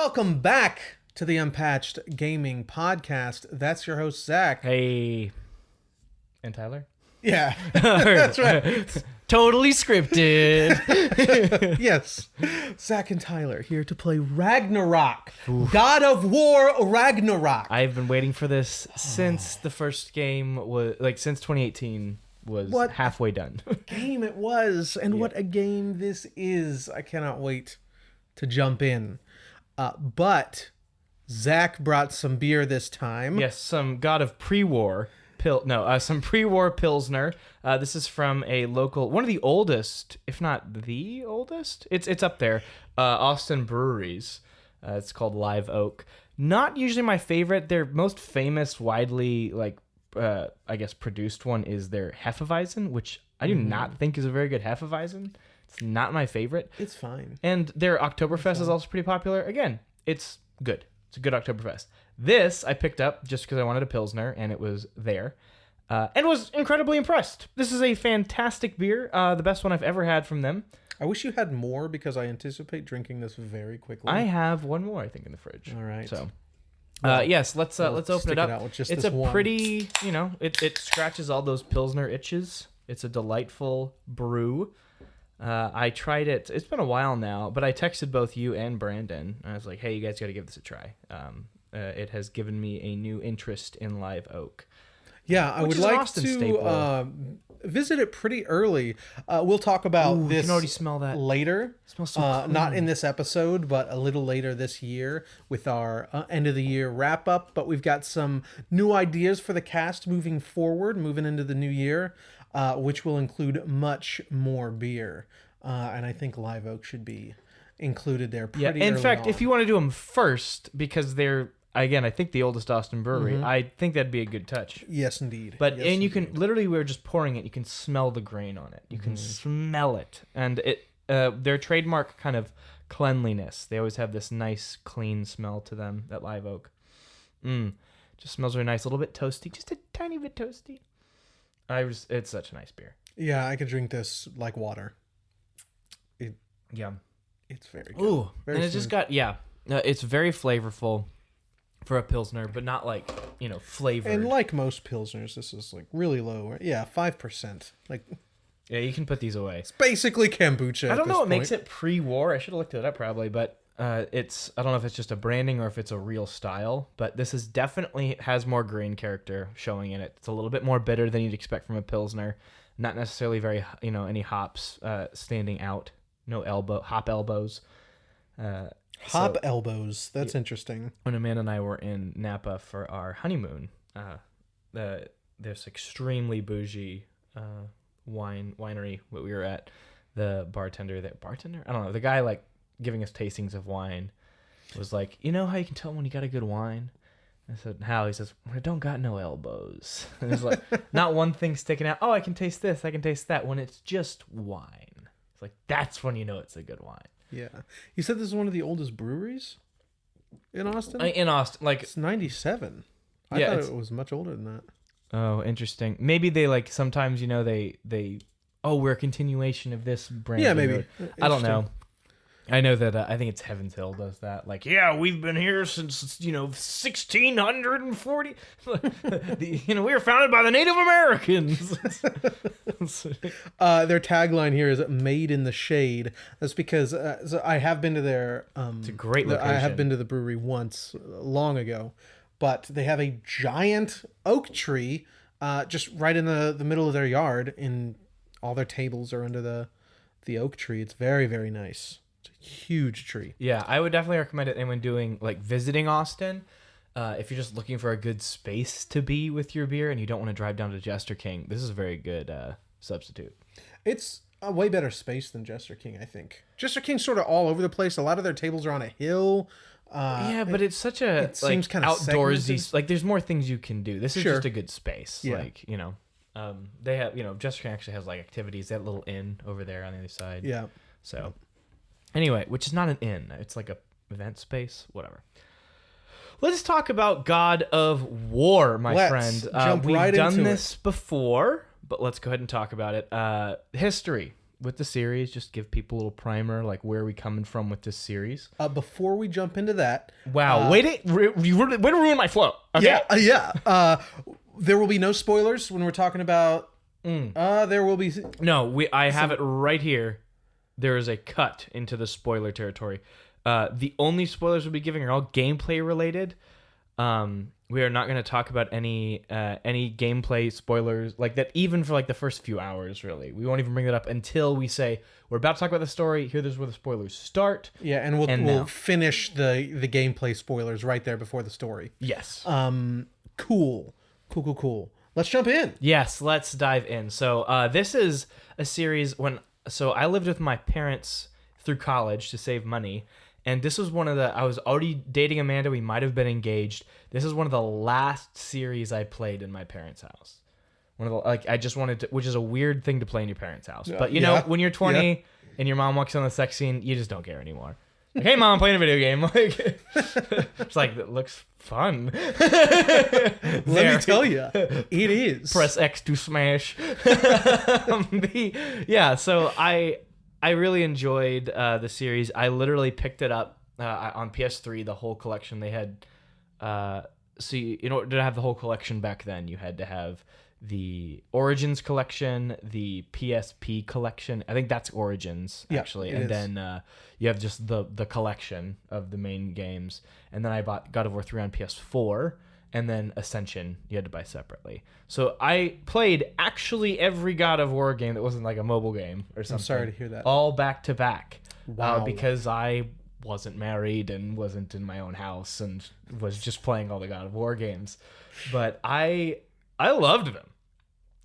Welcome back to the Unpatched Gaming Podcast. That's your host, Zach. Hey. And Tyler? Yeah, that's right. Totally scripted. Yes. Zach and Tyler here to play Ragnarok. Oof. God of War Ragnarok. I've been waiting for this since the first game was, since 2018 was halfway done. Game it was, and what a game this is. I cannot wait to jump in. But Zach brought some beer this time. Yes, some God of Pre-War some pre-war Pilsner. This is from a local, one of the oldest, if not the oldest. It's up there. Austin breweries. It's called Live Oak. Not usually my favorite. Their most famous, widely produced one is their Hefeweizen, which I do not think is a very good Hefeweizen. It's not my favorite. It's fine. And their Oktoberfest is also pretty popular. Again, it's good. It's a good Oktoberfest. This I picked up just because I wanted a Pilsner, and it was there. And was incredibly impressed. This is a fantastic beer. The best one I've ever had from them. I wish you had more because I anticipate drinking this very quickly. I have one more, I think, in the fridge. All right. So, yes, let's open it up. It's a pretty, it scratches all those Pilsner itches. It's a delightful brew. I tried it. It's been a while now, but I texted both you and Brandon. I was like, hey, you guys got to give this a try. It has given me a new interest in Live Oak. Yeah, I would like to visit it pretty early. We'll talk about this. You can already smell that later. It smells so clean. Not in this episode, but a little later this year with our end of the year wrap up. But we've got some new ideas for the cast moving forward, moving into the new year, which will include much more beer. And I think Live Oak should be included there pretty early in fact, on. if you want to do them first, because they're, again, I think the oldest Austin brewery, I think that'd be a good touch. Yes, indeed. But yes, and you indeed. can literally, we were just pouring it. You can smell the grain on it. You can smell it, and it their trademark kind of cleanliness. They always have this nice, clean smell to them at Live Oak. Just smells really nice. A little bit toasty, just a tiny bit toasty. It's such a nice beer. Yeah, I could drink this like water. It's very good. Ooh, very and it's just got it's very flavorful for a Pilsner, but not flavored. And like most Pilsners, this is like really low. Yeah, 5%. Yeah, you can put these away. It's basically kombucha. I don't know what makes it pre-war. I should have looked it up probably, but I don't know if it's just a branding or if it's a real style. But this is definitely has more grain character showing in it. It's a little bit more bitter than you'd expect from a Pilsner. Not necessarily very any hops standing out. No hop elbows. Elbows. That's interesting. When Amanda and I were in Napa for our honeymoon, this extremely bougie winery that we were at, the bartender? I don't know. The guy giving us tastings of wine was like, you know how you can tell when you got a good wine? I said, how? He says, when it don't got no elbows. And it's like, not one thing sticking out. Oh, I can taste this. I can taste that. When it's just wine. It's like, that's when you know it's a good wine. Yeah. You said this is one of the oldest breweries in Austin? It's 97. I thought it was much older than that. Oh, interesting. Maybe they sometimes, we're a continuation of this brand. Yeah, maybe. I don't know. I know that I think it's Heaven's Hill does that. We've been here since 1640. We were founded by the Native Americans. Their tagline here is "Made in the Shade." That's because I have been to their. It's a great location. I have been to the brewery once, long ago, but they have a giant oak tree, just right in the middle of their yard. And all their tables are under the oak tree. It's very, very nice. Huge tree. Yeah, I would definitely recommend it. Anyone doing visiting Austin, if you're just looking for a good space to be with your beer and you don't want to drive down to Jester King, this is a very good substitute. It's a way better space than Jester King, I think. Jester King's sort of all over the place. A lot of their tables are on a hill. But it's such a seems kind of outdoorsy. segmented. There's more things you can do. This is just a good space. Yeah. They have Jester King actually has activities. They have a little inn over there on the other side. Yeah. So. Anyway, which is not an inn. It's like a event space, whatever. Let's talk about God of War, my friend. Jump right we've done into this before, but let's go ahead and talk about it. History. with the series. Just give people a little primer, like where are we coming from with this series. Before we jump into that, Wow, way to ruin my flow. Okay? Yeah. There will be no spoilers when we're talking about. There will be. No, I have it right here. There is a cut into the spoiler territory. The only spoilers we'll be giving are all gameplay related. We are not going to talk about any gameplay spoilers like that, even for like the first few hours. Really, we won't even bring that up until we say we're about to talk about the story. Here's where the spoilers start. Yeah, and we'll finish the gameplay spoilers right there before the story. Yes. Cool. Let's jump in. Yes, let's dive in. So this is a series so I lived with my parents through college to save money. And this was I was already dating Amanda. We might have been engaged. This is one of the last series I played in my parents' house. I just wanted to, which is a weird thing to play in your parents' house. But you know, when you're 20 and your mom walks on the sex scene, you just don't care anymore. Like, hey, mom, I'm playing a video game. Like, it's like, it looks fun. Let me tell you, it is. Press X to smash. So I really enjoyed the series. I literally picked it up on PS3, the whole collection. They had, in order to have the whole collection back then, you had to have the Origins collection, the PSP collection. I think that's Origins, actually. And then you have just the collection of the main games. And then I bought God of War 3 on PS4. And then Ascension, you had to buy separately. So I played actually every God of War game that wasn't like a mobile game or something. I'm sorry to hear that. All back to back. Wow. Because I wasn't married and wasn't in my own house and was just playing all the God of War games. But I loved them.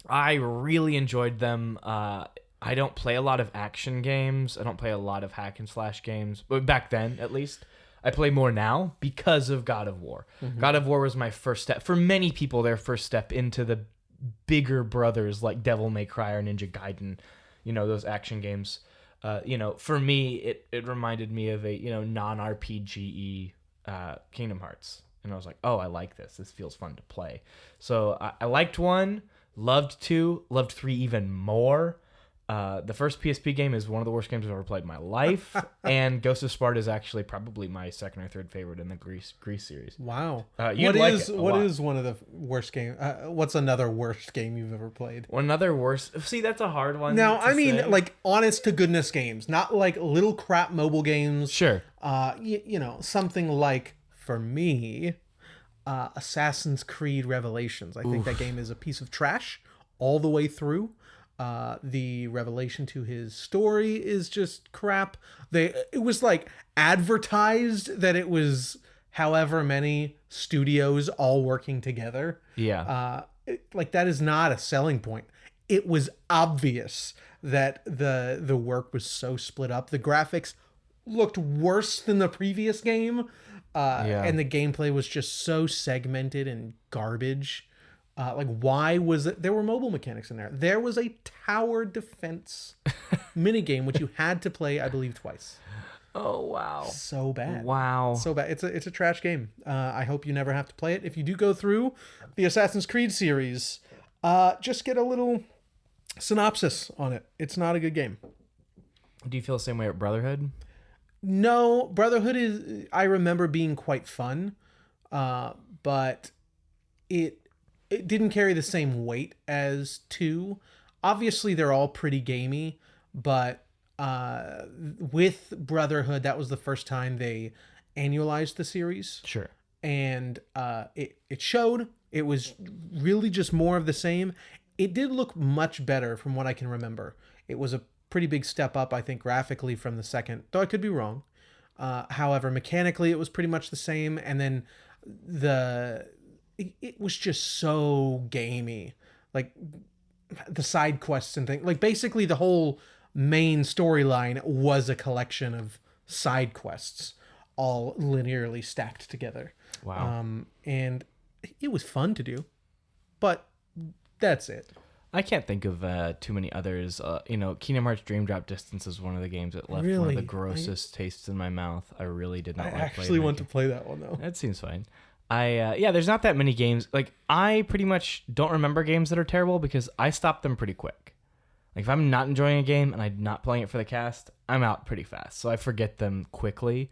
I really enjoyed them. I don't play a lot of action games. I don't play a lot of hack and slash games. But back then, at least. I play more now because of God of War. Mm-hmm. God of War was my first step. For many people, their first step into the bigger brothers like Devil May Cry or Ninja Gaiden, those action games. For me, it reminded me of a, non-RPG Kingdom Hearts. And I was like, oh, I like this. This feels fun to play. So I liked 1, loved 2, loved 3 even more. The first PSP game is one of the worst games I've ever played in my life, and Ghost of Sparta is actually probably my second or third favorite in the Grease series. Wow. What is one of the worst games? What's another worst game you've ever played? Another worst? See, that's a hard one. Now, I mean, like honest to goodness games, not like little crap mobile games. Sure. Something like for me, Assassin's Creed Revelations. I think that game is a piece of trash all the way through. The revelation to his story is just crap. It was like advertised that it was however many studios all working together. Yeah. That is not a selling point. It was obvious that the work was so split up. The graphics looked worse than the previous game. And the gameplay was just so segmented and garbage. Why was it? There were mobile mechanics in there. There was a tower defense minigame, which you had to play, I believe, twice. Oh, wow. So bad. Wow. So bad. It's a trash game. I hope you never have to play it. If you do go through the Assassin's Creed series, just get a little synopsis on it. It's not a good game. Do you feel the same way at Brotherhood? No, Brotherhood I remember being quite fun, but it didn't carry the same weight as 2. Obviously, they're all pretty gamey, but with Brotherhood, that was the first time they annualized the series. Sure. And it showed. It was really just more of the same. It did look much better from what I can remember. It was a pretty big step up, I think, graphically from the second, though I could be wrong. However, mechanically, it was pretty much the same. And then it was just so gamey, like the side quests and things. Like basically the whole main storyline was a collection of side quests all linearly stacked together. Wow. And it was fun to do, but that's it. I can't think of too many others. Kingdom Hearts Dream Drop Distance is one of the games that left one of the grossest tastes in my mouth. I really did not like playing. I actually want to play that one though. That seems fine. There's not that many games. Like, I pretty much don't remember games that are terrible because I stop them pretty quick. Like if I'm not enjoying a game and I'm not playing it for the cast, I'm out pretty fast. So I forget them quickly.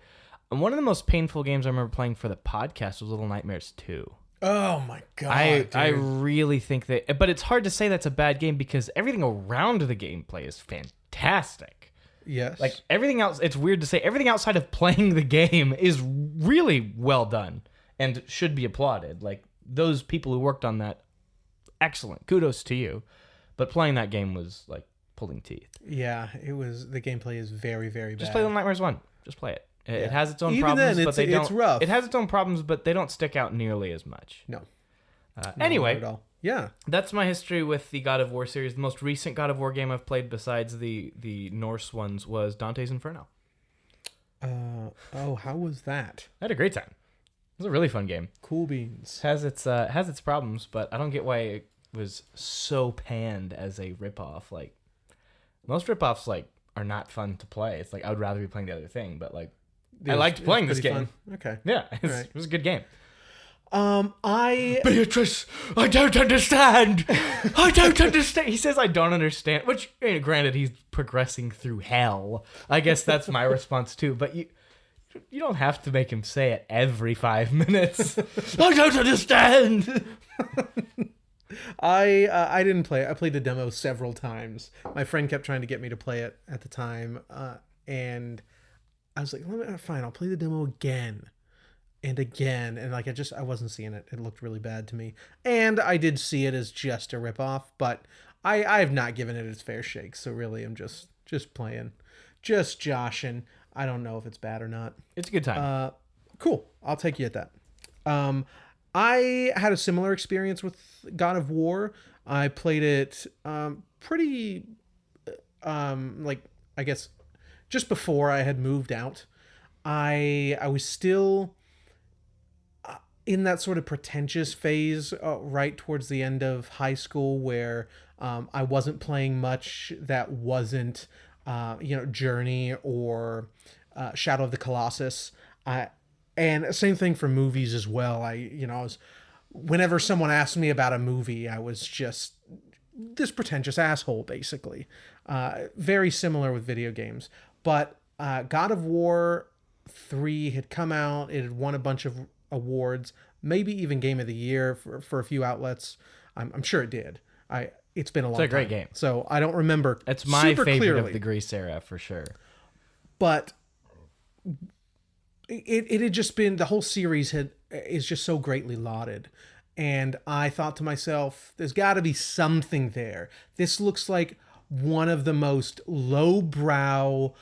And one of the most painful games I remember playing for the podcast was Little Nightmares 2. Oh my god! I really think that, but it's hard to say that's a bad game because everything around the gameplay is fantastic. Yes. Like everything else, it's weird to say, everything outside of playing the game is really well done and should be applauded. Like those people who worked on that, excellent. Kudos to you. But playing that game was like pulling teeth. Yeah, it was. The gameplay is very, very bad. Just play Little Nightmares 1. Just play it. It has its own Even problems, then, but they don't. It's rough. It has its own problems, but they don't stick out nearly as much. No. Anyway, not at all. Yeah, that's my history with the God of War series. The most recent God of War game I've played, besides the Norse ones, was Dante's Inferno. How was that? I had a great time. It was a really fun game. Cool beans. Has its problems, but I don't get why it was so panned as a ripoff. Like most ripoffs, like are not fun to play. It's like I would rather be playing the other thing, but like I liked playing this game. Fun. Okay. Yeah, it was a good game. Beatrice, I don't understand. I don't understand. He says I don't understand, which, granted, he's progressing through hell. I guess that's my response too. But you don't have to make him say it every 5 minutes. I don't understand. I didn't play it. I played the demo several times. My friend kept trying to get me to play it at the time, and I was like, fine, I'll play the demo again. And again, and like I wasn't seeing it. It looked really bad to me, and I did see it as just a ripoff. But I have not given it its fair shake. So really, I'm just playing, just joshing. I don't know if it's bad or not. It's a good time. Cool. I'll take you at that. I had a similar experience with God of War. I played it pretty, like I guess, just before I had moved out. I was still in that sort of pretentious phase right towards the end of high school where I wasn't playing much that wasn't, Journey or Shadow of the Colossus. And same thing for movies as well. Whenever someone asked me about a movie, I was just this pretentious asshole, basically. Very similar with video games. But God of War 3 had come out. It had won a bunch of awards, maybe even Game of the Year for a few outlets. I'm sure it did. It's been a long time. It's a great game. So I don't remember. It's my favorite clearly, of the Grease era for sure. But it had just been, the whole series is just so greatly lauded. And I thought to myself, there's got to be something there. This looks like one of the most lowbrow,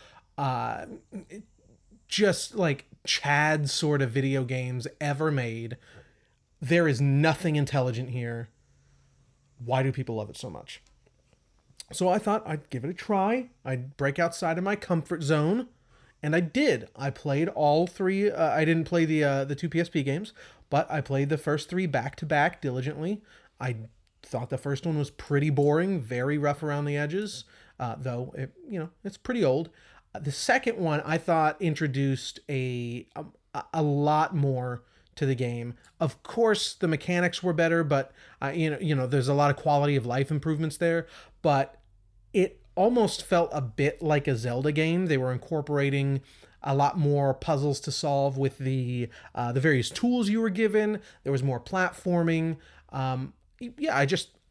just like Chad sort of video games ever made. There is nothing intelligent here. Why do people love it so much? So I thought I'd give it a try. I'd break outside of my comfort zone. And I did. I played all three. I didn't play the two PSP games, but I played the first three back to back diligently. I thought the first one was pretty boring, very rough around the edges, though it's pretty old. The second one I thought introduced a lot more to the game. Of course, the mechanics were better, but there's a lot of quality of life improvements there. But it almost felt a bit like a Zelda game. They were incorporating a lot more puzzles to solve with the various tools you were given. There was more platforming. I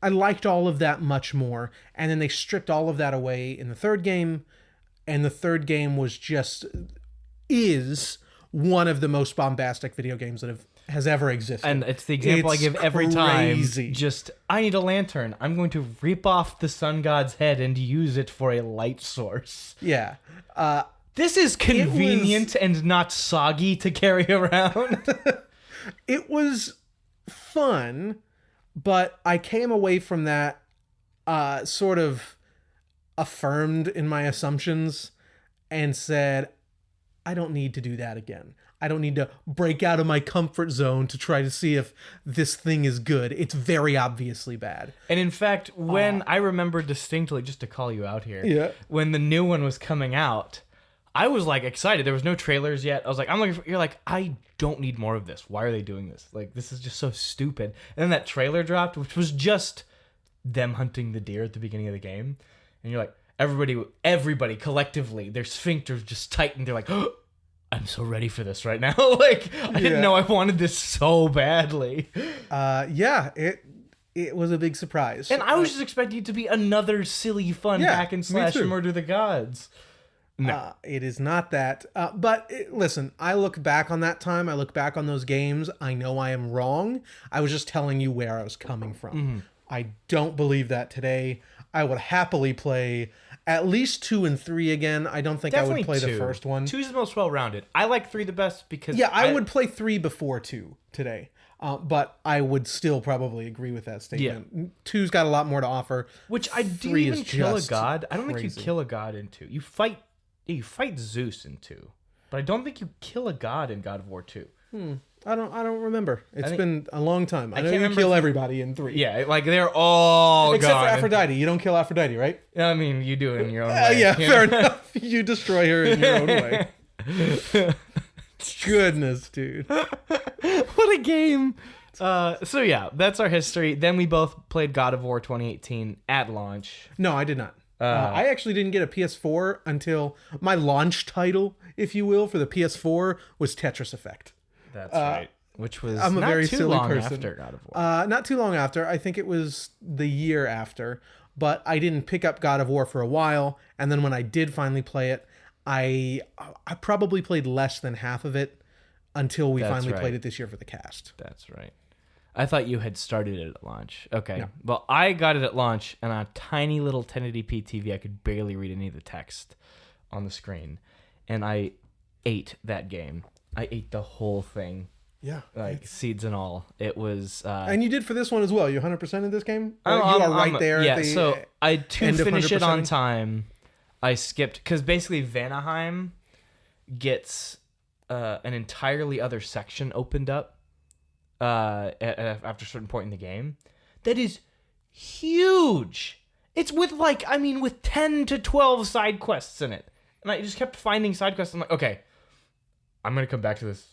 liked all of that much more. And then they stripped all of that away in the third game. And the third game is one of the most bombastic video games that has ever existed. And it's the example I give every crazy. time. Just, I need a lantern. I'm going to rip off the sun god's head and use it for a light source. Yeah. This is convenient and not soggy to carry around. It was fun, but I came away from that sort of affirmed in my assumptions and said, I don't need to do that again. I don't need to break out of my comfort zone to try to see if this thing is good. It's very obviously bad. And in fact, when I remember distinctly, just to call you out here, yeah, when the new one was coming out, I was like excited. There was no trailers yet. I was like, you're like, I don't need more of this. Why are they doing this? Like, this is just so stupid. And then that trailer dropped, which was just them hunting the deer at the beginning of the game. and you're like, everybody collectively, their sphincters just tighten. They're like, oh, I'm so ready for this right now. Like, I didn't know I wanted this so badly. It was a big surprise. And I was just expecting it to be another silly, fun hack and slash murder the gods. No. It is not that. Listen, I look back on that time. I look back on those games. I know I am wrong. I was just telling you where I was coming from. Mm-hmm. I don't believe that today. I would happily play at least 2 and 3 again. I don't think Definitely I would play 2. the first one. 2 is the most well-rounded. I like 3 the best because... Yeah, I would play 3 before 2 today. But I would still probably agree with that statement. Yeah. 2's got a lot more to offer. Which I do even kill a god. I don't think you kill a god in 2. You fight Zeus in 2. But I don't think you kill a god in God of War 2. I don't remember. It's been a long time. I know you kill everybody in 3. Yeah, like they're all except gone. for Aphrodite. You don't kill Aphrodite, right? I mean, you do it in your own way. Yeah, fair enough. You destroy her in your own way. Goodness, dude. What a game. So yeah, that's our history. Then we both played God of War 2018 at launch. No, I did not. I actually didn't get a PS4 until my launch title, if you will, for the PS4 was Tetris Effect. That's right. Which was I'm a not very too silly long person. after God of War. Not too long after. I think it was the year after. But I didn't pick up God of War for a while. And then when I did finally play it, I probably played less than half of it until we finally played it this year for the cast. That's right. I thought you had started it at launch. Okay. No. Well, I got it at launch, and on a tiny little 1080p TV, I could barely read any of the text on the screen. And I ate that game. I ate the whole thing. Yeah. Like, seeds and all. It was... and you did for this one as well. You 100% in this game? You are right there yeah, at the so I, to finish it on 100%? time, I skipped... Because basically, Vanaheim gets an entirely other section opened up after a certain point in the game. That is huge. It's with with 10 to 12 side quests in it. And I just kept finding side quests. I'm like, okay, I'm going to come back to this.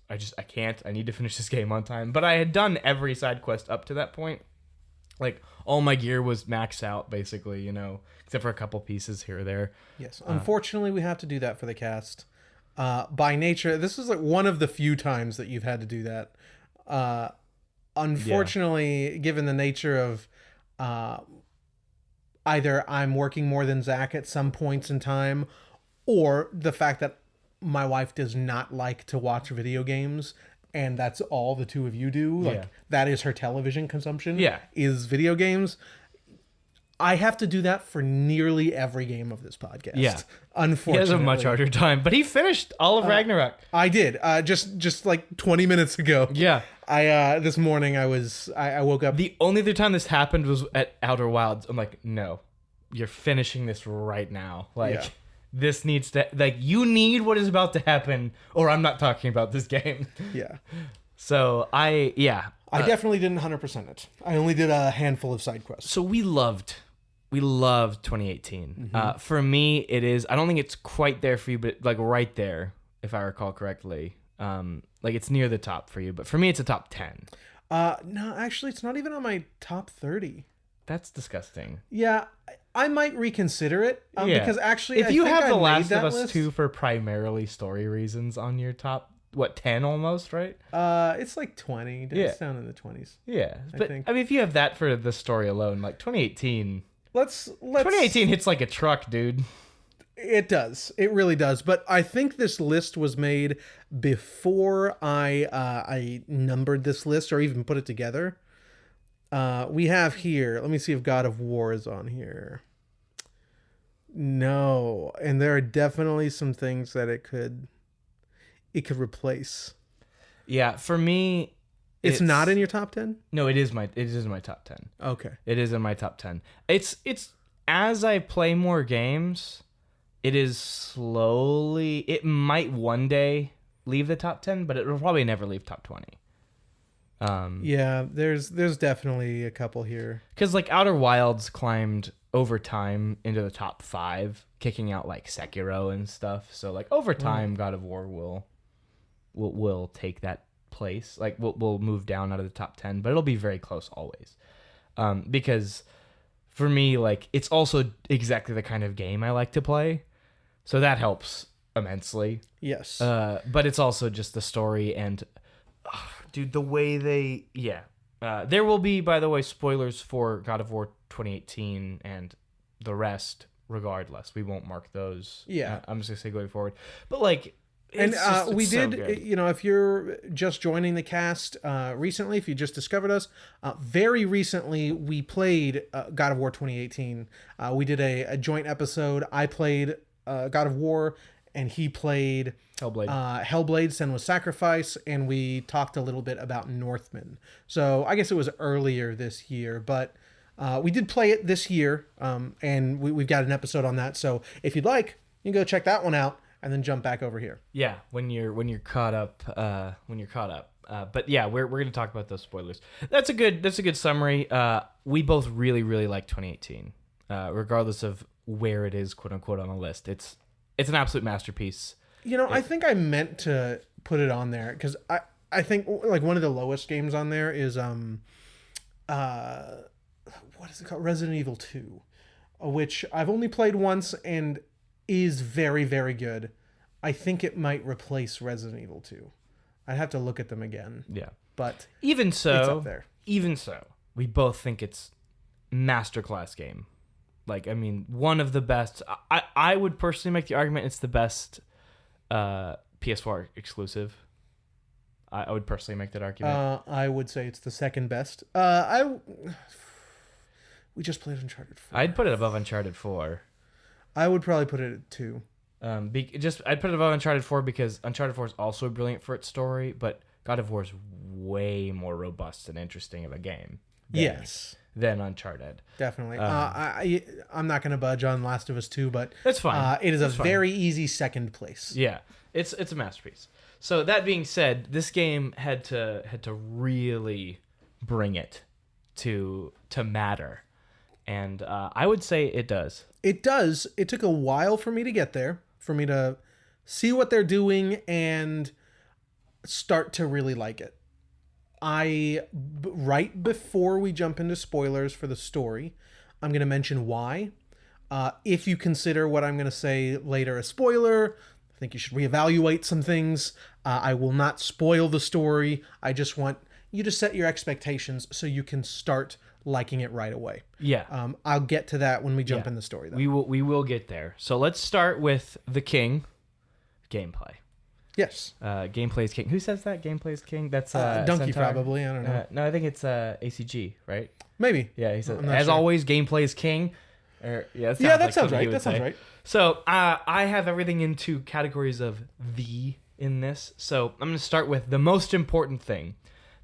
I can't. I need to finish this game on time. But I had done every side quest up to that point. Like, all my gear was maxed out, basically, except for a couple pieces here or there. Yes. Unfortunately, we have to do that for the cast. By nature, this is like one of the few times that you've had to do that. Unfortunately, given the nature of either I'm working more than Zach at some points in time, or the fact that my wife does not like to watch video games, and that's all the two of you do. That is her television consumption. Yeah. Is video games. I have to do that for nearly every game of this podcast. Yeah. Unfortunately. He has a much harder time, but he finished all of Ragnarok. I did. Just like 20 minutes ago. Yeah. This morning I woke up. The only other time this happened was at Outer Wilds. I'm like, no, you're finishing this right now. This needs to, you need what is about to happen, or I'm not talking about this game. Yeah. So I definitely didn't 100% it. I only did a handful of side quests. So we loved 2018. Mm-hmm. For me, it is. I don't think it's quite there for you, but right there, if I recall correctly. It's near the top for you, but for me, it's a top 10. No, actually, it's not even on my top 30. That's disgusting. Yeah, I might reconsider it. Because actually, if you have The Last of Us 2 for primarily story reasons on your top, 10 almost, right? It's like 20. It's down in the 20s. Yeah, but I mean, if you have that for the story alone, 2018. Let's 2018 hits like a truck, dude. It does. It really does. But I think this list was made before I numbered this list or even put it together. We have here. Let me see if God of War is on here. No, and there are definitely some things that it could replace. Yeah, for me, it's not in your top 10? No, it is my top 10. Okay. It is in my top 10. It's as I play more games, it is slowly, it might one day leave the top 10, but it will probably never leave top 20. Yeah, there's definitely a couple here. Cuz Outer Wilds climbed over time into the top 5, kicking out Sekiro and stuff. So over time God of War will take that place. We'll move down out of the top 10, but it'll be very close always. Because for me, like, it's also exactly the kind of game I like to play. So that helps immensely. Yes. But it's also just the story and, dude, the way they, there will be, by the way, spoilers for God of War 2018 and the rest, regardless. We won't mark those. Yeah. I'm just gonna say going forward, but like. And we so did, good. you know, if you're just joining the cast recently, if you just discovered us, very recently we played God of War 2018. We did a joint episode. I played God of War, and he played Hellblade, Senua's Sacrifice, and we talked a little bit about Northman. So I guess it was earlier this year, but we did play it this year, and we've got an episode on that. So if you'd like, you can go check that one out. And then jump back over here. Yeah, when you're caught up, but yeah, we're gonna talk about those spoilers. That's a good summary. We both really like 2018, regardless of where it is, quote unquote, on the list. It's an absolute masterpiece. You know, I think I meant to put it on there because I think like one of the lowest games on there is what is it called? Resident Evil 2, which I've only played once and is very, very good. I think it might replace Resident Evil 2. I'd have to look at them again. Yeah. But even so, it's up there. Even so, we both think it's masterclass game. Like, I mean, one of the best. I would personally make the argument it's the best PS4 exclusive. I would personally make that argument. I would say it's the second best. We just played Uncharted 4. I'd put it above Uncharted 4. I would probably put it at 2. I'd put it above Uncharted 4 because Uncharted 4 is also brilliant for its story, but God of War is way more robust and interesting of a game. Than Uncharted. Definitely. I'm not going to budge on Last of Us 2, but that's fine. It is very easy second place. Yeah, it's a masterpiece. So that being said, this game had to really bring it to matter. And I would say it does. It does. It took a while for me to get there, for me to see what they're doing and start to really like it. Right before we jump into spoilers for the story, I'm going to mention why. If you consider what I'm going to say later a spoiler, I think you should reevaluate some things. I will not spoil the story. I just want you to set your expectations so you can start liking it right away. Yeah. I'll get to that when we jump in the story, though. We will get there. So let's start with the king, gameplay. Yes. Gameplay is king. Who says that? Gameplay is king? That's Donkey, Centaur? probably. I don't know. No, I think it's ACG, right? Maybe. Yeah, he says, as always, gameplay is king. That sounds right. That sounds right. So I have everything into categories of the in this. So I'm going to start with the most important thing.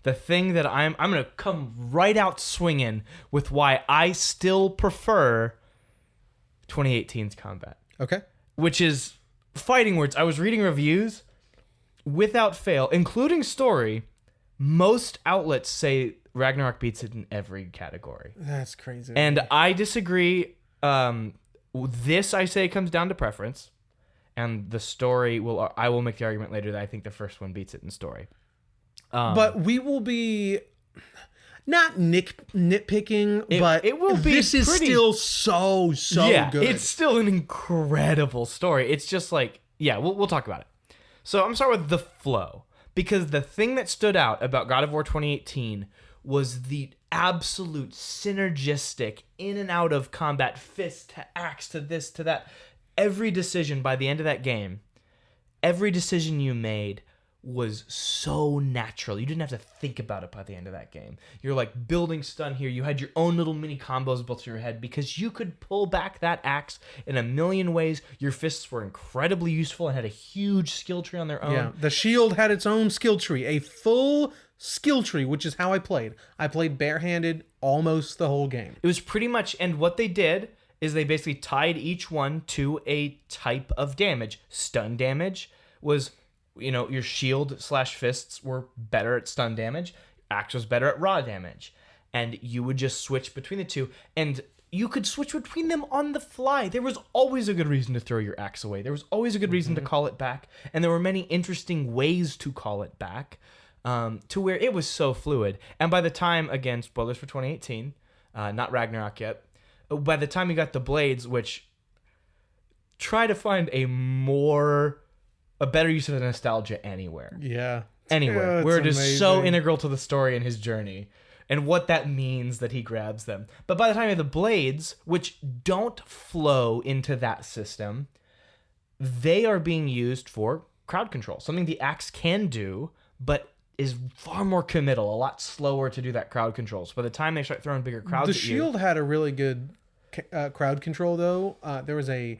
The thing that I'm going to come right out swinging with why I still prefer 2018's combat. Okay. Which is fighting words. I was reading reviews. Without fail, including story, most outlets say Ragnarok beats it in every category. That's crazy. And I disagree. This, I say, comes down to preference. And the story, I will make the argument later that I think the first one beats it in story. But we will be not nitpicking, but it will be. This is still so good. It's still an incredible story. It's just like, we'll talk about it. So I'm going to start with the flow, because the thing that stood out about God of War 2018 was the absolute synergistic in and out of combat, fist to axe to this to that. Every decision by the end of that game, every decision you made was so natural. You didn't have to think about it by the end of that game. You're like building stun here. You had your own little mini combos built in your head because you could pull back that axe in a million ways. Your fists were incredibly useful and had a huge skill tree on their own. Yeah, the shield had its own skill tree, a full skill tree, which is how I played. I played barehanded almost the whole game. It was pretty much, and what they did is they basically tied each one to a type of damage. Stun damage was, your shield / fists were better at stun damage. Axe was better at raw damage. And you would just switch between the two. And you could switch between them on the fly. There was always a good reason to throw your axe away. There was always a good reason to call it back. And there were many interesting ways to call it back, to where it was so fluid. And by the time, again, spoilers for 2018, not Ragnarok yet, by the time you got the blades, which try to find a better use of the nostalgia anywhere. Yeah. Anywhere. Yeah, where it it's is so amazing. integral to the story and his journey. And what that means that he grabs them. But by the time you have the blades, which don't flow into that system, they are being used for crowd control. Something the axe can do, but is far more committal, a lot slower to do that crowd control. So by the time they start throwing bigger crowds The at shield had a really good crowd control, though. There was a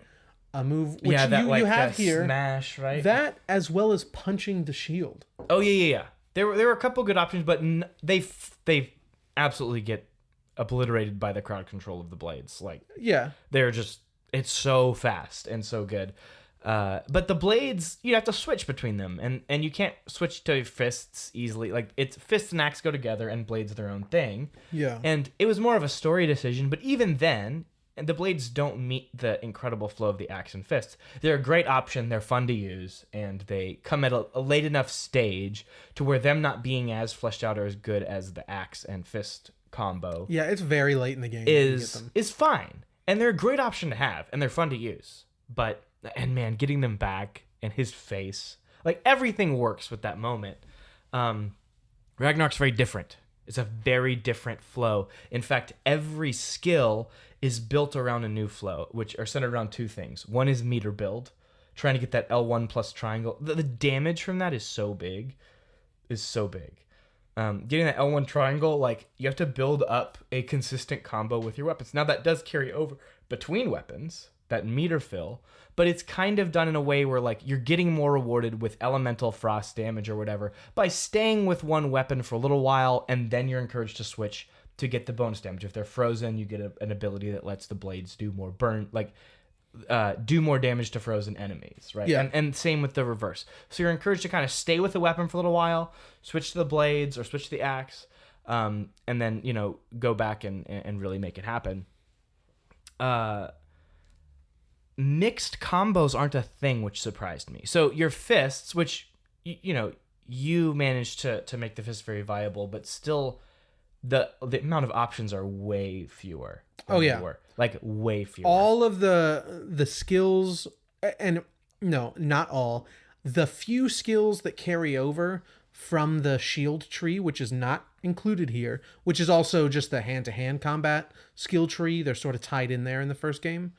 move which you have here. Smash, right? That as well as punching the shield. Oh yeah. There were a couple good options, but they absolutely get obliterated by the crowd control of the blades. Like they're just it's so fast and so good. But the blades, you have to switch between them, and you can't switch to fists easily. Like it's fists and axe go together, and blades are their own thing. Yeah. And it was more of a story decision, but even then, the blades don't meet the incredible flow of the axe and fists. They're a great option. They're fun to use, and they come at a late enough stage to where them not being as fleshed out or as good as the axe and fist combo. Yeah, it's very late in the game. Is fine, and they're a great option to have, and they're fun to use. But man, getting them back and his face, like everything works with that moment. Ragnarok's very different. It's a very different flow. In fact, every skill is built around a new flow, which are centered around two things. One is meter build, trying to get that L1 plus triangle. The damage from that is so big. Getting that L1 triangle, like you have to build up a consistent combo with your weapons. Now that does carry over between weapons, that meter fill, but it's kind of done in a way where like you're getting more rewarded with elemental frost damage or whatever by staying with one weapon for a little while, and then you're encouraged to switch to get the bonus damage. If they're frozen, you get an ability that lets the blades do more do more damage to frozen enemies, right? Yeah. And same with the reverse. So you're encouraged to kind of stay with the weapon for a little while, switch to the blades or switch to the axe, and then, go back and really make it happen. Mixed combos aren't a thing, which surprised me. So your fists, which, you managed to make the fists very viable, but still the amount of options are way fewer. Oh, yeah. Like way fewer. All of the skills, and no, not all, the few skills that carry over from the shield tree, which is not included here, which is also just the hand-to-hand combat skill tree. They're sort of tied in there in the first game.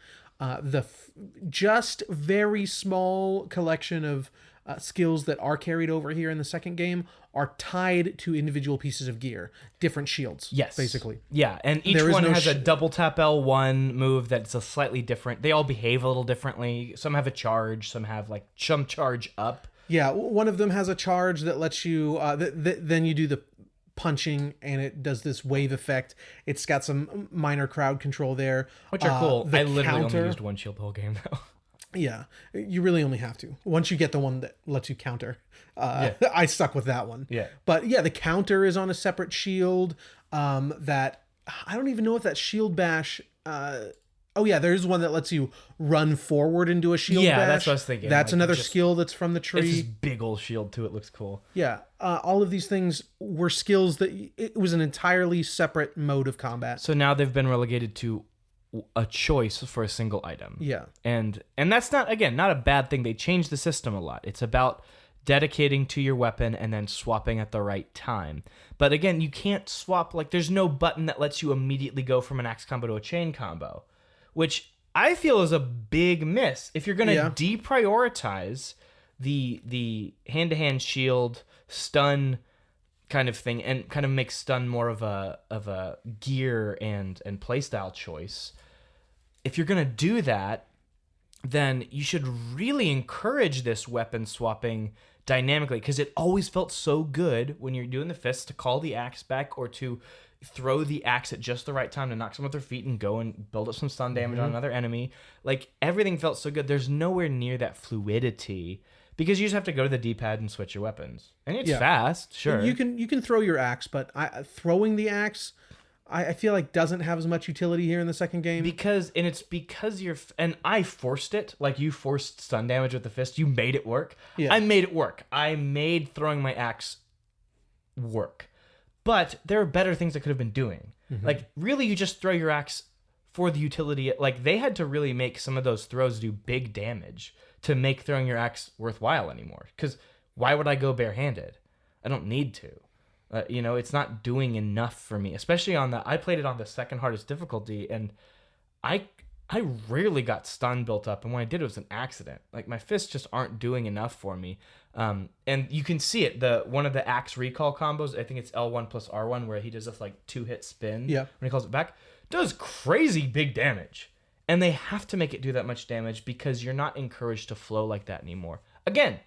Just very small collection of skills that are carried over here in the second game are tied to individual pieces of gear, different shields. Yes, basically. Yeah, and each one has a double tap L1 move that's a slightly different. They all behave a little differently. Some have a charge, some have like some charge up. Yeah, one of them has a charge that lets you. Then you do the punching, and it does this wave effect. It's got some minor crowd control there, which are cool. I literally only used one shield the whole game though. Yeah, you really only have to. Once you get the one that lets you counter. I stuck with that one. Yeah. But yeah, the counter is on a separate shield. That I don't even know if that shield bash. Oh yeah, there's one that lets you run forward into a shield bash. Yeah, that's what I was thinking. That's like another skill that's from the tree. It's this big old shield too. It looks cool. Yeah. All of these things were skills that it was an entirely separate mode of combat. So now they've been relegated to a choice for a single item. Yeah. And that's not a bad thing. They changed the system a lot. It's about dedicating to your weapon and then swapping at the right time. But again, you can't swap, like there's no button that lets you immediately go from an axe combo to a chain combo, which I feel is a big miss. If you're going to deprioritize the hand-to-hand shield stun kind of thing and kind of make stun more of a gear and playstyle choice, if you're going to do that, then you should really encourage this weapon swapping dynamically, because it always felt so good when you're doing the fists to call the axe back or to throw the axe at just the right time to knock someone with their feet and go and build up some stun damage on another enemy. Like everything felt so good. There's nowhere near that fluidity because you just have to go to the D-pad and switch your weapons. And it's fast, sure. You can throw your axe, but throwing the axe, I feel like doesn't have as much utility here in the second game. Because you're... And I forced it. Like, you forced stun damage with the fist. You made it work. Yeah. I made it work. I made throwing my axe work. But there are better things I could have been doing. Mm-hmm. Like, really, you just throw your axe for the utility. Like, they had to really make some of those throws do big damage to make throwing your axe worthwhile anymore. Because why would I go barehanded? I don't need to. It's not doing enough for me, especially I played it on the second hardest difficulty, and I rarely got stun built up, and when I did, it was an accident. Like, my fists just aren't doing enough for me. And you can see it. One of the axe recall combos, I think it's L1 plus R1, where he does this like 2-hit spin when he calls it back, does crazy big damage. And they have to make it do that much damage because you're not encouraged to flow like that anymore. Again,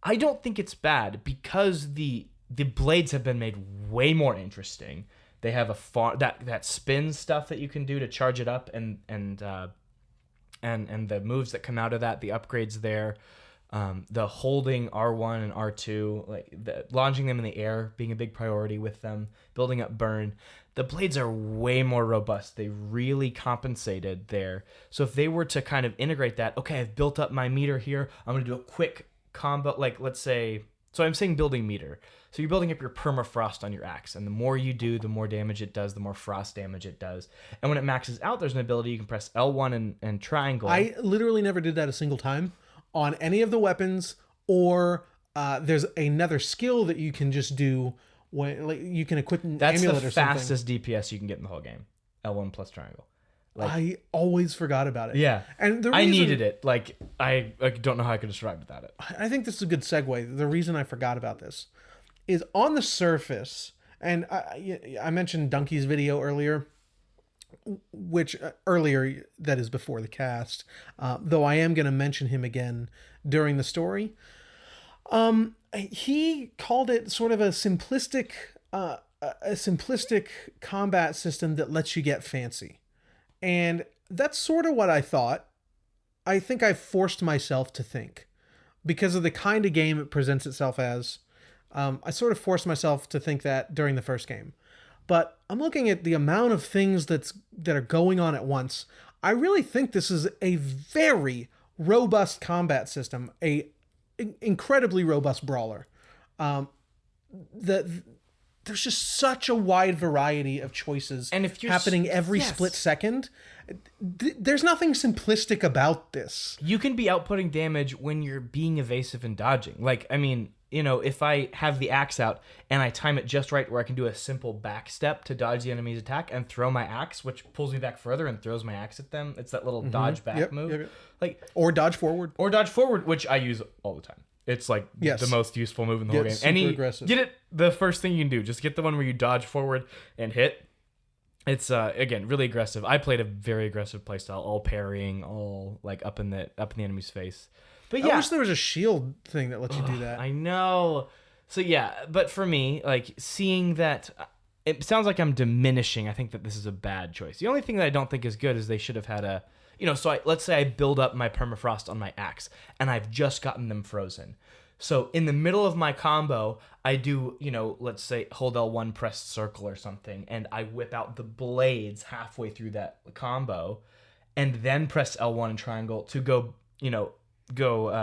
I don't think it's bad because the blades have been made way more interesting. They have that spin stuff that you can do to charge it up, and the moves that come out of that, the upgrades there, the holding R1 and R2, like launching them in the air being a big priority with them, building up burn. The blades are way more robust. They really compensated there. So if they were to kind of integrate that, okay, I've built up my meter here. I'm going to do a quick combo, like let's say, so I'm saying building meter. So you're building up your permafrost on your axe, and the more you do, the more damage it does, the more frost damage it does. And when it maxes out, there's an ability you can press L1 and triangle. I literally never did that a single time on any of the weapons, or there's another skill that you can just do when you can equip an amulet or something. That's the fastest DPS you can get in the whole game. L1 plus triangle. I always forgot about it. Yeah. And I needed it. Like, I don't know how I could have survived without it. I think this is a good segue. The reason I forgot about this is on the surface, and I mentioned Donkey's video earlier, which earlier, that is before the cast, though I am going to mention him again during the story. He called it sort of a simplistic combat system that lets you get fancy. And that's sort of what I thought. I think I forced myself to think because of the kind of game it presents itself as. I sort of forced myself to think that during the first game. But I'm looking at the amount of things that are going on at once. I really think this is a very robust combat system, a incredibly robust brawler. There's just such a wide variety of choices and if you're happening every split second. There's nothing simplistic about this. You can be outputting damage when you're being evasive and dodging. Like, I mean, if I have the axe out and I time it just right where I can do a simple back step to dodge the enemy's attack and throw my axe, which pulls me back further and throws my axe at them. It's that little dodge back move. Yep. Like, or dodge forward. Which I use all the time. It's like the most useful move in the whole game. Super aggressive. Get it the first thing you can do. Just get the one where you dodge forward and hit. It's again really aggressive. I played a very aggressive playstyle, all parrying, all like up in the enemy's face. But yeah, I wish there was a shield thing that lets you do that. I know. So yeah, but for me, like seeing that, it sounds like I'm diminishing. I think that this is a bad choice. The only thing that I don't think is good is they should have had a. So let's say I build up my permafrost on my axe, and I've just gotten them frozen. So in the middle of my combo, I do, let's say hold L1, press circle or something, and I whip out the blades halfway through that combo, and then press L1 and triangle to go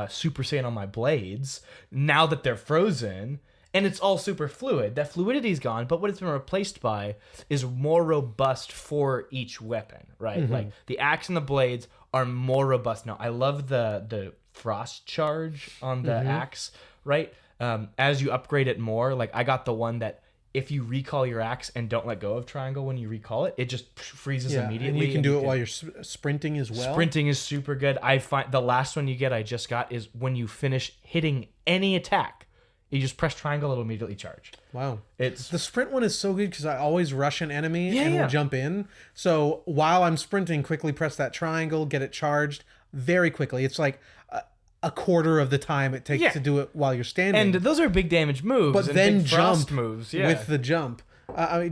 Super Saiyan on my blades, now that they're frozen. And it's all super fluid. That fluidity's gone, but what it's been replaced by is more robust for each weapon, right? Mm-hmm. Like the axe and the blades are more robust now. I love the frost charge on the axe, right? As you upgrade it more, like I got the one that if you recall your axe and don't let go of triangle when you recall it, it just freezes immediately. And you can do it while you're sprinting as well. Sprinting is super good. I find the last one I just got is when you finish hitting any attack. You just press triangle, it'll immediately charge. Wow. The sprint one is so good because I always rush an enemy and will jump in. So while I'm sprinting, quickly press that triangle, get it charged very quickly. It's like a quarter of the time it takes to do it while you're standing. And those are big damage moves. But and then big jump moves. with the jump.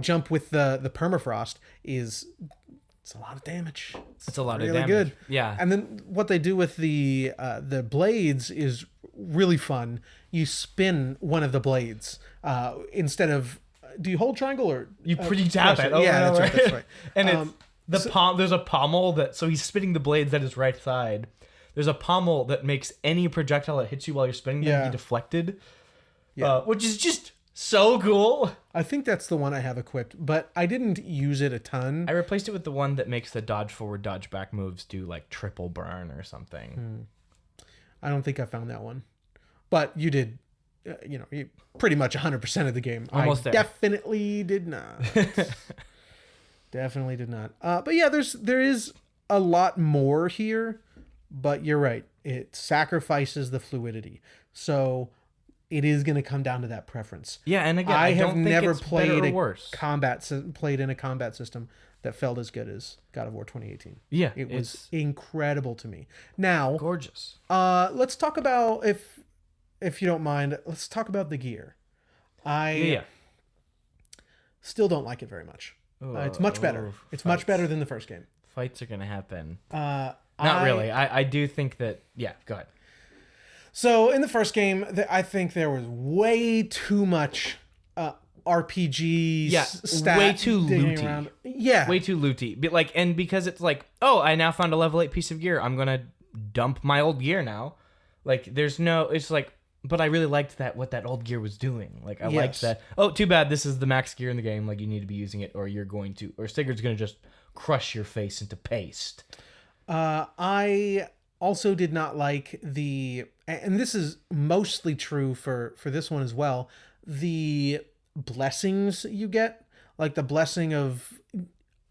Jump with the permafrost it's a lot of damage. It's a lot of damage. Really good. Yeah. And then what they do with the blades is really fun. You spin one of the blades instead of. Do you hold triangle or you tap it? Yeah, that's right. And it's there's a pommel so he's spinning the blades at his right side. There's a pommel that makes any projectile that hits you while you're spinning them be deflected. Yeah. Which is just So cool. I think that's the one I have equipped, but I didn't use it a ton. I replaced it with the one that makes the dodge forward, dodge back moves do like triple burn or something. I don't think I found that one. But you did, pretty much 100% of the game. Almost I there. definitely did not. Definitely did not. But yeah, there is a lot more here, but you're right. It sacrifices the fluidity. So it is going to come down to that preference. Yeah, and again, I have don't think never it's played better or a worse. played in a combat system that felt as good as God of War 2018. Yeah, It was incredible to me. Now, gorgeous. let's talk about, if you don't mind, let's talk about the gear. I still don't like it very much. It's much better. It's much better than the first game. Fights are going to happen. Not Really. I do think that... Yeah, go ahead. So in the first game, I think there was way too much RPG stat way too digging looty. around. Yeah. Way too looty. But like, and because it's like, oh, I now found a level 8 piece of gear. I'm going to dump my old gear now. Like, there's no... It's like... But I really liked what that old gear was doing. Like, I liked that. Oh, too bad this is the max gear in the game. Like, you need to be using it, or Sigurd's going to just crush your face into paste. I also did not like and this is mostly true for this one as well, the blessings you get, like the blessing of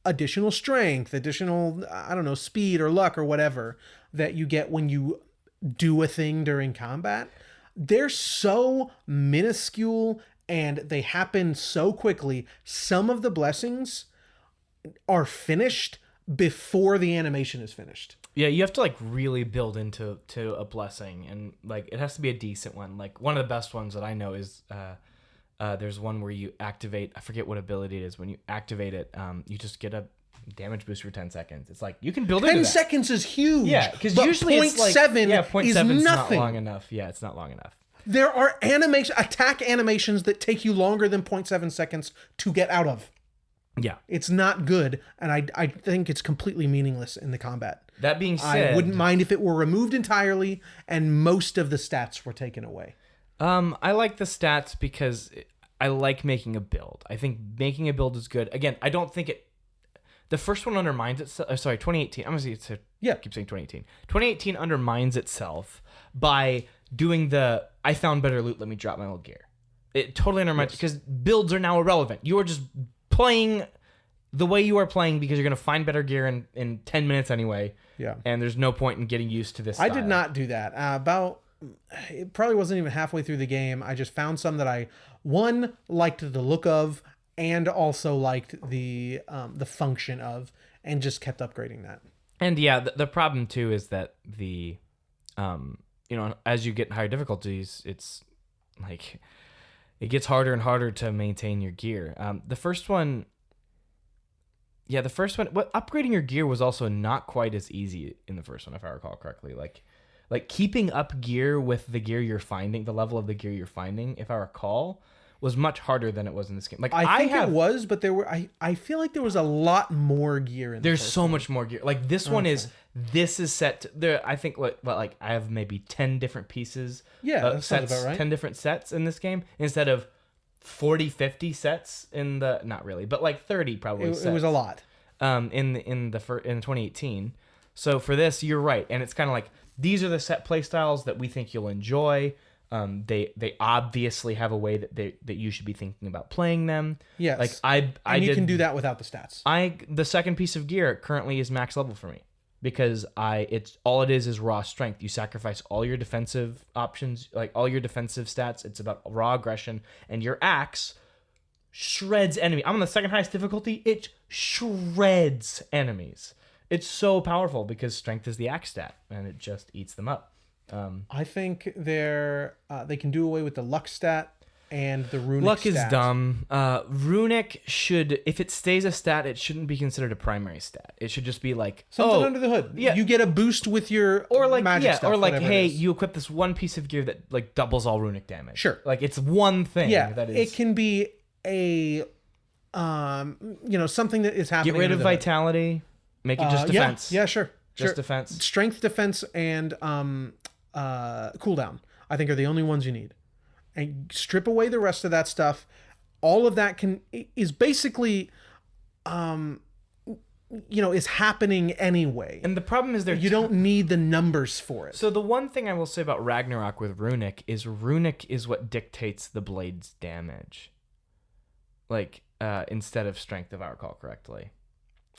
additional strength, additional, I don't know, speed or luck or whatever that you get when you do a thing during combat. They're so minuscule and they happen so quickly. Some of the blessings are finished before the animation is finished. Yeah, you have to like really build into a blessing, and like it has to be a decent one. Like one of the best ones that I know is there's one where you activate, I forget what ability it is. When you activate it, you just get a damage boost for 10 seconds. It's like you can build into that. 10 seconds is huge. Yeah, because usually it's like 0.7 is is nothing. not long enough. Yeah, it's not long enough. There are attack animations that take you longer than 0.7 seconds to get out of. Yeah. It's not good, and I think it's completely meaningless in the combat. That being said, I wouldn't mind if it were removed entirely and most of the stats were taken away. I like the stats because I like making a build. I think making a build is good. Again, I don't think it... The first one undermines itself... 2018. I'm going to keep saying 2018. 2018 undermines itself by doing the, I found better loot, let me drop my old gear. It totally undermines... Because builds are now irrelevant. You are just playing the way you are playing because you're going to find better gear in 10 minutes anyway. Yeah. And there's no point in getting used to this I style. did not do that. It probably wasn't even halfway through the game. I just found some that I, one, liked the look of, and also liked the function of, and just kept upgrading that. And yeah, the problem too is that as you get higher difficulties, it's like it gets harder and harder to maintain your gear. The first one, upgrading your gear was also not quite as easy in the first one, if I recall correctly. Like keeping up gear with the gear you're finding, the level of the gear you're finding, if I recall, was much harder than it was in this game. Like I think it was, but I feel like there was a lot more gear in There's so much more gear. Like this one is set to, there. I think I have maybe 10 different pieces. Yeah, that sounds about right. 10 different sets in this game instead of 40, 50 sets in the, not really, but like 30 probably. It was a lot. In 2018. So for this, you're right, and it's kind of like these are the set play styles that we think you'll enjoy. They obviously have a way that you should be thinking about playing them. Yes. Like you can do that without the stats. The second piece of gear currently is max level for me because it's all it is raw strength. You sacrifice all your defensive options, like all your defensive stats. It's about raw aggression, and your axe shreds enemy. I'm on the second highest difficulty. It shreds enemies. It's so powerful because strength is the axe stat, and it just eats them up. I think they can do away with the luck stat and the runic luck stat. is dumb. Runic should, if it stays a stat, it shouldn't be considered a primary stat. It should just be like something under the hood. Yeah, you get a boost with your magic stuff, or like hey, it is. you equip this one piece of gear that like doubles all runic damage. Sure, like it's one thing. Yeah, that is. It can be a something that is happening. Get rid of vitality. Make it just defense. Yeah, sure. Just defense. Strength, defense, and cooldown, I think, are the only ones you need. and strip away the rest of that stuff, all of that is basically, is happening anyway. And the problem is you don't need the numbers for it. So the one thing I will say about Ragnarok with Runic is what dictates the blade's damage. Like, instead of strength, if I recall correctly.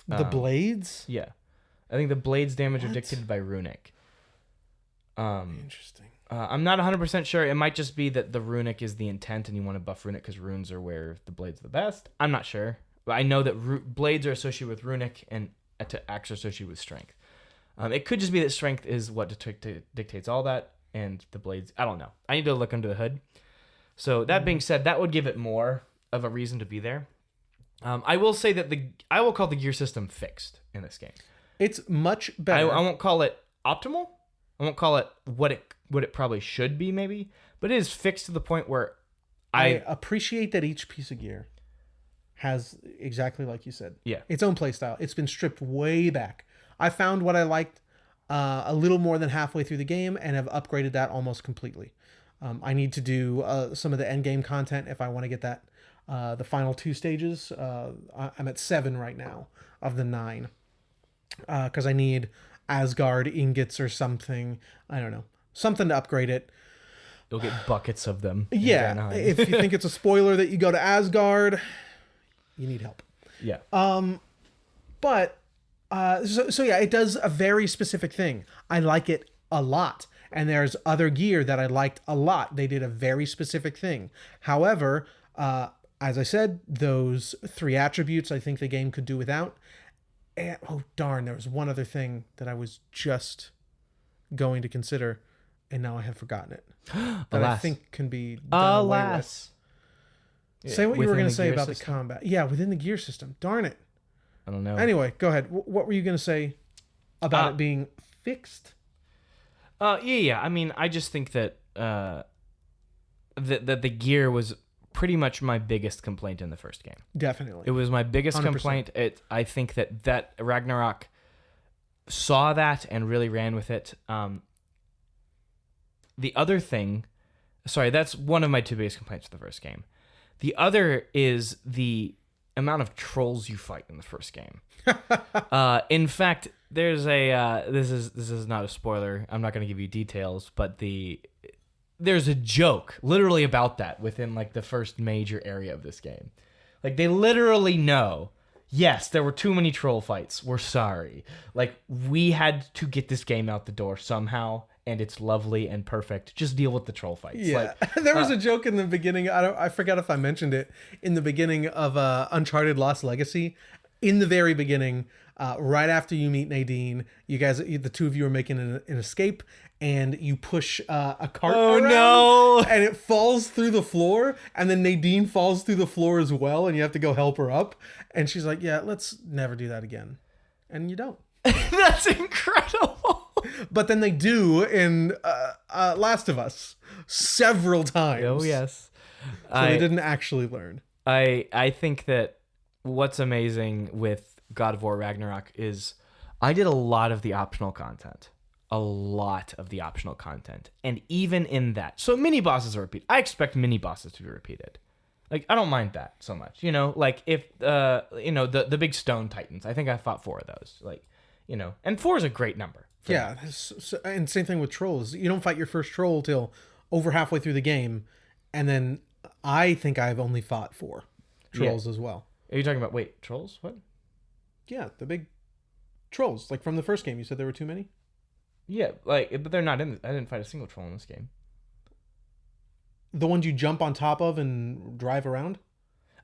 The blades? Yeah. I think the blades damage are dictated by Runic. Interesting. I'm not 100% sure. It might just be that the Runic is the intent and you want to buff Runic because runes are where the blades are the best. I'm not sure. But I know that blades are associated with Runic and attacks are associated with strength. It could just be that strength is what dictates all that, and the blades, I don't know. I need to look under the hood. So that being said, that would give it more of a reason to be there. I will say that I will call the gear system fixed in this game. It's much better. I won't call it optimal. I won't call it what it probably should be, maybe, but it is fixed to the point where I appreciate that each piece of gear has, exactly like you said, its own play style. It's been stripped way back. I found what I liked a little more than halfway through the game and have upgraded that almost completely. I need to do some of the end game content if I want to get that. The final 2 stages. I'm at 7 right now of the 9 because I need Asgard ingots or something. I don't know. Something to upgrade it. You'll get buckets of them. Yeah. If you think it's a spoiler that you go to Asgard, you need help. Yeah. But so yeah, it does a very specific thing. I like it a lot. And there's other gear that I liked a lot. They did a very specific thing. However, as I said, those 3 attributes I think the game could do without. And, oh, darn, there was one other thing that I was just going to consider, and now I have forgotten it. That I think can be done away with. Say what you were going to say about the combat. Yeah, within the gear system. Darn it. I don't know. Anyway, go ahead. What were you going to say about it being fixed? Yeah. I mean, I just think that that the gear was pretty much my biggest complaint in the first game. Definitely. It was my biggest 100%. Complaint. I think that Ragnarok saw that and really ran with it. The other thing, sorry, that's one of my 2 biggest complaints with the first game. The other is the amount of trolls you fight in the first game. In fact, there's this is not a spoiler. I'm not going to give you details, but there's a joke literally about that within like the first major area of this game. Like they literally know, yes, there were too many troll fights. We're sorry. Like we had to get this game out the door somehow, and it's lovely and perfect. Just deal with the troll fights. Yeah, like, there was a joke in the beginning. I forgot if I mentioned it in the beginning of Uncharted Lost Legacy. In the very beginning, right after you meet Nadine, you guys, the 2 of you are making an escape, and you push a cart around, no! And it falls through the floor, and then Nadine falls through the floor as well, and you have to go help her up. And she's like, yeah, let's never do that again. And you don't. That's incredible. But then they do in Last of Us several times. Oh, yes. So they didn't actually learn. I think that what's amazing with God of War Ragnarok is I did a lot of the optional content. And even in that, so mini bosses are repeated. I expect mini bosses to be repeated. Like I don't mind that so much, like if the big stone titans, I think I fought 4 of those, and 4 is a great number. Yeah. And same thing with trolls. You don't fight your first troll till over halfway through the game. And then I think I've only fought 4 trolls as well. Are you talking about, trolls? What? Yeah. The big trolls, like from the first game. You said there were too many? Yeah, but they're not in. I didn't fight a single troll in this game. The ones you jump on top of and drive around?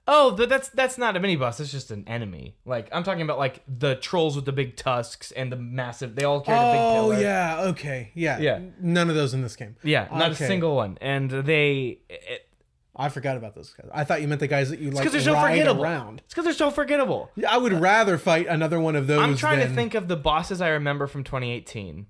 Oh, but that's not a mini boss. It's just an enemy. Like I'm talking about, like the trolls with the big tusks and the massive. They all carry a big pillar. Oh yeah, okay, yeah. None of those in this game. Yeah, not a single one. And I forgot about those guys. I thought you meant the guys that you like they're so ride forgettable. around. It's because they're so forgettable. Yeah, I would rather fight another one of those. I'm trying to think of the bosses I remember from 2018.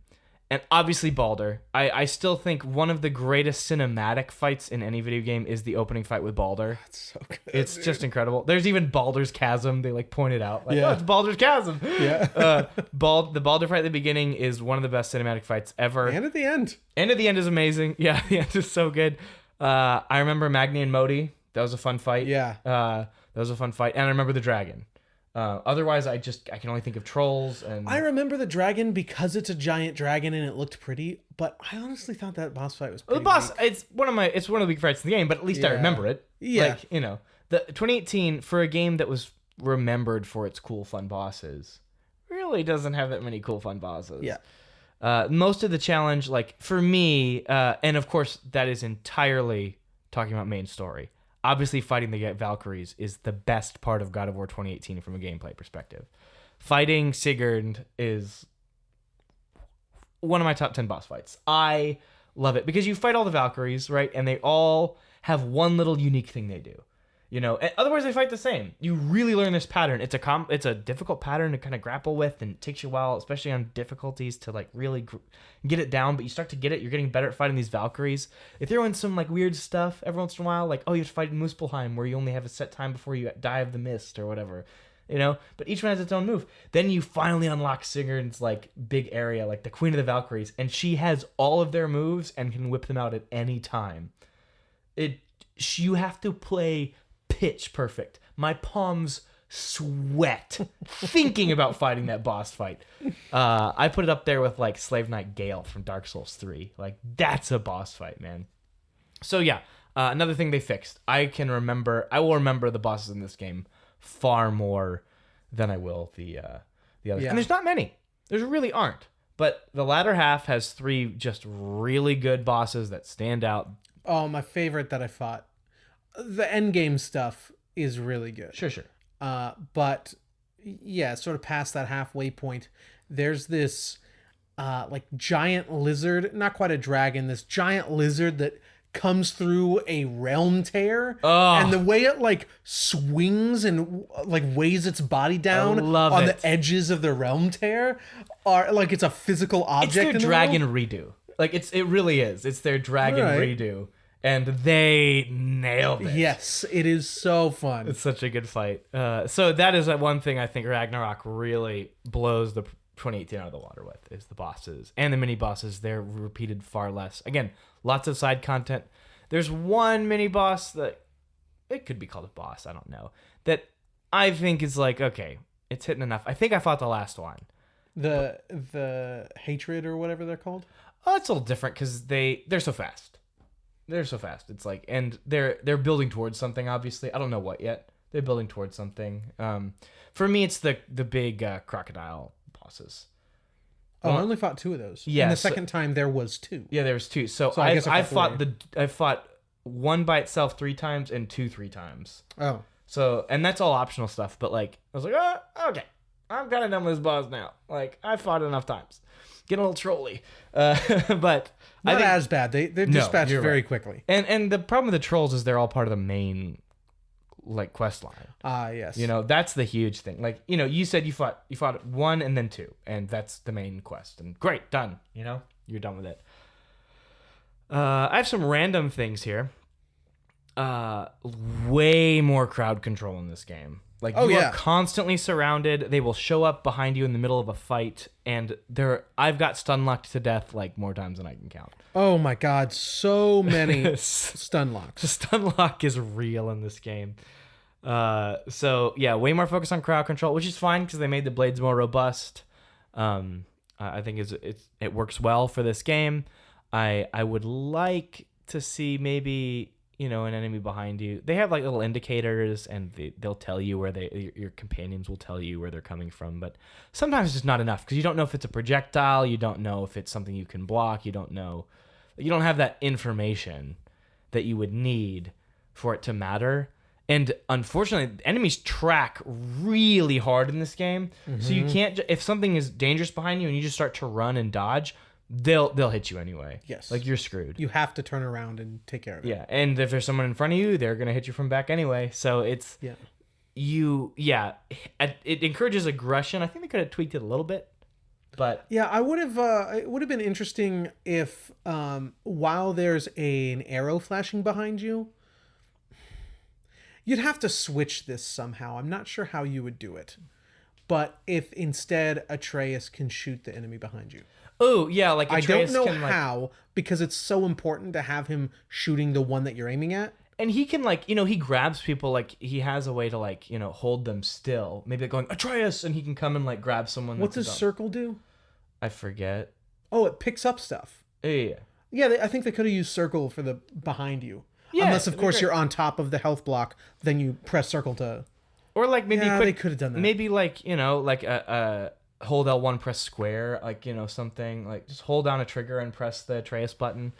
And obviously Baldur. I still think one of the greatest cinematic fights in any video game is the opening fight with Baldur. That's so good. It's just incredible. There's even Baldur's Chasm. They point it out. Oh, it's Baldur's Chasm. Yeah. The Baldur fight at the beginning is one of the best cinematic fights ever. And at the end. And at the end is amazing. Yeah, the end is so good. I remember Magni and Modi. That was a fun fight. Yeah. That was a fun fight. And I remember the dragon. Otherwise, I can only think of trolls. And I remember the dragon because it's a giant dragon and it looked pretty, but I honestly thought that boss fight was pretty the boss. weak. It's one of the weak fights in the game, but at least I Yeah. remember it. Yeah. Like, the 2018 for a game that was remembered for its cool, fun bosses, really doesn't have that many cool, fun bosses. Yeah. Most of the challenge, like for me, and of course that is entirely talking about main story. Obviously, fighting the Valkyries is the best part of God of War 2018 from a gameplay perspective. Fighting Sigurd is one of my top 10 boss fights. I love it because you fight all the Valkyries, right? And they all have one little unique thing they do. Otherwise they fight the same. You really learn this pattern. It's a difficult pattern to kind of grapple with, and it takes you a while, especially on difficulties, to like really get it down. But you start to get it. You're getting better at fighting these Valkyries. They throw in some like weird stuff every once in a while, like you have to fight in Muspelheim where you only have a set time before you die of the mist or whatever. But each one has its own move. Then you finally unlock Sigurd's like big area, like the Queen of the Valkyries, and she has all of their moves and can whip them out at any time. You have to play pitch perfect. My palms sweat thinking about fighting that boss fight. I put it up there with like Slave Knight Gale from Dark Souls 3. Like, that's a boss fight, man. So yeah, another thing they fixed. I will remember the bosses in this game far more than I will the others. Yeah. And there's not many. There really aren't. But the latter half has 3 just really good bosses that stand out. Oh, my favorite that I fought. The end game stuff is really good. Sure. But yeah, sort of past that halfway point, there's this like giant lizard, not quite a dragon, this giant lizard that comes through a realm tear. Oh. And the way it like swings and like weighs its body down on the edges of the realm tear are like it's a physical object. It's their dragon redo. Like it really is. It's their dragon redo. And they nailed it. Yes, it is so fun. It's such a good fight. So that is one thing I think Ragnarok really blows the 2018 out of the water with, is the bosses. And the mini-bosses, they're repeated far less. Again, lots of side content. There's one mini-boss that, it could be called a boss, I don't know, that I think is like, okay, it's hitting enough. I think I fought the last one. The hatred or whatever they're called? Oh, it's a little different because they're so fast. They're so fast. It's like, and they're building towards something. Obviously, I don't know what yet. They're building towards something. For me, it's the big crocodile bosses. Oh, I only fought 2 of those. Yeah, and the second time there was 2. Yeah, there was 2. So I guess I fought one by itself 3 times and 2 3 times. Oh, so, and that's all optional stuff. But like, I was like, okay, I'm kind of done with this boss now. Like, I fought enough times. Getting a little trolly, but not as bad. They're dispatched very quickly. And the problem with the trolls is they're all part of the main like quest line. Yes. That's the huge thing. Like, you said you fought 1 and then 2, and that's the main quest. And great, done. You're done with it. I have some random things here. Way more crowd control in this game. Like, you are constantly surrounded. They will show up behind you in the middle of a fight, and I've got stun locked to death like more times than I can count. Oh my god, so many stun locks. Stun lock is real in this game. So yeah, way more focus on crowd control, which is fine because they made the blades more robust. I think it works well for this game. I would like to see maybe an enemy behind you. They have like little indicators, and they'll tell you where your companions will tell you where they're coming from. But sometimes it's just not enough because you don't know if it's a projectile. You don't know if it's something you can block. You don't have that information that you would need for it to matter. And unfortunately, enemies track really hard in this game. Mm-hmm. So you can't, if something is dangerous behind you and you just start to run and dodge, they'll hit you anyway. Yes. Like, you're screwed. You have to turn around and take care of it. Yeah. And if there's someone in front of you, they're going to hit you from back anyway. So it's, it encourages aggression. I think they could have tweaked it a little bit. But yeah, it would have been interesting if while there's an arrow flashing behind you, you'd have to switch this somehow. I'm not sure how you would do it. but if instead Atreus can shoot the enemy behind you. Oh, yeah, like I Atreus don't know can, like, how, because it's so important to have him shooting the one that you're aiming at. and he can, like, he grabs people, like, he has a way to, like, hold them still. Maybe like going, Atreus, and he can come and, like, grab someone. What does circle do? I forget. Oh, it picks up stuff. Yeah. Yeah, I think they could have used circle for the behind you. Yeah, Unless, of course, great. you're on top of the health block, then you press circle to... Or, like, maybe they could have done that. Maybe, like, like a hold L1, press square, like, something. Like, just hold down a trigger and press the Atreus button.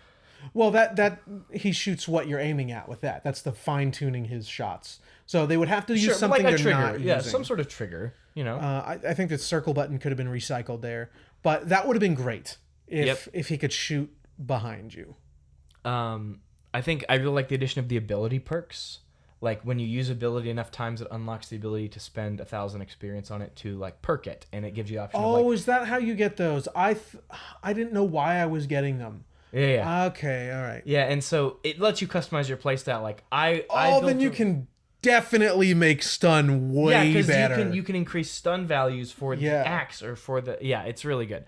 Well, that he shoots what you're aiming at with that. That's the fine-tuning his shots. So they would have to use something like a they're trigger. not Yeah, using. some sort of trigger, I think the circle button could have been recycled there. But that would have been great if he could shoot behind you. I think I really like the addition of the ability perks. Like, when you use ability enough times, it unlocks the ability to spend 1,000 experience on it to, like, perk it, and it gives you the option of, like... is that how you get those? I didn't know why I was getting them. Yeah. Okay, all right. Yeah, and so it lets you customize your playstyle. Like, then you can definitely make stun way better. You can increase stun values for the axe or for the... Yeah, it's really good.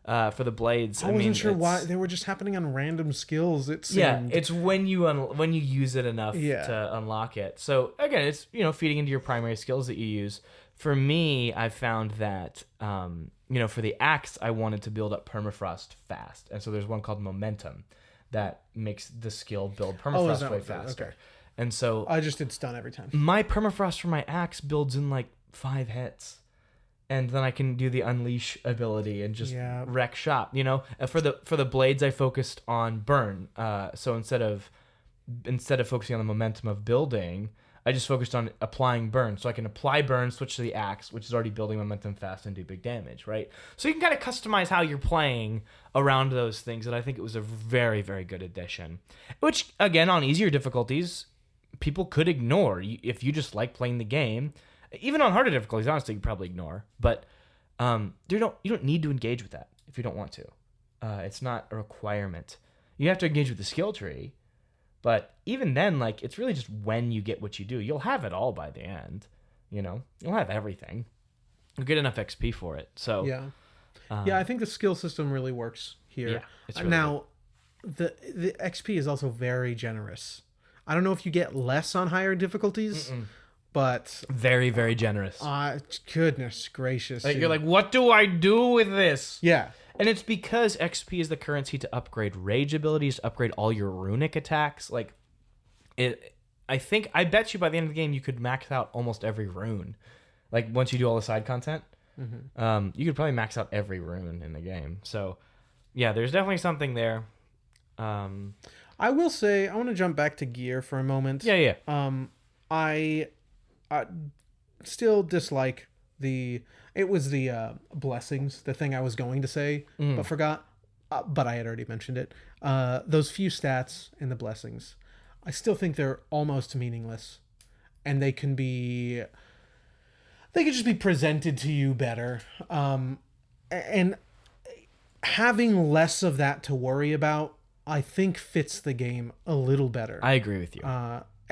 For the blades, I wasn't sure why they were just happening on random skills. It seemed. Yeah, it's when you use it enough to unlock it. So again, it's feeding into your primary skills that you use. For me, I found that for the axe, I wanted to build up permafrost fast, and so there's one called momentum that makes the skill build permafrost way faster. Okay. And so I just did stun every time. My permafrost for my axe builds in like 5 hits. And then I can do the unleash ability and just wreck shop. For the blades, I focused on burn. So instead of focusing on the momentum of building, I just focused on applying burn. So I can apply burn, switch to the axe, which is already building momentum fast and do big damage, right? So you can kind of customize how you're playing around those things, and I think it was a very, very good addition. Which, again, on easier difficulties, people could ignore if you just like playing the game. Even on harder difficulties, honestly, you probably ignore. But you don't need to engage with that if you don't want to. It's not a requirement. You have to engage with the skill tree. But even then, like, it's really just when you get what you do. You'll have it all by the end. You'll have everything. You'll get enough XP for it. So yeah, I think the skill system really works here. Yeah, it's really now, the XP is also very generous. I don't know if you get less on higher difficulties. But very, very generous. Goodness gracious. You're like, what do I do with this? Yeah. And it's because XP is the currency to upgrade rage abilities, to upgrade all your runic attacks. Like, I bet you by the end of the game, you could max out almost every rune. Like, once you do all the side content, you could probably max out every rune in the game. So, yeah, there's definitely something there. I will say, I want to jump back to gear for a moment. Yeah. I still dislike the blessings, the thing I was going to say, but forgot, but I had already mentioned it. Those few stats in the blessings, I still think they're almost meaningless, and they could just be presented to you better. And having less of that to worry about, I think fits the game a little better. I agree with you.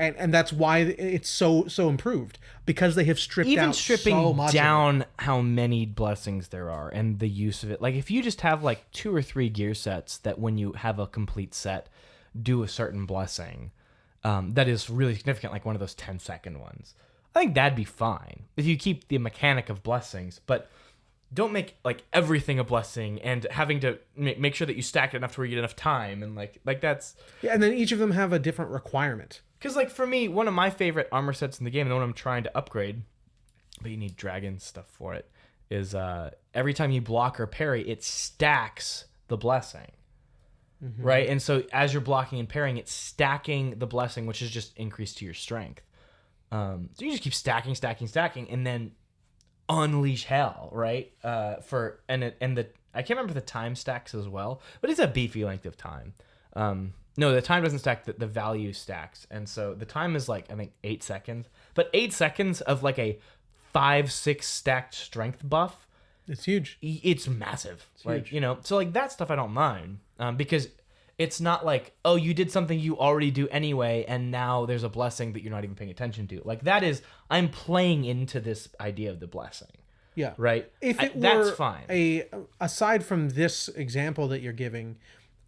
And that's why it's so improved, because they have stripped even out stripping so much down how many blessings there are and the use of it. Like, if you just have like 2 or 3 gear sets that when you have a complete set do a certain blessing that is really significant, like one of those 10-second ones, I think that'd be fine if you keep the mechanic of blessings, but don't make like everything a blessing and having to make sure that you stack it enough to where you get enough time, and like that's and then each of them have a different requirement. Because, like, for me, one of my favorite armor sets in the game, and the one I'm trying to upgrade, but you need dragon stuff for it, is every time you block or parry, it stacks the blessing. Right? And so as you're blocking and parrying, it's stacking the blessing, which is just increased to your strength. So you just keep stacking, and then unleash hell, right? I can't remember the time stacks as well, but it's a beefy length of time. No, the time doesn't stack, the value stacks. And so the time is like, I think, 8 seconds. But 8 seconds of like a 5-6 stacked strength buff. It's huge. It's massive. It's like, huge. So like that stuff I don't mind. Because it's not like, oh, you did something you already do anyway, and now there's a blessing that you're not even paying attention to. Like, that is, I'm playing into this idea of the blessing. Yeah. Right? If it were that's fine. Aside from this example that you're giving,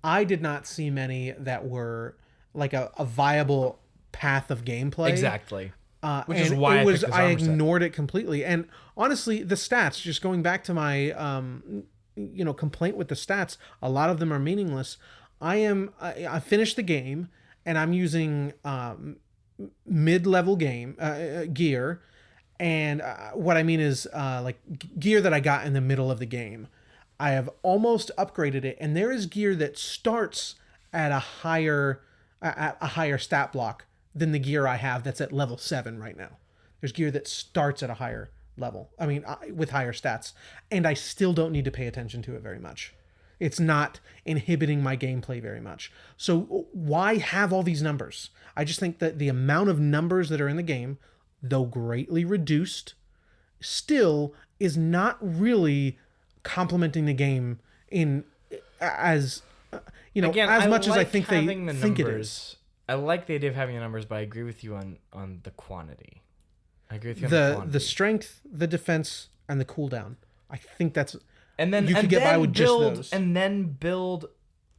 I did not see many that were like a viable path of gameplay. Exactly. Which and is why it was, I picked this I armor set. ignored it completely. And honestly, the stats, just going back to my complaint with the stats, a lot of them are meaningless. I finished the game and I'm using mid-level gear. And what I mean is like gear that I got in the middle of the game. I have almost upgraded it, and there is gear that starts at a higher stat block than the gear I have that's at level 7 right now. There's gear that starts at a higher level. I mean, with higher stats, and I still don't need to pay attention to it very much. It's not inhibiting my gameplay very much. So why have all these numbers? I just think that the amount of numbers that are in the game, though greatly reduced, still is not really complementing the game as Again, as much as I like think they having the think numbers. it is. I like the idea of having the numbers, but I agree with you on the quantity. I agree with you on the quantity. The strength, the defense, and the cooldown. I think that's and then you could get by with just those. And then build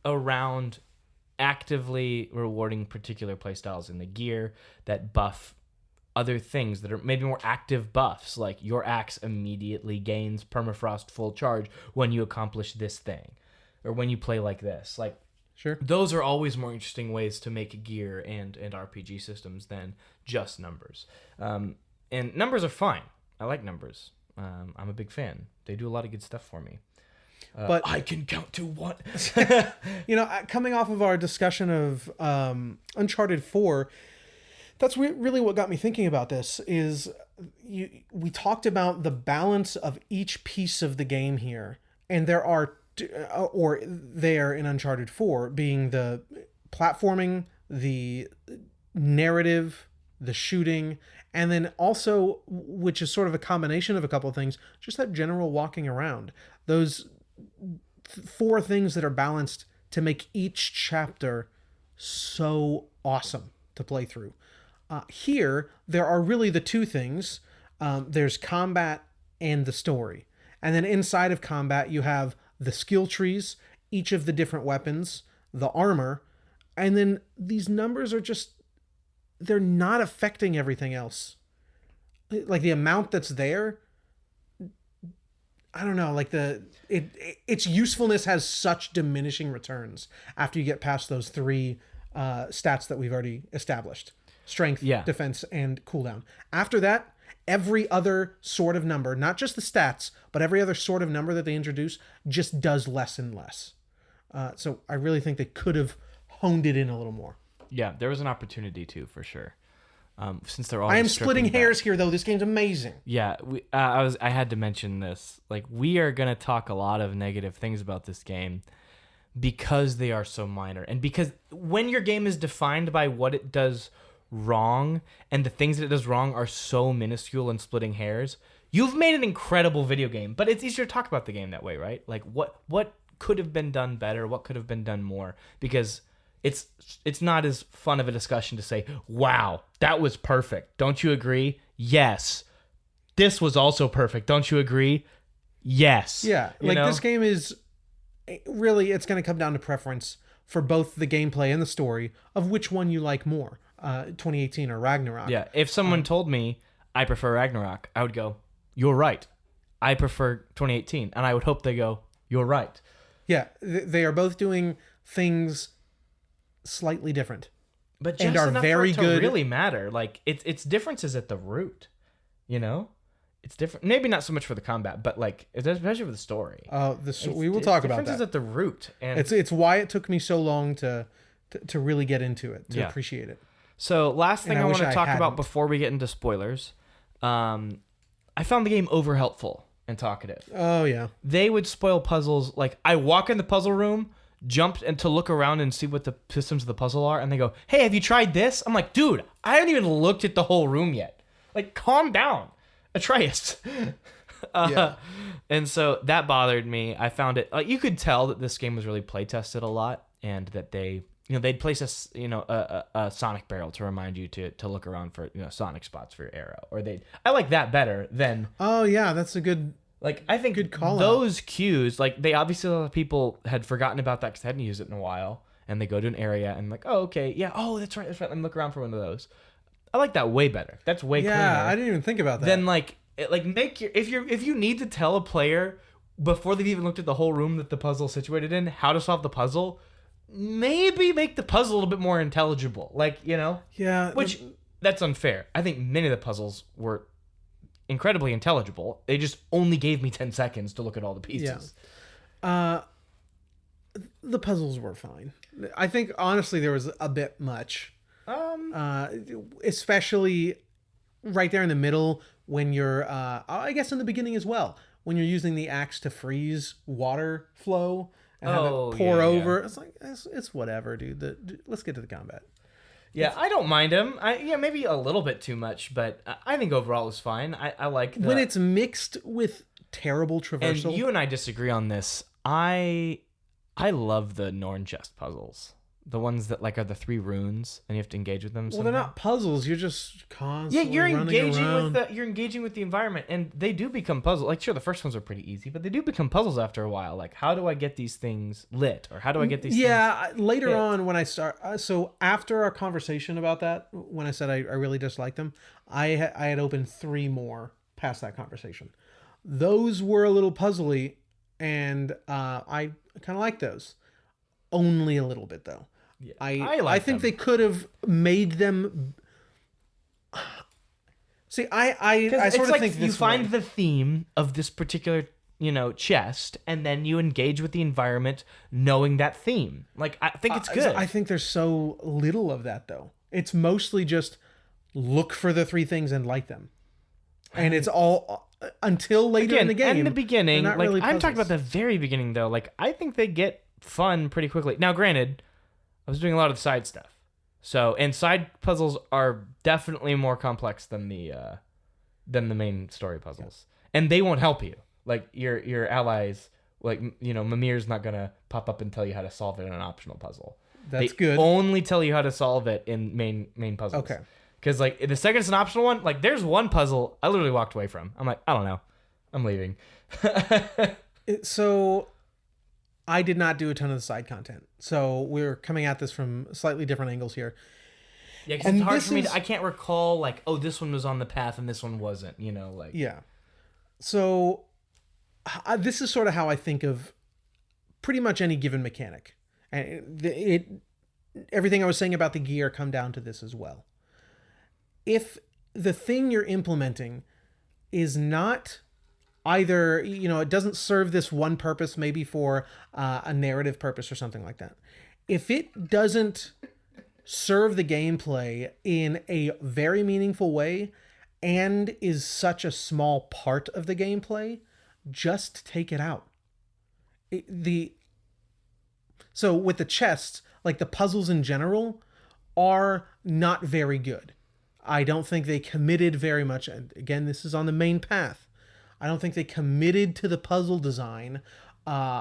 around actively rewarding particular playstyles in the gear that buff other things that are maybe more active buffs, like your axe immediately gains permafrost full charge when you accomplish this thing, or when you play like this. Like, sure, those are always more interesting ways to make gear and RPG systems than just numbers. And numbers are fine. I like numbers. I'm a big fan. They do a lot of good stuff for me. But I can count to 1. Coming off of our discussion of Uncharted 4, that's really what got me thinking about this. Is we talked about the balance of each piece of the game here, and there in Uncharted 4 being the platforming, the narrative, the shooting, and then also, which is sort of a combination of a couple of things, just that general walking around. Those 4 things that are balanced to make each chapter so awesome to play through. Here, there are really the 2 things. There's combat and the story. And then inside of combat, you have the skill trees, each of the different weapons, the armor, and then these numbers are just, they're not affecting everything else. Like the amount that's there, I don't know, like its usefulness has such diminishing returns after you get past those 3 stats that we've already established. Strength, defense, and cooldown. After that, every other sort of number, not just the stats, but every other sort of number that they introduce just does less and less. So I really think they could have honed it in a little more. Yeah, there was an opportunity to, for sure. Since they're all, I am splitting hairs here, though. This game's amazing. Yeah, I had to mention this. Like, we are gonna talk a lot of negative things about this game because they are so minor, and because when your game is defined by what it does wrong, and the things that it does wrong are so minuscule and splitting hairs, you've made an incredible video game. But it's easier to talk about the game that way, right? Like, what could have been done better? What could have been done more? Because it's not as fun of a discussion to say, wow, that was perfect. Don't you agree? Yes. This was also perfect. Don't you agree? Yes. Yeah. This game is really, it's going to come down to preference for both the gameplay and the story of which one you like more. 2018 or Ragnarok. Yeah, if someone told me I prefer Ragnarok, I would go, you're right. I prefer 2018. And I would hope they go, you're right. Yeah, they are both doing things slightly different. But just enough for it to really matter. Like, it's differences at the root, It's different. Maybe not so much for the combat, but like, especially for the story. We will talk about that. Differences at the root. And it's why it took me so long to really get into it, to appreciate it. So last thing I want to talk about before we get into spoilers, I found the game over helpful and talkative. Oh yeah. They would spoil puzzles. Like, I walk in the puzzle room, jump and to look around and see what the systems of the puzzle are, and they go, hey, have you tried this? I'm like, dude, I haven't even looked at the whole room yet. Like, calm down, Atreus. And so that bothered me. I found it, you could tell that this game was really play tested a lot, and that they they'd place a Sonic barrel to remind you to look around for, Sonic spots for your arrow. Or I like that better than... Oh, yeah, that's a good... Like, I think good call those cues, like, they obviously, a lot of people had forgotten about that because they hadn't used it in a while. And they go to an area and like, oh, okay, yeah, oh, that's right. Let me look around for one of those. I like that way better. That's way cleaner. Yeah, I didn't even think about that. Then, like, if you need to tell a player before they've even looked at the whole room that the puzzle's situated in how to solve the puzzle, maybe make the puzzle a little bit more intelligible. Like, Yeah. Which, that's unfair. I think many of the puzzles were incredibly intelligible. They just only gave me 10 seconds to look at all the pieces. Yeah. The puzzles were fine. I think, honestly, there was a bit much. Especially right there in the middle when you're, I guess in the beginning as well, when you're using the axe to freeze water flow and have it pour over. Yeah. It's like, it's whatever, dude. Let's get to the combat. Yeah, I don't mind him. Maybe a little bit too much, but I think overall it's fine. I like when it's mixed with terrible traversal. And you and I disagree on this. I love the Norn chest puzzles. The ones that are the 3 runes, and you have to engage with them. Well, they're not puzzles. You're just constantly you're engaging with the environment, and they do become puzzles. Like, sure, the first ones are pretty easy, but they do become puzzles after a while. Like, how do I get these things lit, or how do I get these? Later on when I start. So after our conversation about that, when I said I really disliked them, I had opened 3 more past that conversation. Those were a little puzzly, and I kind of like those. Only a little bit though. Yeah, I think they could have made them. See, I sort of think you find the theme of this particular chest, and then you engage with the environment, knowing that theme. Like, I think it's good. I think there's so little of that though. It's mostly just look for the 3 things and light them, and it's all until later in the game. In the beginning, like really I'm talking about the very beginning though. Like, I think they get fun pretty quickly. Now, granted, I was doing a lot of the side stuff, and side puzzles are definitely more complex than the main story puzzles, and they won't help you. Like, your allies, like, Mimir's not gonna pop up and tell you how to solve it in an optional puzzle. They good. Only tell you how to solve it in main puzzles. Okay. Because, like, the second it's an optional one, like, there's one puzzle I literally walked away from. I'm like, I don't know, I'm leaving. So I did not do a ton of the side content. So we're coming at this from slightly different angles here. Yeah, because it's hard for me I can't recall, like, oh, this one was on the path and this one wasn't, like. Yeah. So this is sort of how I think of pretty much any given mechanic. And everything I was saying about the gear come down to this as well. If the thing you're implementing is not... either, it doesn't serve this one purpose, maybe for a narrative purpose or something like that. If it doesn't serve the gameplay in a very meaningful way and is such a small part of the gameplay, just take it out. So with the chests, like the puzzles in general, are not very good. I don't think they committed very much. And again, this is on the main path. I don't think they committed to the puzzle design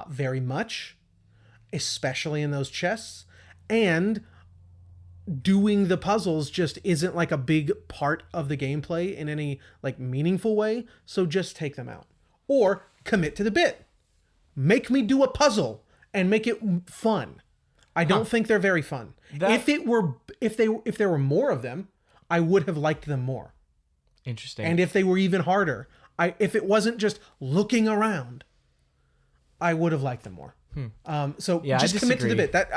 very much, especially in those chests. And doing the puzzles just isn't like a big part of the gameplay in any like meaningful way. So just take them out. Or commit to the bit. Make me do a puzzle and make it fun. I don't think they're very fun. If there were more of them, I would have liked them more. Interesting. And if they were even harder, if it wasn't just looking around, I would have liked them more. Just commit to the bit. That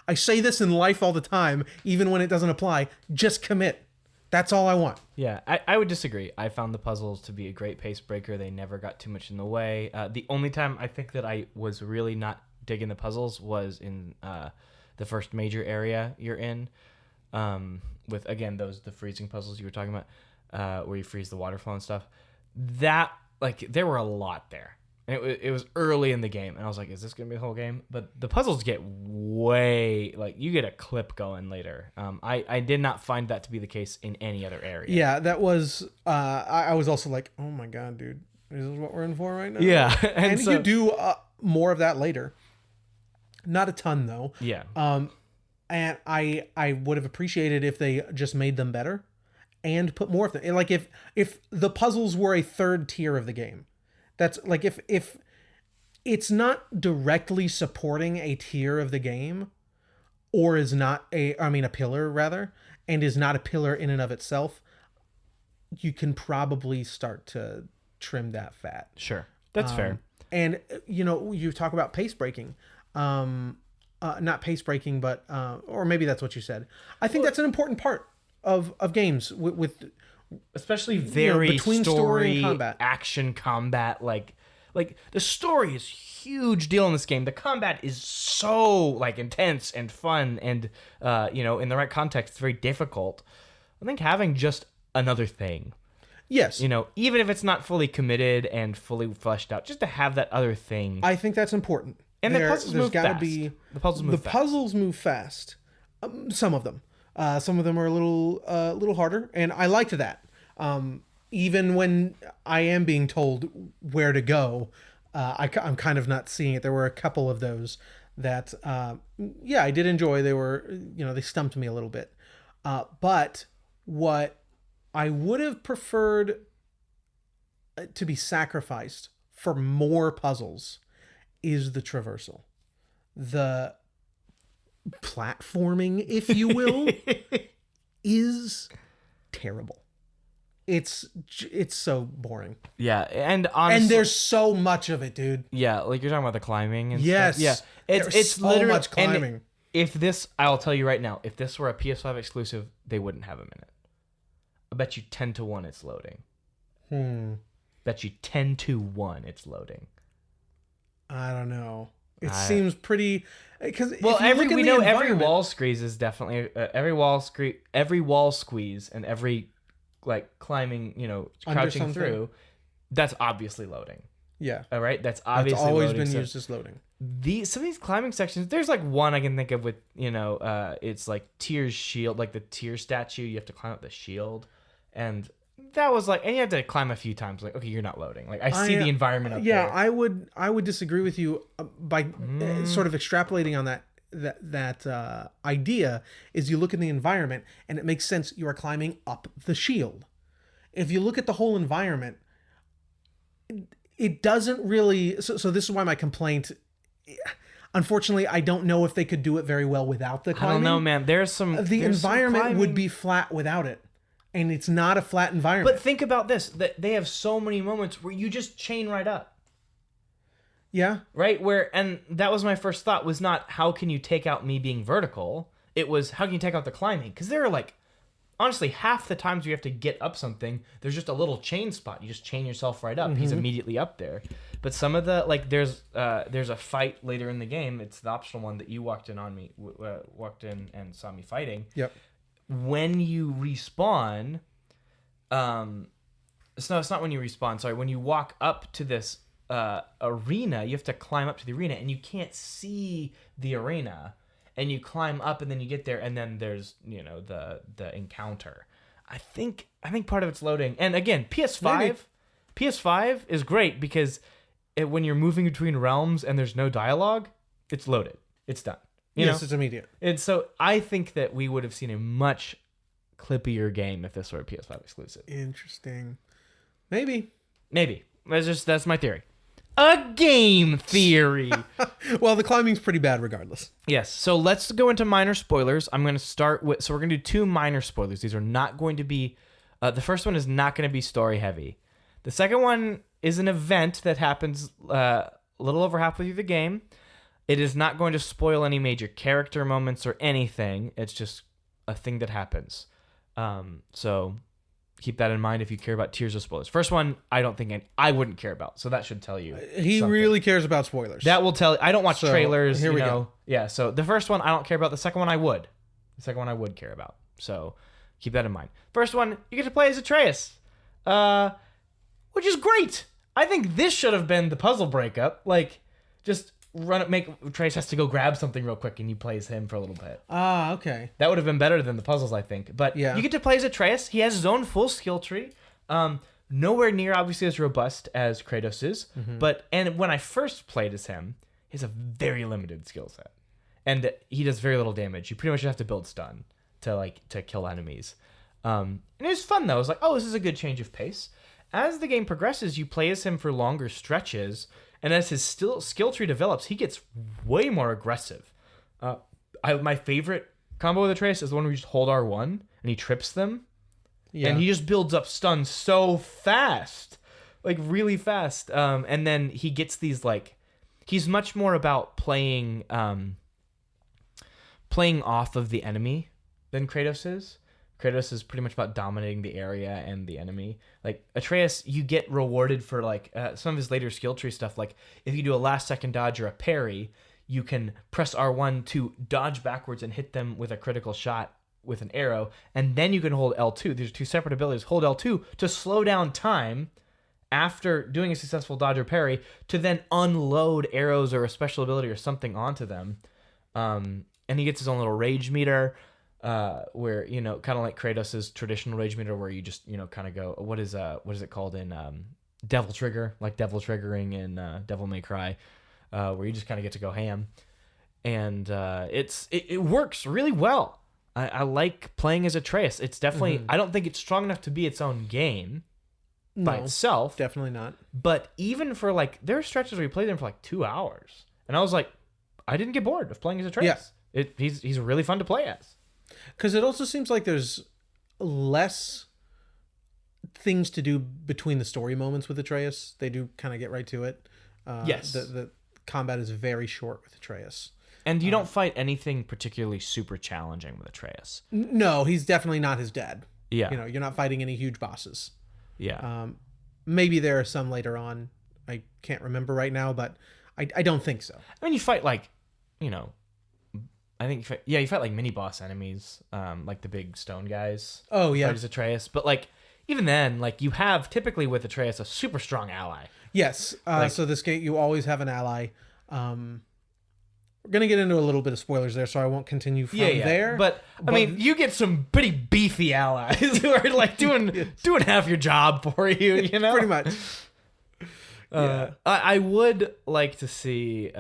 I say this in life all the time, even when it doesn't apply. Just commit. That's all I want. Yeah, I would disagree. I found the puzzles to be a great pace breaker. They never got too much in the way. The only time I think that I was really not digging the puzzles was in the first major area you're in, with, again, the freezing puzzles you were talking about, where you freeze the water flow and stuff. That, like, there were a lot there. And it was early in the game, and I was like, is this going to be the whole game? But the puzzles get way, like, you get a clip going later. I did not find that to be the case in any other area. Yeah, that was, I was also like, oh my God, dude, is this what we're in for right now? Yeah. And so, you do more of that later. Not a ton, though. Yeah. and I would have appreciated if they just made them better and put more of them. Like if the puzzles were a third tier of the game, that's like if it's not directly supporting a tier of the game, or is not a pillar rather, and is not a pillar in and of itself, you can probably start to trim that fat. Sure, that's fair. And you talk about pace breaking, not pace breaking, but or maybe that's what you said. I think that's an important part of games with especially very between story and combat, action combat. Like the story is a huge deal in this game. The combat is so like intense and fun, and in the right context, it's very difficult. I think having just another thing. Yes. Even if it's not fully committed and fully fleshed out, just to have that other thing. I think that's important. And the puzzles move fast. The puzzles move fast. Some of them. Some of them are a little harder, and I liked that. Even when I am being told where to go, I'm kind of not seeing it. There were a couple of those that, I did enjoy. They were, they stumped me a little bit. But what I would have preferred to be sacrificed for more puzzles is the traversal. The platforming, if you will, is terrible. It's so boring. Yeah, and honestly, and there's so much of it, dude. Yeah, like you're talking about the climbing and yes, stuff. Yeah, it's so literally much climbing. If this, I'll tell you right now, if this were a PS5 exclusive, they wouldn't have them in it. I bet you 10-1 it's loading. Bet you 10-1 it's loading. I don't know. It seems pretty because every wall squeeze is definitely every wall squeeze and every like climbing, crouching through, that's obviously loading. Yeah. All right, that's obviously always loading. Been used as loading. Some of these climbing sections, there's like one I can think of with it's like Tyr's shield, like the Tyr statue. You have to climb up the shield, and that was like, and you have to climb a few times. Like, okay, you're not loading. Like, I see the environment up there. Yeah, I would disagree with you by sort of extrapolating on that idea. Is you look at the environment and it makes sense. You are climbing up the shield. If you look at the whole environment, it doesn't really. So this is why my complaint. Unfortunately, I don't know if they could do it very well without the climbing. I don't know, man. The environment would be flat without it. And it's not a flat environment. But think about this. That they have so many moments where you just chain right up. Yeah. Right? And that was my first thought, was not how can you take out me being vertical? It was how can you take out the climbing? Because there are like, honestly, half the times you have to get up something, there's just a little chain spot. You just chain yourself right up. He's immediately up there. But some of the, like, there's a fight later in the game. It's the optional one that you walked in and saw me fighting. Yep. When you respawn, it's not when you respawn. Sorry, when you walk up to this arena, you have to climb up to the arena, and you can't see the arena. And you climb up, and then you get there, and then there's the encounter. I think part of it's loading, and again, PS5 is great because when you're moving between realms and there's no dialogue, it's loaded, it's done. It's immediate. And so I think that we would have seen a much clippier game if this were a PS5 exclusive. Interesting. Maybe. That's my theory. A game theory. Well, the climbing's pretty bad regardless. Yes. So let's go into minor spoilers. I'm going to start with... So we're going to do 2 minor spoilers. These are not going to be... the first one is not going to be story heavy. The second one is an event that happens a little over halfway through the game. It is not going to spoil any major character moments or anything. It's just a thing that happens. So keep that in mind if you care about tiers of spoilers. First one, I don't think I wouldn't care about. So that should tell you. He something. Really cares about spoilers. That will tell. I don't watch trailers. Here we go. Yeah. So the first one I don't care about. The second one I would. The second one I would care about. So keep that in mind. First one, you get to play as Atreus, which is great. I think this should have been the puzzle breakup. Like, just Atreus has to go grab something real quick and you play as him for a little bit. Ah, okay. That would have been better than the puzzles, I think. But yeah, you get to play as Atreus. He has his own full skill tree. Nowhere near, obviously, as robust as Kratos is. Mm-hmm. And when I first played as him, he has a very limited skill set. and he does very little damage. You pretty much have to build stun to kill enemies. And it was fun though. I was like, oh, this is a good change of pace. As the game progresses, you play as him for longer stretches, and as his skill tree develops, he gets way more aggressive. My favorite combo with Atreus is the one where you just hold R1 and he trips them. Yeah. And he just builds up stun so fast. Like really fast. And then he gets these like he's much more about playing off of the enemy than Kratos is. Kratos is pretty much about dominating the area and the enemy. Like Atreus, you get rewarded for like some of his later skill tree stuff. Like if you do a last second dodge or a parry, you can press R1 to dodge backwards and hit them with a critical shot with an arrow, and then you can hold L2. There's two separate abilities. Hold L2 to slow down time after doing a successful dodge or parry to then unload arrows or a special ability or something onto them. And he gets his own little rage meter, where, you know, kind of like Kratos' traditional rage meter, where you just, you know, kind of go, what is it called in Devil Trigger, like Devil Triggering in Devil May Cry, where you just kind of get to go ham. And it works really well. I like playing as Atreus. It's definitely, I don't think it's strong enough to be its own game by itself. Definitely not. But even for like, there are stretches where you play them for like 2 hours. And I was like, I didn't get bored of playing as Atreus. Yeah. He's really fun to play as. Because it also seems like there's less things to do between the story moments with Atreus. They do kind of get right to it. Yes. The combat is very short with Atreus. And you don't fight anything particularly super challenging with Atreus. No, he's definitely not his dad. Yeah. You know, you're not fighting any huge bosses. Yeah. Maybe there are some later on. I can't remember right now, but I don't think so. I mean, you fight like, you know, I think you fight like mini boss enemies, like the big stone guys. Oh yeah. Fight as Atreus, but like even then, like you have typically with Atreus a super strong ally. Yes. So this game, you always have an ally. We're gonna get into a little bit of spoilers there, so I won't continue from there. But I mean, you get some pretty beefy allies who are like doing half your job for you. You know, pretty much. Yeah. I would like to see.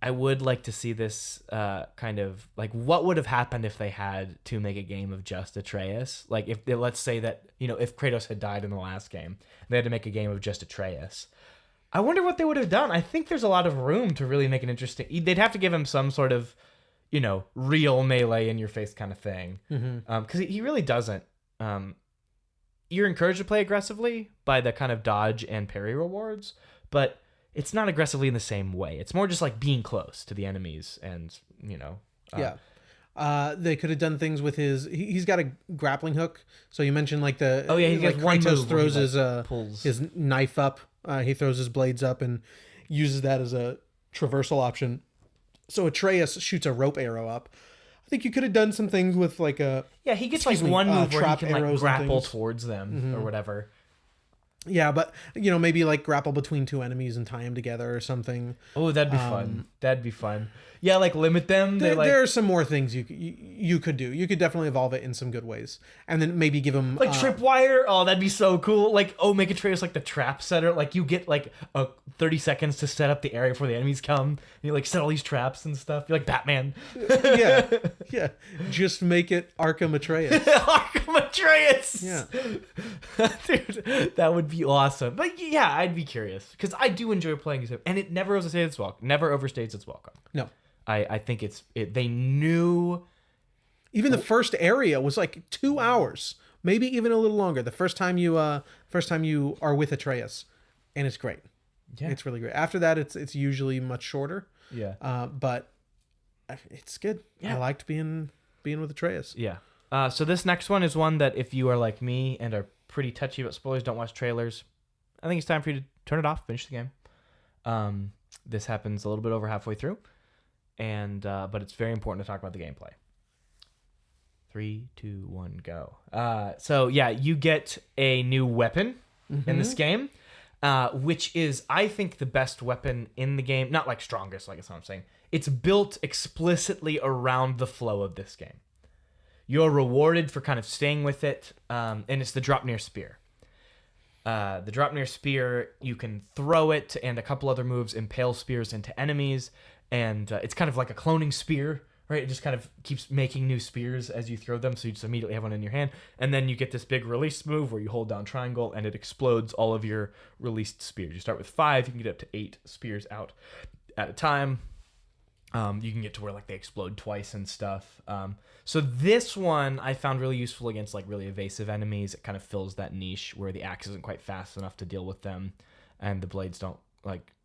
I would like to see this kind of like what would have happened if they had to make a game of just Atreus. Like if let's say that, you know, if Kratos had died in the last game, they had to make a game of just Atreus. I wonder what they would have done. I think there's a lot of room to really make an interesting. They'd have to give him some sort of, you know, real melee in your face kind of thing, because he really doesn't. You're encouraged to play aggressively by the kind of dodge and parry rewards, but it's not aggressively in the same way. It's more just like being close to the enemies and, you know. They could have done things with he's got a grappling hook. So you mentioned like the he like Kratos throws pulls his knife up. He throws his blades up and uses that as a traversal option. So Atreus shoots a rope arrow up. I think you could have done some things with like a he gets like one move where he can like grapple towards them or whatever. Yeah, but, you know, maybe like grapple between two enemies and tie them together or something. Oh, that'd be fun. That'd be fun. Yeah, like limit them. There are some more things you could do. You could definitely evolve it in some good ways, and then maybe give them like tripwire. Oh, that'd be so cool. Like, make Atreus like the trap setter. Like, you get like 30 seconds to set up the area before the enemies come. And you like set all these traps and stuff. You're like Batman. yeah. Just make it Arkham Atreus. Arkham Atreus. Yeah, dude, that would be awesome. But yeah, I'd be curious because I do enjoy playing it, and it never overstays its welcome. Never overstays its welcome. No. I think they knew. Even the first area was like 2 hours, maybe even a little longer. The first time you are with Atreus, and it's great. Yeah, it's really great. After that, it's usually much shorter. Yeah. But it's good. Yeah. I liked being with Atreus. Yeah. So this next one is one that if you are like me and are pretty touchy about spoilers, don't watch trailers, I think it's time for you to turn it off, finish the game. This happens a little bit over halfway through. And but it's very important to talk about the gameplay. 3, 2, 1, go. So yeah, you get a new weapon in this game, which is, I think, the best weapon in the game. Not like strongest, like that's what I'm saying. It's built explicitly around the flow of this game. You're rewarded for kind of staying with it, and it's the Drop Near Spear. The Draupnir spear, you can throw it, and a couple other moves impale spears into enemies, and it's kind of like a cloning spear, right? It just kind of keeps making new spears as you throw them, so you just immediately have one in your hand, and then you get this big release move where you hold down triangle, and it explodes all of your released spears. You start with 5, you can get up to 8 spears out at a time. You can get to where like they explode twice and stuff. So this one I found really useful against like really evasive enemies. It kind of fills that niche where the axe isn't quite fast enough to deal with them, and the blades don't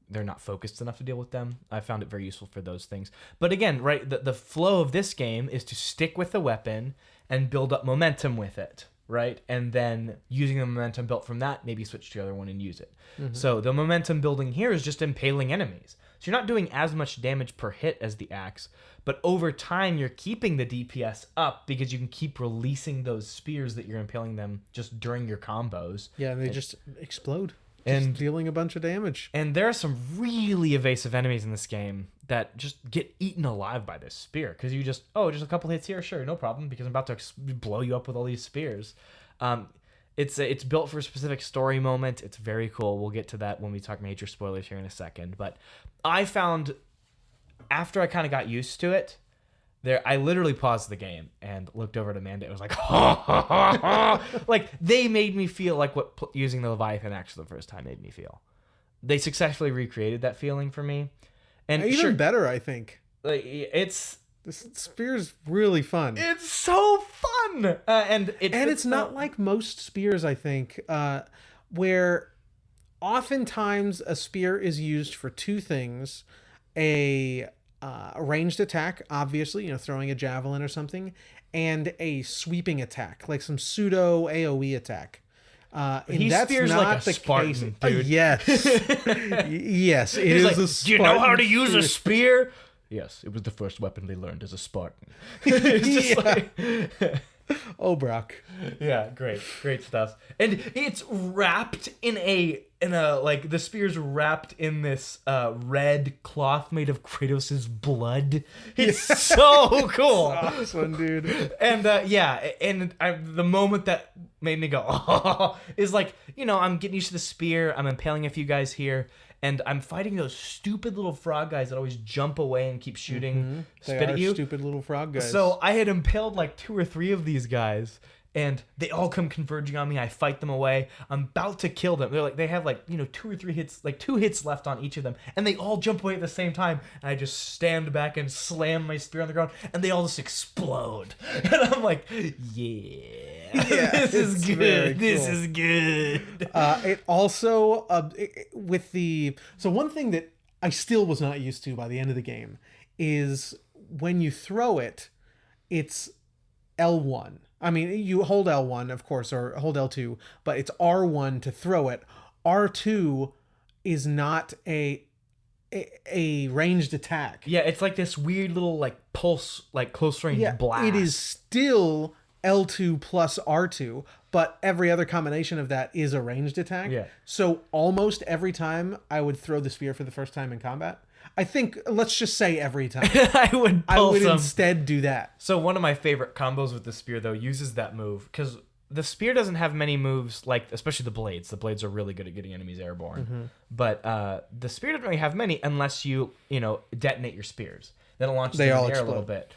they're not focused enough to deal with them. I found it very useful for those things. But again, right, the flow of this game is to stick with the weapon and build up momentum with it, right? And then using the momentum built from that, maybe switch to the other one and use it. Mm-hmm. So the momentum building here is just impaling enemies. So you're not doing as much damage per hit as the axe, but over time you're keeping the DPS up because you can keep releasing those spears that you're impaling them just during your combos. Yeah, and they just explode. And dealing a bunch of damage. And there are some really evasive enemies in this game that just get eaten alive by this spear. Because you just a couple hits here, sure, no problem, because I'm about to blow you up with all these spears. It's built for a specific story moment. It's very cool. We'll get to that when we talk major spoilers here in a second. But I found, after I kind of got used to it, I literally paused the game and looked over at Amanda. It was like, ha, ha, ha, ha. Like, they made me feel like what using the Leviathan axe for the first time made me feel. They successfully recreated that feeling for me. And even better, I think. Like, this spear's really fun. It's so fun. And it's not like most spears, I think, where oftentimes a spear is used for two things. A ranged attack, obviously, throwing a javelin or something, and a sweeping attack, like some pseudo AoE attack. He spears not like a Spartan, dude. Yes. Yes, it is like, a Spartan. Do you know how to use a spear? Yes, it was the first weapon they learned as a Spartan. It's just like... Oh, Brock. Yeah, great stuff. And it's wrapped in a like, the spear's wrapped in this red cloth made of Kratos' blood. It's so cool. It's awesome, dude. And the moment that made me go, oh, is like, I'm getting used to the spear. I'm impaling a few guys here. And I'm fighting those stupid little frog guys that always jump away and keep shooting, spit at you. Stupid little frog guys. So I had impaled like 2 or 3 of these guys, and they all come converging on me. I fight them away. I'm about to kill them. They have 2 or 3 hits, like 2 hits left on each of them, and they all jump away at the same time. And I just stand back and slam my spear on the ground, and they all just explode. And I'm like, this is good. Cool. This is good. It also so one thing that I still was not used to by the end of the game is when you throw it, it's L1. I mean, you hold L1, of course, or hold L2, but it's R1 to throw it. R2 is not a ranged attack. Yeah, it's like this weird little like pulse, like close range blast. It is still L2 plus R2, but every other combination of that is a ranged attack. Yeah. So almost every time I would throw the spear for the first time in combat. I think, let's just say every time. I would instead do that. So one of my favorite combos with the spear, though, uses that move, because the spear doesn't have many moves, like, especially the blades. The blades are really good at getting enemies airborne. Mm-hmm. But the spear doesn't really have many unless you detonate your spears. Then it launches them in the air a little bit.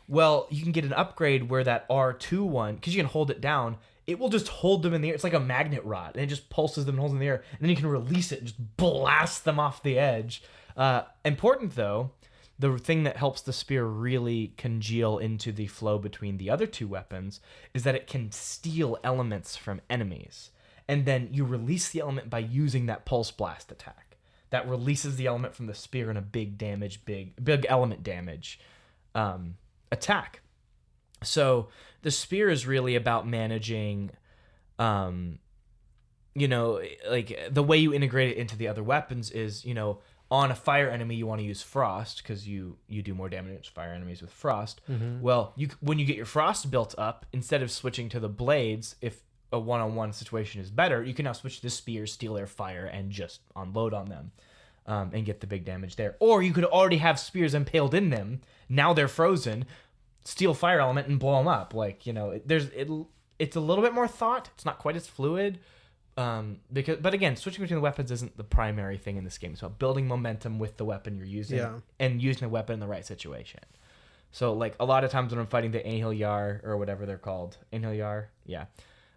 Well, you can get an upgrade where that R2 one, because you can hold it down, it will just hold them in the air. It's like a magnet rod, and it just pulses them and holds them in the air. And then you can release it and just blast them off the edge. Important, though, the thing that helps the spear really congeal into the flow between the other 2 weapons is that it can steal elements from enemies. And then you release the element by using that pulse blast attack. That releases the element from the spear in a big element damage attack. So the spear is really about managing, like, the way you integrate it into the other weapons is, on a fire enemy, you want to use frost because you do more damage to fire enemies with frost. Mm-hmm. Well, when you get your frost built up, instead of switching to the blades, if a one-on-one situation is better, you can now switch to the spear, steal their fire, and just unload on them and get the big damage there. Or you could already have spears impaled in them. Now they're frozen. Steal fire element and blow them up. Like, it's a little bit more thought. It's not quite as fluid. But again, switching between the weapons isn't the primary thing in this game. It's about building momentum with the weapon you're using and using the weapon in the right situation. So, like, a lot of times when I'm fighting the Anhil or whatever they're called, Anhil, yeah,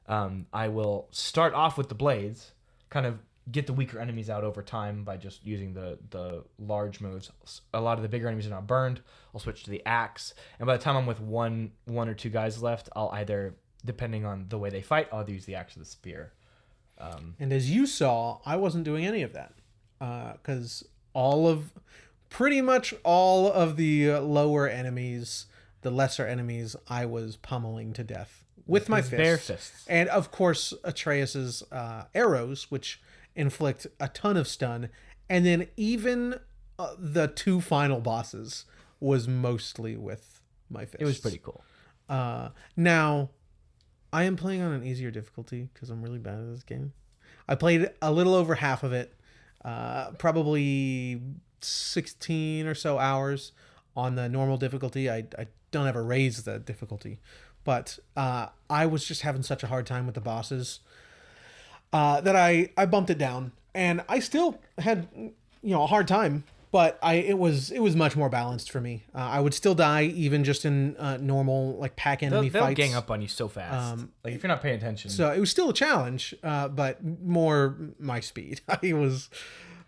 I will start off with the blades, kind of get the weaker enemies out over time by just using the large moves. A lot of the bigger enemies are not burned. I'll switch to the axe, and by the time I'm with one or two guys left, I'll either, depending on the way they fight, I'll use the axe or the spear. And as you saw, I wasn't doing any of that because pretty much all of the lower enemies, the lesser enemies, I was pummeling to death with my fists. Bare fists. And of course, Atreus's arrows, which inflict a ton of stun. And then even the two final bosses was mostly with my fists. It was pretty cool. Now, I am playing on an easier difficulty because I'm really bad at this game. I played a little over half of it, probably 16 or so hours on the normal difficulty. I don't ever raise the difficulty, but I was just having such a hard time with the bosses that I bumped it down, and I still had a hard time. But it was much more balanced for me. I would still die even just in normal like pack enemy They'll fights. gang up on you so fast. Like if you're not paying attention. So it was still a challenge, but more my speed.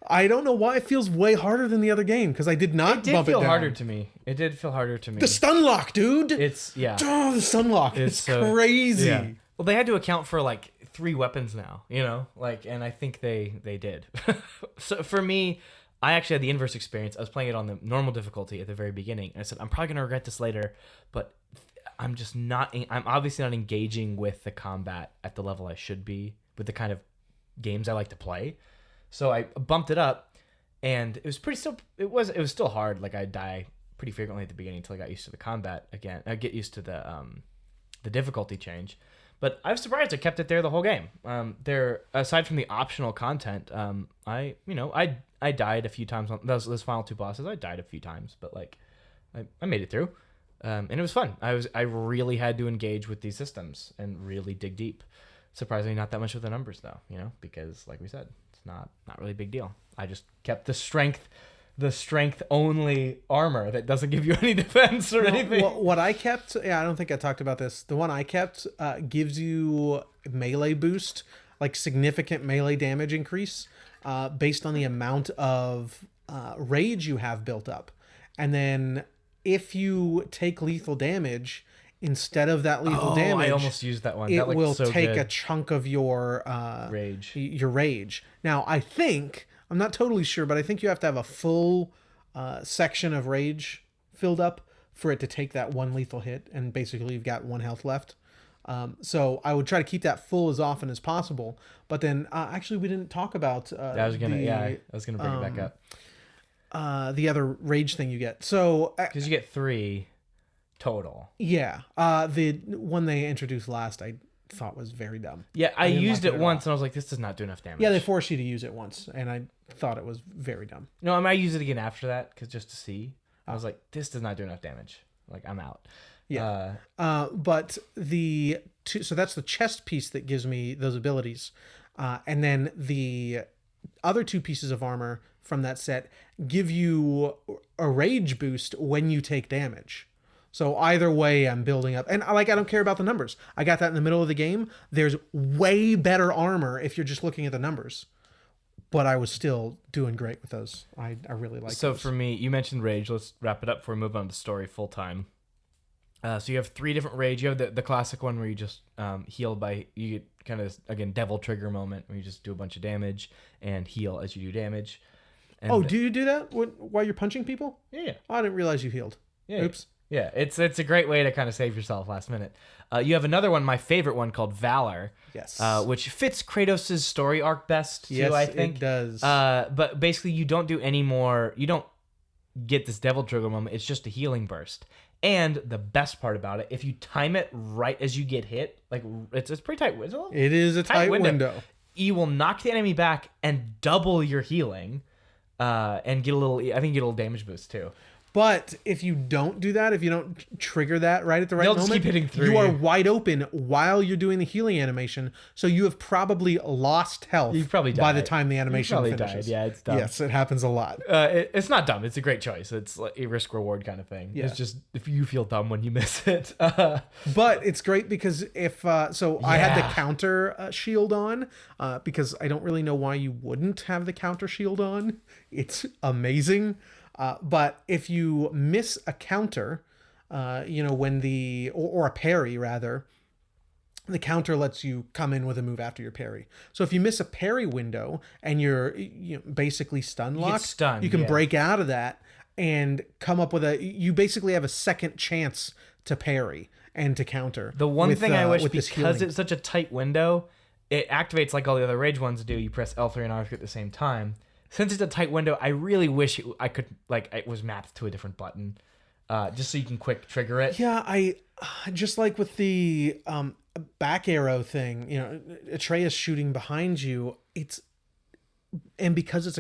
I don't know why it feels way harder than the other game because I did not bump it down. It did feel harder to me. It did feel harder to me. The stun lock, dude. It's the stun lock. It's crazy. Yeah. Well, they had to account for like 3 weapons now. And I think they did. So for me, I actually had the inverse experience. I was playing it on the normal difficulty at the very beginning, and I said, I'm probably going to regret this later, but I'm obviously not engaging with the combat at the level I should be with the kind of games I like to play. So I bumped it up, and it was it was still hard. Like I'd die pretty frequently at the beginning until I got used to the combat again. I get used to the difficulty change. But I was surprised I kept it there the whole game. Aside from the optional content, I died a few times on those final 2 bosses. I died a few times, but like I made it through, and it was fun. I really had to engage with these systems and really dig deep. Surprisingly, not that much with the numbers though, because like we said, it's not really a big deal. I just kept the strength only armor that doesn't give you any defense or anything. What I kept, I don't think I talked about this. The one I kept gives you melee boost, like significant melee damage increase based on the amount of rage you have built up. And then if you take lethal damage, instead of that lethal damage, I almost used that one. It will so take good. a chunk of your rage. Your rage. Now, I'm not totally sure, but I think you have to have a full section of rage filled up for it to take that one lethal hit, and basically you've got 1 health left. So I would try to keep that full as often as possible. But then, actually, we didn't talk about. I was gonna bring it back up. The other rage thing you get. So because you get 3 total. Yeah, the one they introduced last, I thought was very dumb. Yeah, I used it once and I was like, this does not do enough damage. Yeah, they forced you to use it once, and I thought it was very dumb. No, I might use it again after that just to see. I was like, this does not do enough damage. Like, I'm out. Yeah. But so that's the chest piece that gives me those abilities. And then the other 2 pieces of armor from that set give you a rage boost when you take damage. So either way, I'm building up. And I don't care about the numbers. I got that in the middle of the game. There's way better armor if you're just looking at the numbers. But I was still doing great with those. I really like those. So for me, you mentioned rage. Let's wrap it up before we move on to story full time. So you have 3 different rage. You have the classic one where you just heal you get kind of, again, devil trigger moment where you just do a bunch of damage and heal as you do damage. And do you do that while you're punching people? Yeah. Oh, I didn't realize you healed. Yeah. Oops. Yeah, it's a great way to kind of save yourself last minute. You have another one, my favorite one, called Valor. Yes. Which fits Kratos' story arc best, too, yes, I think. It does. But basically, you don't do any more... You don't get this devil trigger moment. It's just a healing burst. And the best part about it, if you time it right as you get hit, like it's pretty tight. It is a tight window. You will knock the enemy back and double your healing, and get a little damage boost too. But if you don't do that, if you don't trigger that right at the right They'll moment, just keep hitting 3. you are wide open while you're doing the healing animation. So you have probably lost health. You've probably by the died. time the animation probably finishes. died. Yeah, it's dumb. Yes, it happens a lot. It's not dumb. It's a great choice. It's like a risk reward kind of thing. Yeah. It's just if you feel dumb when you miss it. But it's great because if I had the Yeah. counter shield on because I don't really know why you wouldn't have the counter shield on. It's amazing. But if you miss a counter, when or a parry rather, the counter lets you come in with a move after your parry. So if you miss a parry window and you're basically stun locked, stunned, you can yeah. break out of that and come up with you basically have a second chance to parry and to counter. The one thing I wish, with this because healing. it's such a tight window, it activates like all the other rage ones do. You press L3 and R3 at the same time. Since it's a tight window, I really wish it was mapped to a different button, just so you can quick trigger it. Yeah, I just like with the back arrow thing, Atreus shooting behind you, and because it's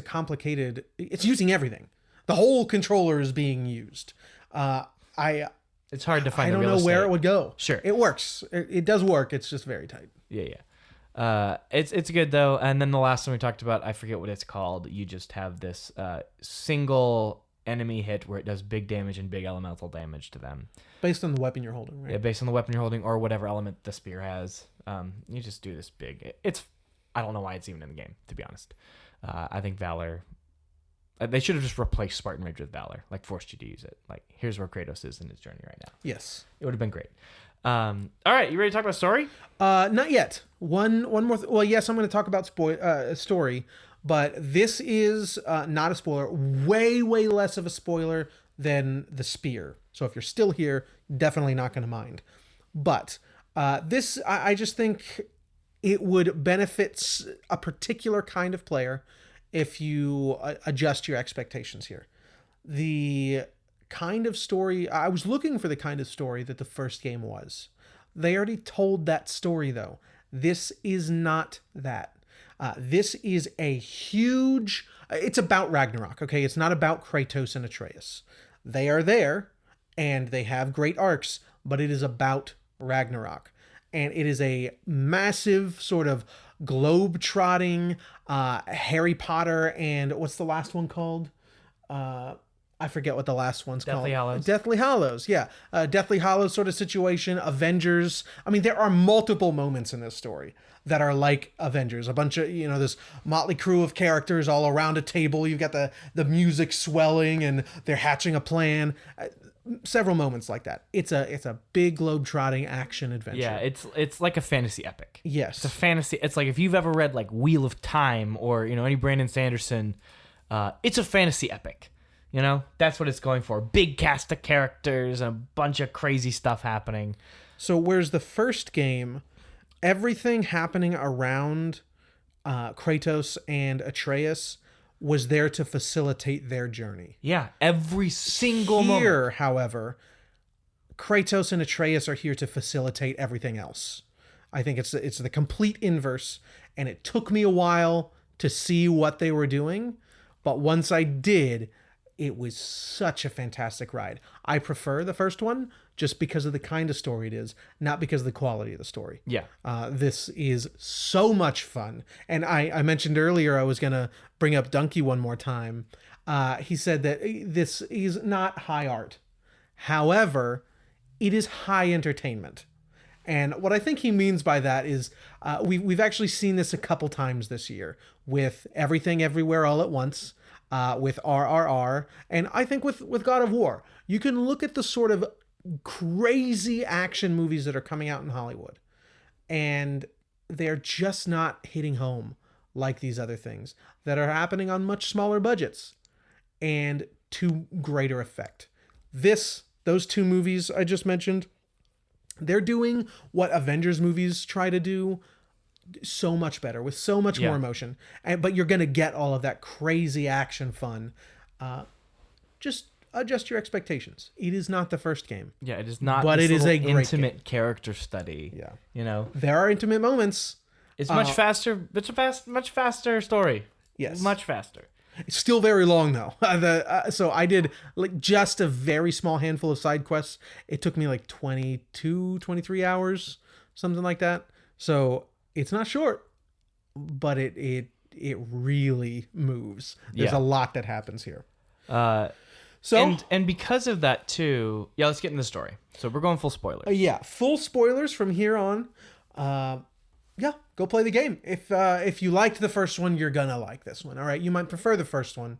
it's using everything. The whole controller is being used. It's hard to find. I don't the real know where estate. it would go. Sure. It works. It does work. It's just very tight. Yeah. It's good though. And then the last one we talked about, I forget what it's called. You just have this single enemy hit where it does big damage and big elemental damage to them. Based on the weapon you're holding, right? Yeah, based on the weapon you're holding or whatever element the spear has. You just do this big. I don't know why it's even in the game, to be honest. I think Valor. They should have just replaced Spartan Rage with Valor, like forced you to use it. Like, here's where Kratos is in his journey right now. Yes. It would have been great. All right, you ready to talk about story? Not yet. One more. Well, yes, I'm going to talk about story, but this is not a spoiler. Way less of a spoiler than the spear. So if you're still here, definitely not going to mind. But this, I just think it would benefit a particular kind of player if you adjust your expectations here. The kind of story, I was looking for the kind of story that the first game was. They already told that story, though. This is not that. This is a huge... It's about Ragnarok, okay? It's not about Kratos and Atreus. They are there, and they have great arcs, but it is about Ragnarok. And it is a massive sort of globe-trotting Harry Potter and... What's the last one called? I forget what the last one's called. Deathly Hallows, yeah. Deathly Hallows sort of situation. Avengers. I mean, there are multiple moments in this story that are like Avengers. A bunch of, this motley crew of characters all around a table. You've got the music swelling and they're hatching a plan. Several moments like that. It's a big globe-trotting action adventure. Yeah, it's like a fantasy epic. Yes. It's a fantasy. It's like if you've ever read like Wheel of Time or, any Brandon Sanderson, it's a fantasy epic. That's what it's going for. Big cast of characters and a bunch of crazy stuff happening. So whereas the first game, everything happening around Kratos and Atreus was there to facilitate their journey. Yeah, every single moment. Here, however, Kratos and Atreus are here to facilitate everything else. I think it's the complete inverse, and it took me a while to see what they were doing, but once I did, it was such a fantastic ride. I prefer the first one just because of the kind of story it is, not because of the quality of the story. Yeah. This is so much fun. And I mentioned earlier I was going to bring up Donkey one more time. He said that this is not high art. However, it is high entertainment. And what I think he means by that is we've actually seen this a couple times this year with Everything Everywhere All at Once, with RRR, and I think with God of War. You can look at the sort of crazy action movies that are coming out in Hollywood, and they're just not hitting home like these other things that are happening on much smaller budgets and to greater effect. Those two movies I just mentioned, they're doing what Avengers movies try to do so much better with so much more emotion. But you're going to get all of that crazy action fun. Just adjust your expectations. It is not the first game. Yeah, it is not. But it is a great intimate character study. Yeah. There are intimate moments. It's much faster. It's a much faster story. Yes. Much faster. It's still very long though. So I did like just a very small handful of side quests. It took me like 22, 23 hours, something like that. So it's not short, but it really moves. There's a lot that happens here. And because of that too, let's get into the story. So we're going full spoilers. Full spoilers from here on. Go play the game. If you liked the first one, you're gonna like this one. All right, you might prefer the first one.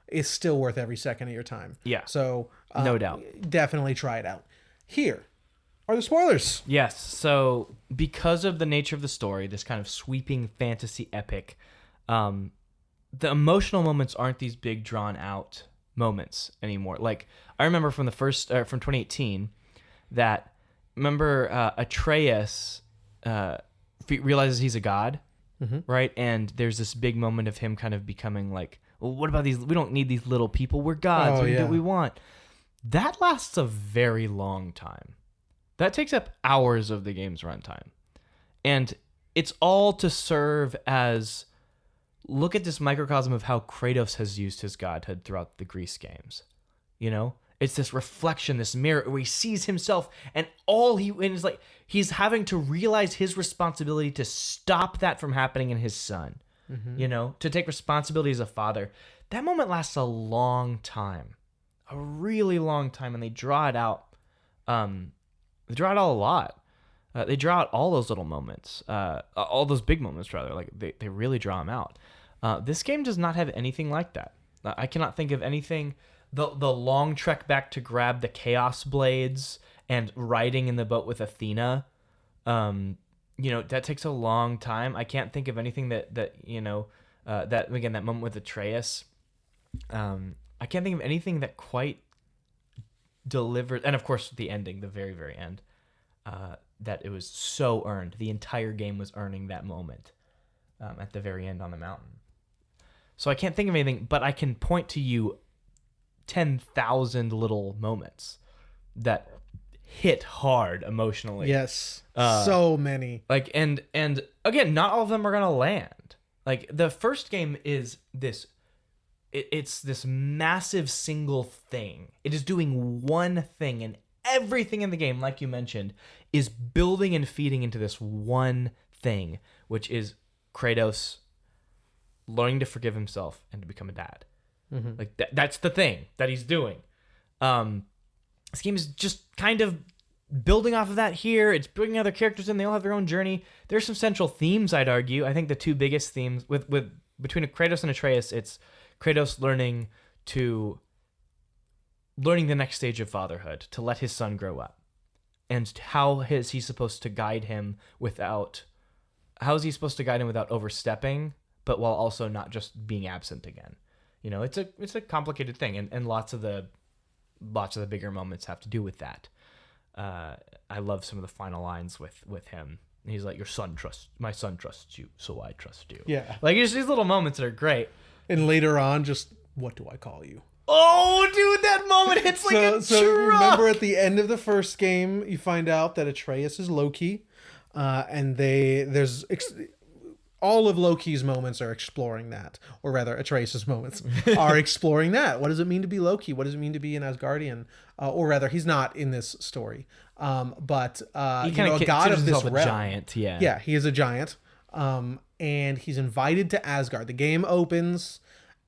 It's still worth every second of your time. Yeah. So no doubt, definitely try it out. Here are the spoilers. Yes. So because of the nature of the story, this kind of sweeping fantasy epic, the emotional moments aren't these big drawn out moments anymore. Like I remember from the first from 2018 that Atreus realizes he's a god, right? And there's this big moment of him kind of becoming like, well, what about these? We don't need these little people. We're gods. We can do what we want. That lasts a very long time. That takes up hours of the game's runtime. And it's all to serve as, look at this microcosm of how Kratos has used his godhood throughout the Greece games. You know? It's this reflection, this mirror where he sees himself, and it's like he's having to realize his responsibility to stop that from happening in his son. You know, to take responsibility as a father. That moment lasts a long time, a really long time, and they draw it out. They draw it out a lot. They draw out all those little moments, all those big moments rather. Like they really draw them out. This game does not have anything like that. I cannot think of anything. The long trek back to grab the Chaos Blades and riding in the boat with Athena, that takes a long time. I can't think of anything that that moment with Atreus. I can't think of anything that quite delivered. And of course, the ending, the very, very end, that it was so earned. The entire game was earning that moment at the very end on the mountain. So I can't think of anything, but I can point to you 10,000 little moments that hit hard emotionally. Yes. So many. Like and again, not all of them are gonna land. Like the first game is this it's this massive single thing. It is doing one thing, and everything in the game, like you mentioned, is building and feeding into this one thing, which is Kratos learning to forgive himself and to become a dad. Like that's the thing that he's doing. This game is just kind of building off of that here. It's bringing other characters in. They all have their own journey. There's some central themes, I'd argue. I think the two biggest themes with between Kratos and Atreus, it's Kratos learning the next stage of fatherhood, to let his son grow up. And how is he supposed to guide him without overstepping, but while also not just being absent again. You know, it's a complicated thing, and lots of the bigger moments have to do with that. I love some of the final lines with him. He's like, my son trusts you, so I trust you. Yeah. Like, it's these little moments that are great. And later on, just, what do I call you? Oh, dude, that moment hits like a truck. So remember at the end of the first game, you find out that Atreus is Loki, and all of Loki's moments are exploring that, or rather, Atreus' moments are exploring that. What does it mean to be Loki? What does it mean to be an Asgardian? Or rather, he's not in this story, but he kind of a god of this realm. realm. Giant, yeah. Yeah, he is a giant, and he's invited to Asgard. The game opens,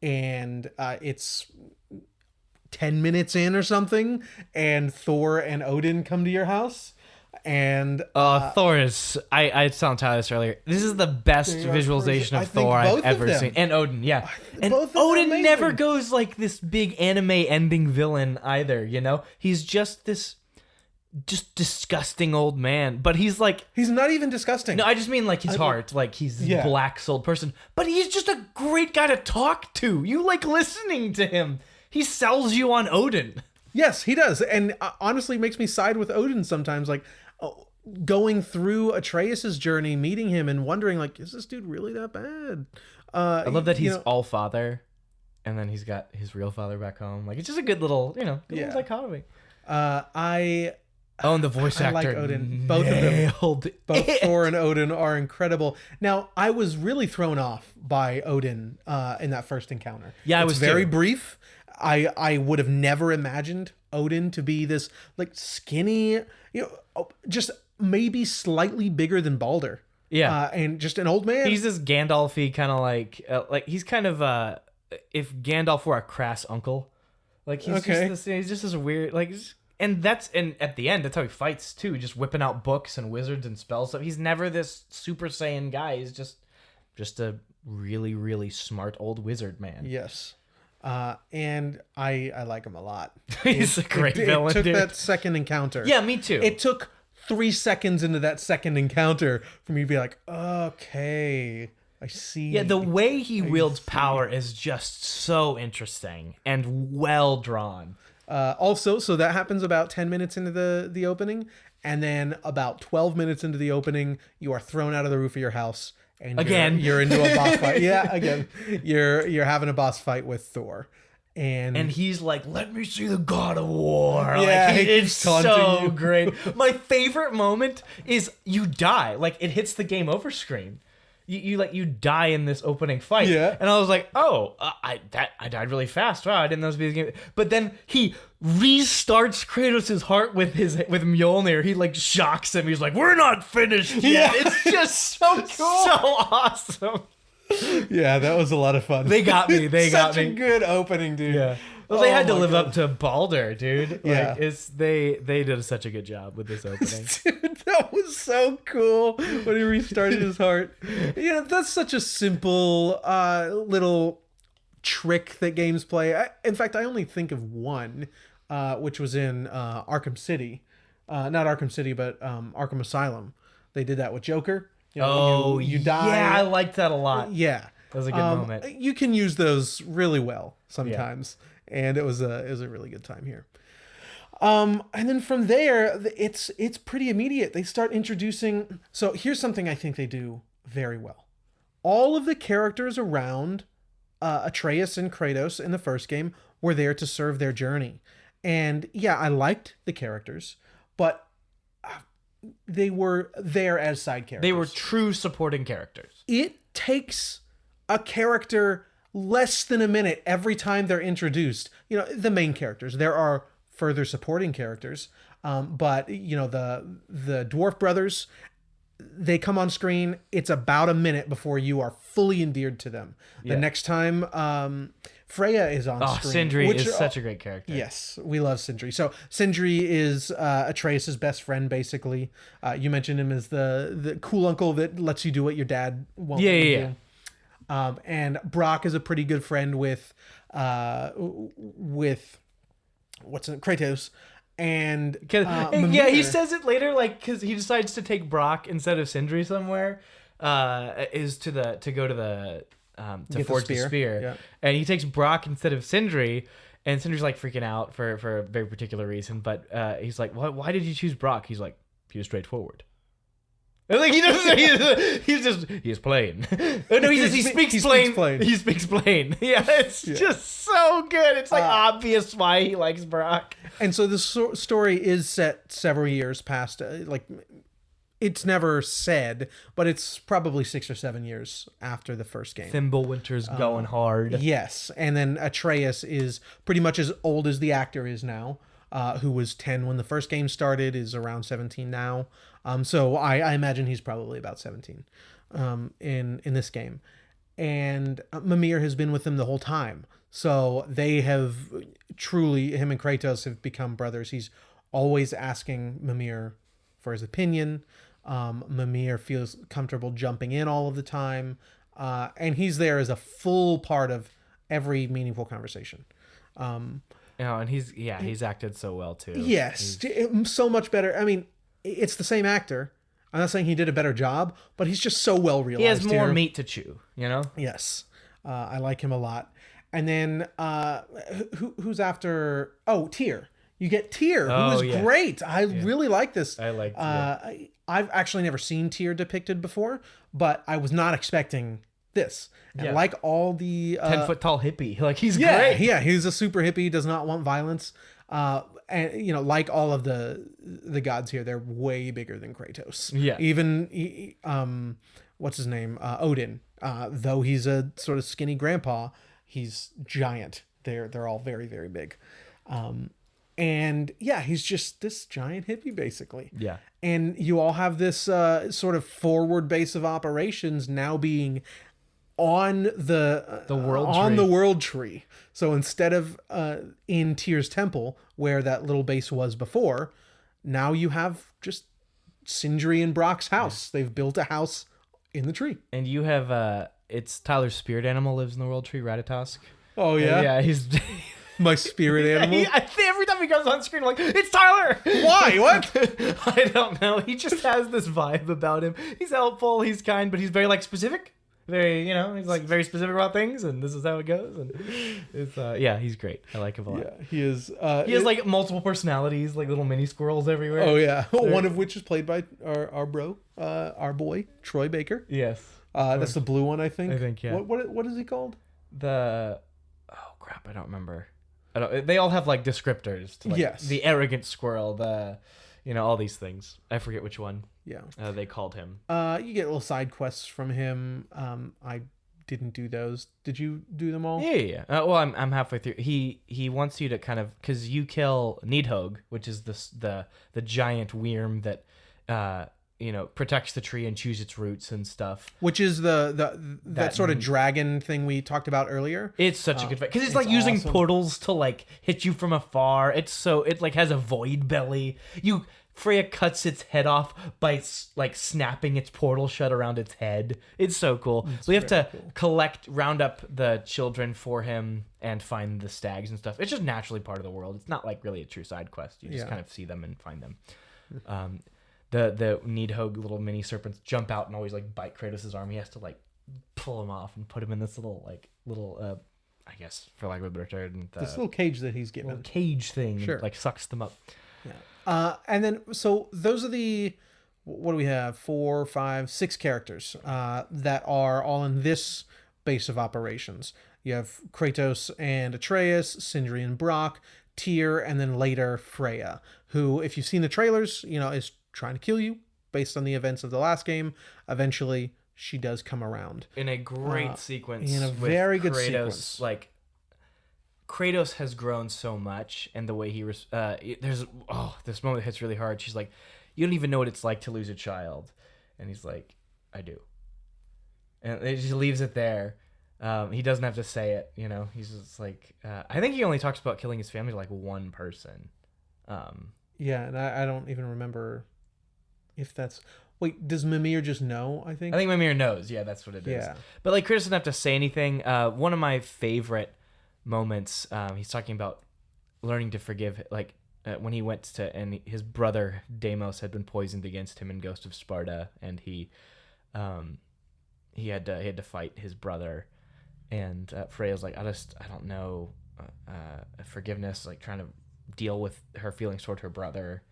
and it's 10 minutes in or something, and Thor and Odin come to your house. And Thor is, I was telling Tyler this earlier, this is the best visualization of Thor I've ever seen. And Odin, yeah. And Odin never goes like this big anime ending villain either, you know? He's just this disgusting old man. But he's like... He's not even disgusting. No, I just mean like his heart. Like he's a black souled person. But he's just a great guy to talk to. You like listening to him. He sells you on Odin. Yes, he does. And honestly makes me side with Odin sometimes. Like... going through Atreus' journey, meeting him and wondering, like, is this dude really that bad? I love that he's all father, and then he's got his real father back home. Like, it's just a good little, little dichotomy. Oh, and the voice I actor like Odin. Both of them. nailed Both it. Thor and Odin are incredible. Now, I was really thrown off by Odin in that first encounter. Yeah, I it's was very too. brief. I would have never imagined Odin to be this like skinny, just maybe slightly bigger than Balder. Yeah. And just an old man. He's this Gandalf-y kind of like he's kind of if Gandalf were a crass uncle, like he's just this weird like, and at the end that's how he fights too, just whipping out books and wizards and spells. So he's never this Super Saiyan guy. He's just a really really smart old wizard man. Yes. And I like him a lot. He's a great villain. It took dude. that second encounter. Yeah, me too. It took 3 seconds into that second encounter for me to be like, okay, I see. Yeah, the way he wields power is just so interesting and well drawn. Also, so that happens about 10 minutes into the opening, and then about 12 minutes into the opening, you are thrown out of the roof of your house. And you're into a boss fight. Yeah, again, you're having a boss fight with Thor. And he's like, let me see the God of War. Yeah, like, it's taunting so you. great. My favorite moment is you die. Like, it hits the game over screen. You die in this opening fight. Yeah. And I was like, oh, I died really fast. Wow, I didn't know this was a game. But then he restarts Kratos' heart with Mjolnir. He like shocks him. He's like, we're not finished yet. Yeah. It's just so cool. So awesome. Yeah, that was a lot of fun. They got me. They got Such me. a good opening, dude. Yeah. Well, they had to my live God. up to Balder, dude. Yeah. Like they did such a good job with this opening. Dude, that was so cool when he restarted his heart. Yeah, that's such a simple little trick that games play. In fact, I only think of one, which was in Arkham City. Not Arkham City, but Arkham Asylum. They did that with Joker. You know, you die. Yeah, I liked that a lot. Yeah. That was a good moment. You can use those really well sometimes. And it was a really good time here. And then from there, it's pretty immediate. They start introducing. So here's something I think they do very well. All of the characters around Atreus and Kratos in the first game were there to serve their journey. And yeah, I liked the characters, but they were there as side characters. They were true supporting characters. It takes a character less than a minute every time they're introduced. You know, the main characters. There are further supporting characters, but you know, the dwarf brothers, they come on screen. It's about a minute before you are fully endeared to them. The next time Freya is on screen. Sindri is such a great character. Yes, we love Sindri. So Sindri is Atreus' best friend, basically. You mentioned him as the cool uncle that lets you do what your dad won't let you do. And Brock is a pretty good friend with Kratos, and yeah, he says it later, like because he decides to take Brock instead of Sindri somewhere. Is to go to the to forge the spear, and he takes Brock instead of Sindri. And Sindri's like freaking out for a very particular reason, but he's like, "Why did you choose Brock?" He's like, "He was straightforward." Like he's plain. Oh, no, he speaks plain. He speaks plain. Yeah, it's just so good. It's like obvious why he likes Brock. And so the story is set several years past. It's never said, but it's probably 6 or 7 years after the first game. Thimblewinter's going hard. Yes, and then Atreus is pretty much as old as the actor is now. Who was 10 when the first game started, is around 17 now. So I imagine he's probably about 17 in this game. And Mimir has been with them the whole time. So they have truly, him and Kratos have become brothers. He's always asking Mimir for his opinion. Mimir feels comfortable jumping in all of the time. And he's there as a full part of every meaningful conversation. And he's acted so well too. Yes, so much better. I mean, it's the same actor. I'm not saying he did a better job, but he's just so well realized. He has more here. meat to chew, you know? Yes. I like him a lot. And then who's after? Oh, Tyr. You get Tyr, who is great. I really like this. I like I've actually never seen Tyr depicted before, but I was not expecting this. And like all the 10-foot tall hippie. Like he's great. Yeah, he's a super hippie, does not want violence. and like all of the gods here, they're way bigger than Kratos. Yeah. Even what's his name? Odin. Though he's a sort of skinny grandpa, he's giant. They're all very, very big. And yeah, he's just this giant hippie basically. Yeah. And you all have this sort of forward base of operations now being on the world tree. So instead of in Tyr's temple where that little base was before, now you have just Sindri and Brock's house. They've built a house in the tree. And you have it's Tyler's spirit animal lives in the world tree, Ratatosk. Oh yeah, yeah. He's my spirit animal. I think every time he goes on screen, I'm like, it's Tyler. Why? What? I don't know. He just has this vibe about him. He's helpful. He's kind, but he's very like specific. Very, he's like very specific about things, and this is how it goes. And it's yeah, he's great. I like him a lot. Yeah, he is. He has like multiple personalities, like little mini squirrels everywhere. Oh yeah, one of which is played by our boy Troy Baker. Yes, that's the blue one, I think. I think, yeah. What is he called? Oh crap, I don't remember. They all have like descriptors. To, like, yes. The arrogant squirrel. All these things. I forget which one. Yeah. They called him. You get little side quests from him. I didn't do those. Did you do them all? Yeah. Well, I'm halfway through. He wants you to kind of, because you kill Nidhogg, which is the giant worm that protects the tree and chews its roots and stuff. Which is that sort of dragon thing we talked about earlier. It's such a good fight because it's like using awesome. portals to like hit you from afar. It like has a void belly. Freya cuts its head off by like snapping its portal shut around its head. It's so cool. We have to round up the children for him and find the stags and stuff. It's just naturally part of the world. It's not like really a true side quest. You just kind of see them and find them. The Nidhogg little mini serpents jump out and always like bite Kratos' arm. He has to like pull him off and put him in this little I guess for lack of a better term, this little cage that he's given. Little cage thing. Sure. And, like sucks them up. Yeah. And then, so those are what do we have? 4, 5, 6 characters that are all in this base of operations. You have Kratos and Atreus, Sindri and Brock, Tyr, and then later Freya, who, if you've seen the trailers, is trying to kill you based on the events of the last game. Eventually, she does come around. In a great sequence. In a very good sequence. Like, Kratos has grown so much, and the way he this moment hits really hard. She's like, you don't even know what it's like to lose a child, and he's like, I do, and he just leaves it there. He doesn't have to say it, he's just like, I think he only talks about killing his family to like one person. Yeah, and I don't even remember if that's. Wait, does Mimir just know? I think Mimir knows. Yeah, that's what it is. Yeah, but like Kratos doesn't have to say anything. One of my favorite moments, he's talking about learning to forgive, like when he went to, and his brother Deimos had been poisoned against him in Ghost of Sparta, and he had to fight his brother, and Freya's like, I don't know, forgiveness, like trying to deal with her feelings toward her brother,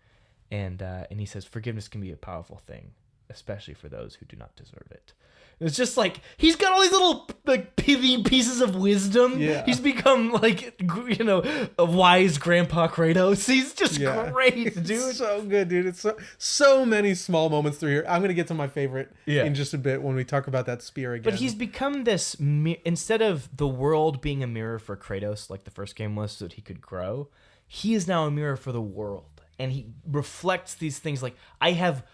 and he says forgiveness can be a powerful thing, especially for those who do not deserve it. It's just like, he's got all these little like pieces of wisdom. Yeah. He's become like, a wise grandpa Kratos. He's just great, dude. It's so good, dude. It's so many small moments through here. I'm going to get to my favorite in just a bit when we talk about that spear again. But he's become this, instead of the world being a mirror for Kratos, like the first game was, so that he could grow, he is now a mirror for the world. And he reflects these things like, I have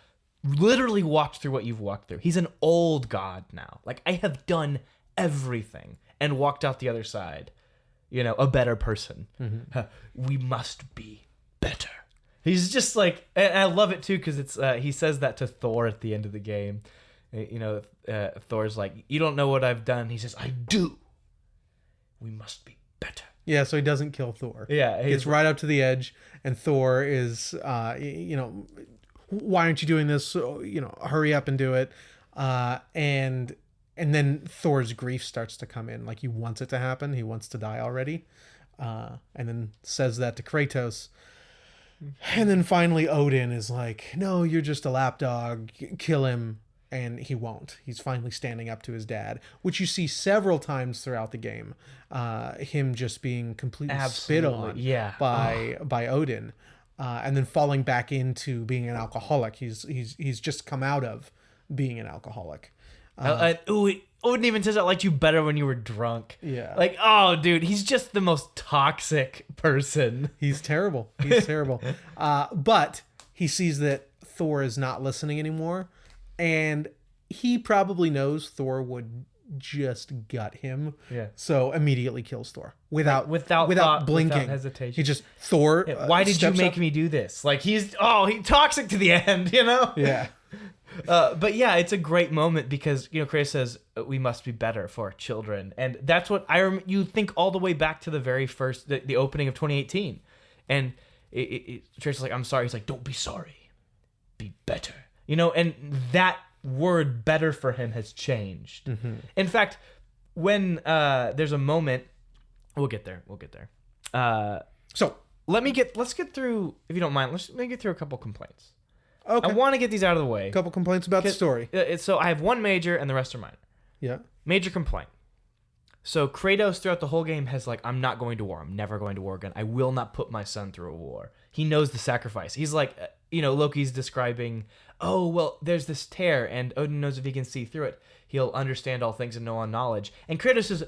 literally walked through what you've walked through. He's an old god now. Like, I have done everything and walked out the other side, a better person. Mm-hmm. We must be better. He's just like, and I love it too, because it's he says that to Thor at the end of the game. Thor's like, you don't know what I've done. He says, I do. We must be better. Yeah, so he doesn't kill Thor. Yeah. He gets right up to the edge, and Thor is, why aren't you doing this? Hurry up and do it. And then Thor's grief starts to come in. Like, he wants it to happen. He wants to die already. And then says that to Kratos. And then finally Odin is like, no, you're just a lapdog. Kill him. and he won't. He's finally standing up to his dad, which you see several times throughout the game. Him just being completely spit on by Odin, and then falling back into being an alcoholic. He's just come out of being an alcoholic. Odin even says I liked you better when you were drunk. Yeah. Like, oh, dude, he's just the most toxic person. He's terrible. He's terrible. But he sees that Thor is not listening anymore, and he probably knows Thor would just gut him. Yeah. So immediately kills Thor without thought, blinking. without hesitation. He just Thor. Yeah, why did you make me do this? Like he's toxic to the end, you know? Yeah. But yeah, it's a great moment because Kratos says we must be better for our children, and that's what you think all the way back to the very first the opening of 2018, and Kratos is like, I'm sorry. He's like, don't be sorry, be better. And that word "better" for him has changed. Mm-hmm. In fact, when there's a moment, we'll get there. So let's get through, if you don't mind. Let me get through a couple complaints. Okay. I want to get these out of the way. A couple complaints about the story. So I have one major and the rest are minor. Yeah. Major complaint. So Kratos throughout the whole game has I'm not going to war. I'm never going to war again. I will not put my son through a war. He knows the sacrifice. He's like, Loki's describing, oh, well, there's this tear and Odin knows if he can see through it, he'll understand all things and know all knowledge. And Kratos'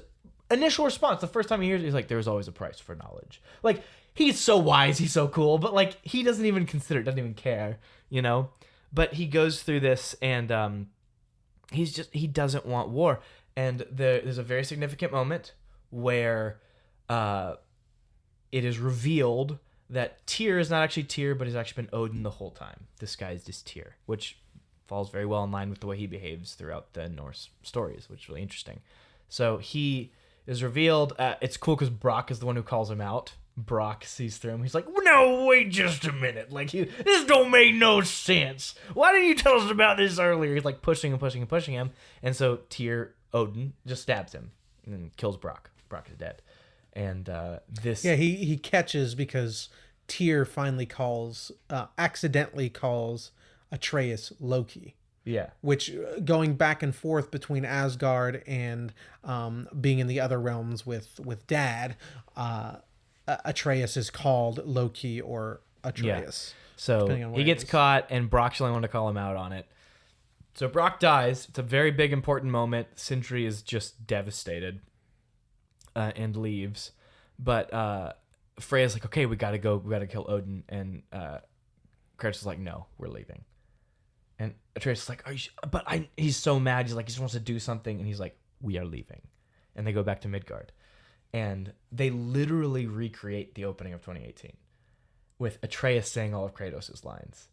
initial response, the first time he hears it, he's like, there's always a price for knowledge. Like, he's so wise, he's so cool, but he doesn't even consider it, doesn't even care, But he goes through this and he doesn't want war. And there's a very significant moment where it is revealed that Tyr is not actually Tyr, but has actually been Odin the whole time, disguised as Tyr, which falls very well in line with the way he behaves throughout the Norse stories, which is really interesting. So he is revealed. It's cool because Brock is the one who calls him out. Brock sees through him. He's like, no, wait just a minute. This don't make no sense. Why didn't you tell us about this earlier? He's pushing him. And so Tyr, Odin, just stabs him and kills Brock. Brock is dead. And he catches because Tyr finally accidentally calls Atreus Loki. Yeah. Which, going back and forth between Asgard and being in the other realms with Dad, Atreus is called Loki or Atreus. Yeah. So he gets caught, and Brock's the only one to call him out on it. So Brock dies. It's a very big, important moment. Sindri is just devastated and leaves. But Freya's like, okay, we got to go. We got to kill Odin. And Kratos is like, no, we're leaving. And Atreus is like, he's so mad. He's like, he just wants to do something. And he's like, we are leaving. And they go back to Midgard. And they literally recreate the opening of 2018 with Atreus saying all of Kratos' lines.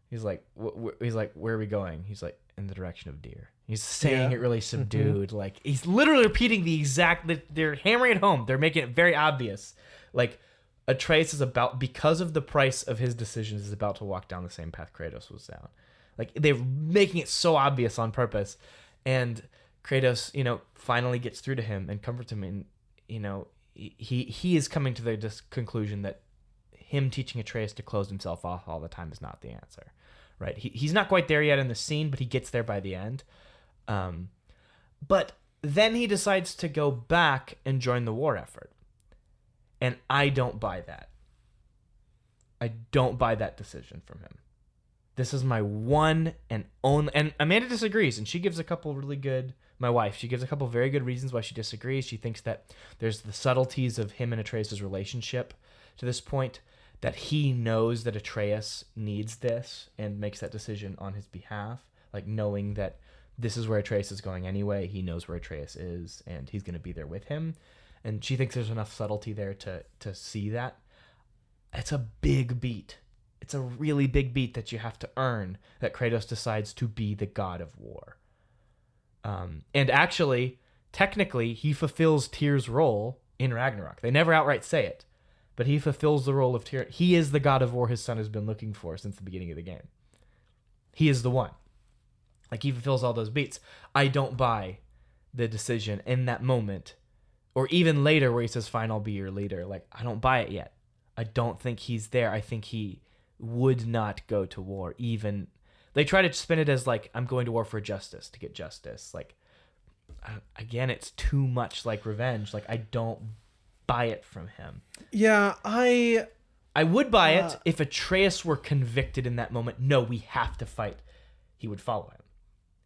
He's like, where are we going? He's like, in the direction of deer. He's saying it really subdued. Mm-hmm. He's literally repeating the exact, they're hammering it home. They're making it very obvious. Atreus is because of the price of his decisions, is about to walk down the same path Kratos was down. They're making it so obvious on purpose. And Kratos, finally gets through to him and comforts him. And, he is coming to the conclusion that him teaching Atreus to close himself off all the time is not the answer, right? He's not quite there yet in the scene, but he gets there by the end. But then he decides to go back and join the war effort. And I don't buy that. I don't buy that decision from him. This is my one and only... And Amanda disagrees, and she gives a couple really good... My wife, she gives a couple very good reasons why she disagrees. She thinks that there's the subtleties of him and Atreus' relationship to this point, that he knows that Atreus needs this and makes that decision on his behalf, knowing that this is where Atreus is going anyway. He knows where Atreus is, and he's going to be there with him. And she thinks there's enough subtlety there to see that. It's a big beat. It's a really big beat that you have to earn, that Kratos decides to be the god of war. And actually, technically, he fulfills Tyr's role in Ragnarok. They never outright say it, but he fulfills the role of Tyr. He is the god of war his son has been looking for since the beginning of the game. He is the one. He fulfills all those beats. I don't buy the decision in that moment, or even later where he says, fine, I'll be your leader. I don't buy it yet. I don't think he's there. I think he would not go to war, even They try to spin it as like, I'm going to war for justice, to get justice. Like, again, it's too much like revenge. Like, I don't buy it from him. Yeah, I would buy it if Atreus were convicted in that moment. No, we have to fight. He would follow him.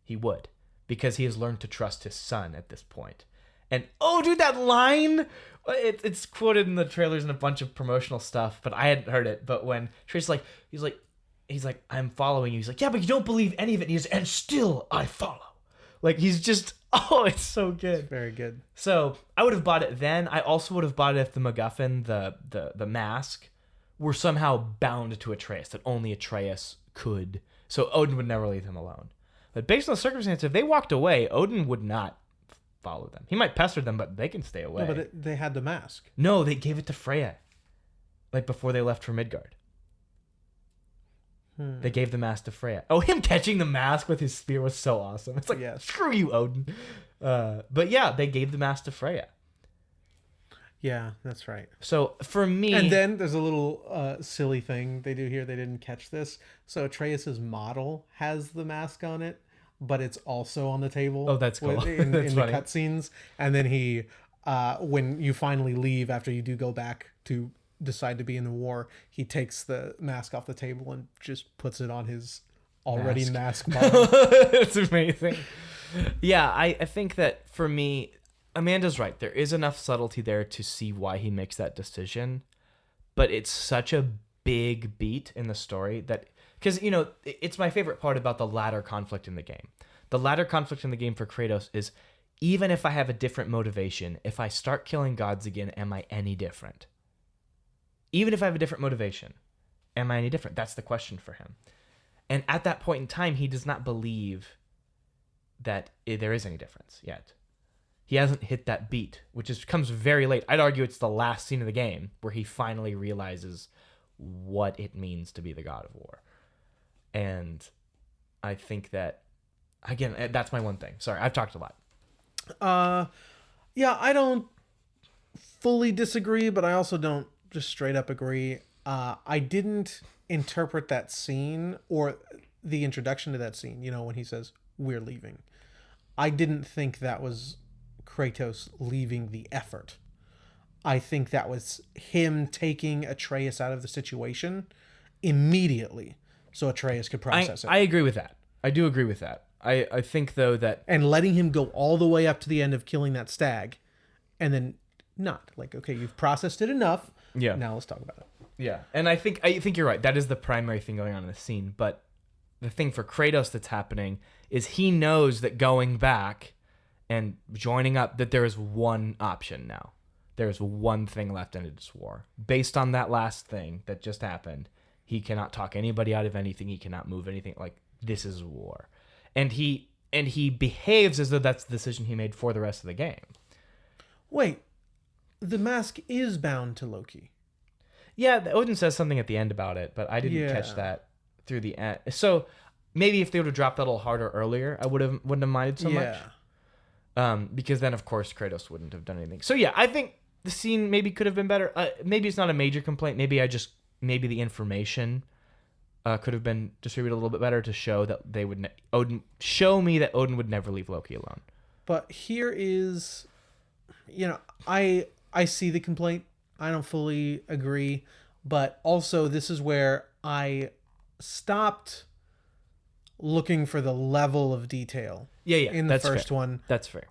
He would. Because he has learned to trust his son at this point. And, oh, dude, that line, it's quoted in the trailers and a bunch of promotional stuff, but I hadn't heard it. But when Trace's like, he's like, I'm following you. He's like, yeah, but you don't believe any of it. And he's, and still I follow. Like, he's just, oh, it's so good. It's very good. So I would have bought it then. I also would have bought it if the MacGuffin, the mask, were somehow bound to Atreus, that only Atreus could. So Odin would never leave him alone. But based on the circumstance, if they walked away, Odin would not follow them. He might pester them, but they can stay away. No, but they had the mask. No, they gave it to Freya. Like before they left for Midgard. They gave the mask to Freya. Oh, him catching the mask with his spear was so awesome. It's like, yes. Screw you, Odin. But yeah, they gave the mask to Freya. Yeah, that's right. So for me... And then there's a little silly thing they do here. They didn't catch this. So Atreus's model has the mask on it, but it's also on the table. Oh, that's cool. In that's the cutscenes. And then he, when you finally leave, after you do go back to decide to be in the war, he takes the mask off the table and just puts it on his already masked model. It's amazing. Yeah, I think that for me, Amanda's right. There is enough subtlety there to see why he makes that decision, but it's such a big beat in the story that, because, you know, it's my favorite part about the ladder conflict in the game. The ladder conflict in the game for Kratos is, even if I have a different motivation, if I start killing gods again, am I any different? Even if I have a different motivation, am I any different? That's the question for him. And at that point in time, he does not believe that there is any difference yet. He hasn't hit that beat, which comes very late. I'd argue it's the last scene of the game where he finally realizes what it means to be the god of war. And I think that, again, that's my one thing. Sorry, I've talked a lot. Yeah, I don't fully disagree, but I also don't just straight up agree. I didn't interpret that scene or the introduction to that scene, you know, when he says, "We're leaving." I didn't think that was Kratos leaving the effort. I think that was him taking Atreus out of the situation immediately so Atreus could process it. I agree with that. I do agree with that. I think, though, that... And letting him go all the way up to the end of killing that stag and then not. Like, okay, you've processed it enough. Yeah. Now let's talk about it. Yeah. And I think you're right. That is the primary thing going on in the scene. But the thing for Kratos that's happening is he knows that going back and joining up, that there is one option now. There is one thing left, and it's war. Based on that last thing that just happened, he cannot talk anybody out of anything. He cannot move anything. Like, this is war. And he behaves as though that's the decision he made for the rest of the game. Wait, the mask is bound to Loki. Yeah, Odin says something at the end about it, but I didn't catch that through the end. So maybe if they would have dropped that a little harder earlier, I wouldn't have minded so much. Because then, of course, Kratos wouldn't have done anything. So yeah, I think the scene maybe could have been better. Maybe it's not a major complaint. Maybe the information could have been distributed a little bit better to show that they would show me that Odin would never leave Loki alone. But here is, you know, I see the complaint. I don't fully agree, but also this is where I stopped looking for the level of detail. Yeah. In the first one. That's fair.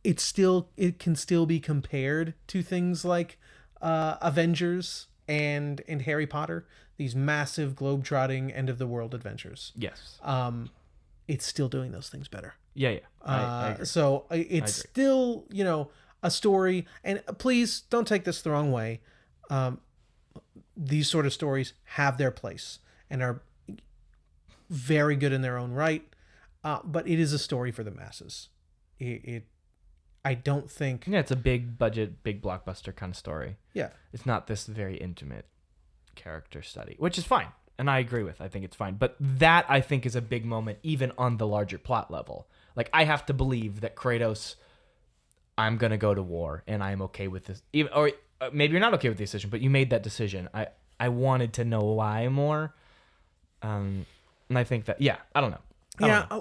It can still be compared to things like Avengers and Harry Potter, these massive globe-trotting end of the world adventures. Yes. It's still doing those things better. Yeah. I agree. So it's still, you know, a story, and please don't take this the wrong way. These sort of stories have their place and are very good in their own right, but it is a story for the masses. I don't think... Yeah, it's a big budget, big blockbuster kind of story. Yeah. It's not this very intimate character study, which is fine. And I agree with. I think it's fine. But that, I think, is a big moment, even on the larger plot level. Like, I have to believe that Kratos, I'm going to go to war, and I'm okay with this. Or maybe you're not okay with the decision, but you made that decision. I wanted to know why more. And I think that, I don't know.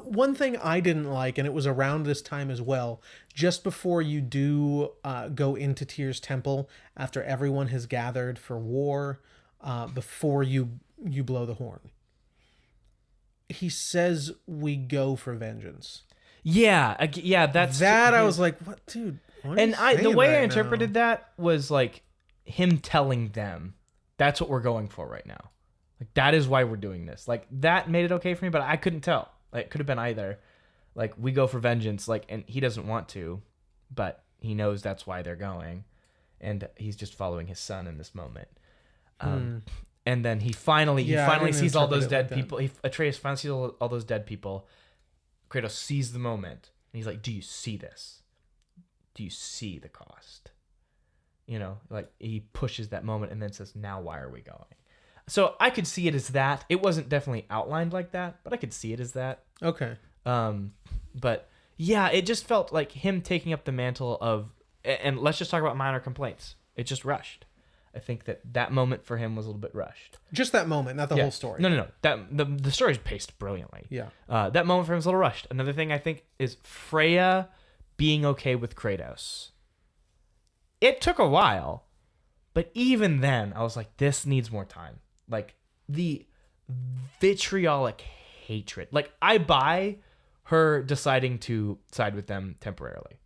One thing I didn't like, and it was around this time as well, just before you do go into Tyr's temple, after everyone has gathered for war, before you blow the horn, he says, "We go for vengeance." Yeah, that's that. I was like, "What, dude?" What and the way I interpreted now? that was like him telling them, "That's what we're going for right now. Like that is why we're doing this." Like that made it okay for me, but I couldn't tell. Like, it could have been either. Like, we go for vengeance, like, and he doesn't want to, but he knows that's why they're going, and he's just following his son in this moment. And then he finally sees all those dead people. Atreus finally sees all those dead people. Kratos sees the moment, and he's like, "Do you see this? Do you see the cost?" You know, like, he pushes that moment and then says, "Now why are we going?" So I could see it as that. It wasn't definitely outlined like that, but I could see it as that. Okay. But yeah, it just felt like him taking up the mantle of, and let's just talk about minor complaints. It just rushed. I think that moment for him was a little bit rushed. Just that moment, not the whole story. No. The story is paced brilliantly. Yeah. That moment for him was a little rushed. Another thing I think is Freya being okay with Kratos. It took a while, but even then, I was like, this needs more time. Like, the vitriolic hatred. Like, I buy her deciding to side with them temporarily.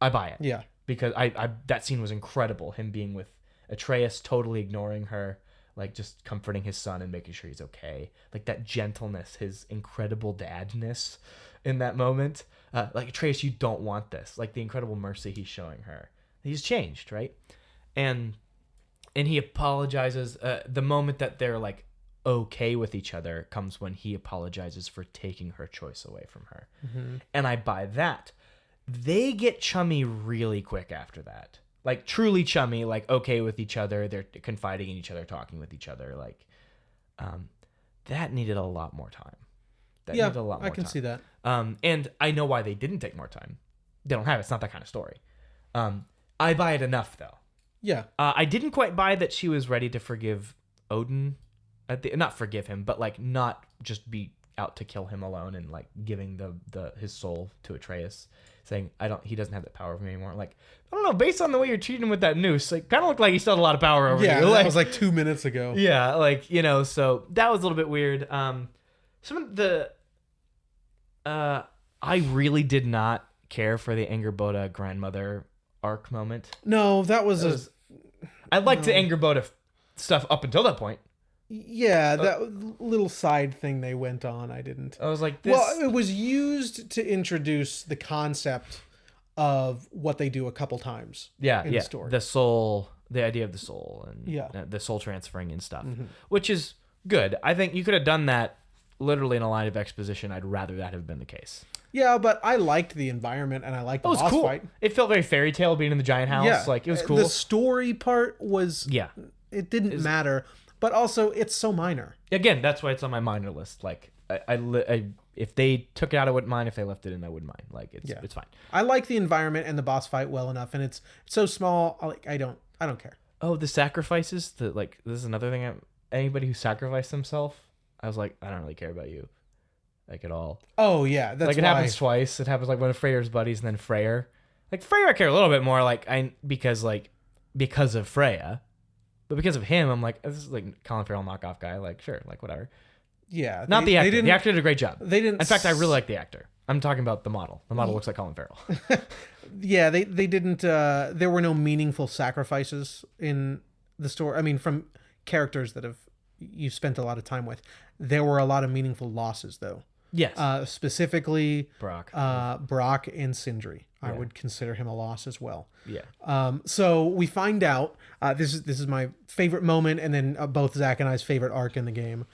I buy it. Yeah. Because I that scene was incredible. Him being with Atreus, totally ignoring her, like, just comforting his son and making sure he's okay. Like, that gentleness, his incredible dadness in that moment. Like, Atreus, you don't want this. Like, the incredible mercy he's showing her. He's changed, right? And he apologizes. The moment that they're like okay with each other comes when he apologizes for taking her choice away from her. Mm-hmm. And I buy that. They get chummy really quick after that. Like truly chummy, like okay with each other. They're confiding in each other, talking with each other. Like that needed a lot more time. Needed a lot more I can see that. And I know why they didn't take more time. They don't have it. It's not that kind of story. I buy it enough though. Yeah. I didn't quite buy that she was ready to forgive Odin. Not forgive him, but like not just be out to kill him alone and like giving his soul to Atreus, saying he doesn't have that power over me anymore. Like, I don't know, based on the way you're treating him with that noose, like kind of looked like he still had a lot of power over you. Yeah, that was like 2 minutes ago. Yeah, like, you know, so that was a little bit weird. Some of the I really did not care for the Angerboda grandmother arc moment. No, that was I liked the Angerboda stuff up until that point. Yeah, that little side thing they went on, I didn't. I was like, this... Well, it was used to introduce the concept of what they do a couple times. In the story. The soul, the idea of the soul, and the soul transferring and stuff, which is good. I think you could have done that literally in a line of exposition. I'd rather that have been the case. Yeah, but I liked the environment and I liked the boss fight. It felt very fairy tale being in the giant house. Yeah. Like, it was cool. The story part was... Yeah. It didn't matter. But also, it's so minor. Again, that's why it's on my minor list. Like, I if they took it out, I wouldn't mind. If they left it in, I wouldn't mind. Like, it's fine. I like the environment and the boss fight well enough, and it's so small. I don't care. Oh, the sacrifices. This is another thing. Anybody who sacrificed themselves, I was like, I don't really care about you, like at all. Oh yeah, that's like it happens twice. It happens like one of Freyr's buddies and then Freyr. Like Freyr, I care a little bit more. Like because of Freya. But because of him, I'm like, this is like Colin Farrell knockoff guy. Like, sure, like whatever. Yeah. Not the actor. The actor did a great job. They didn't. In fact, I really like the actor. I'm talking about the model. The model looks like Colin Farrell. Yeah, they didn't. There were no meaningful sacrifices in the story. I mean, from characters that you've spent a lot of time with. There were a lot of meaningful losses, though. Yes. Specifically, Brock and Sindri. I would consider him a loss as well. Yeah. So we find out, this is my favorite moment, and then both Zach and I's favorite arc in the game.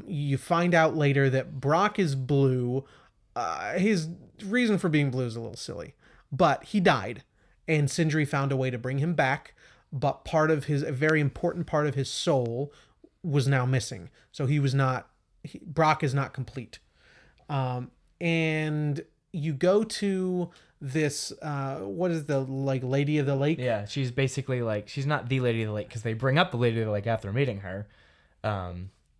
You find out later that Brock is blue. His reason for being blue is a little silly, but he died, and Sindri found a way to bring him back. But a very important part of his soul was now missing. So Brock is not complete. And you go to this what is the Lady of the Lake? Yeah, she's basically like, she's not the Lady of the Lake because they bring up the Lady of the Lake after meeting her.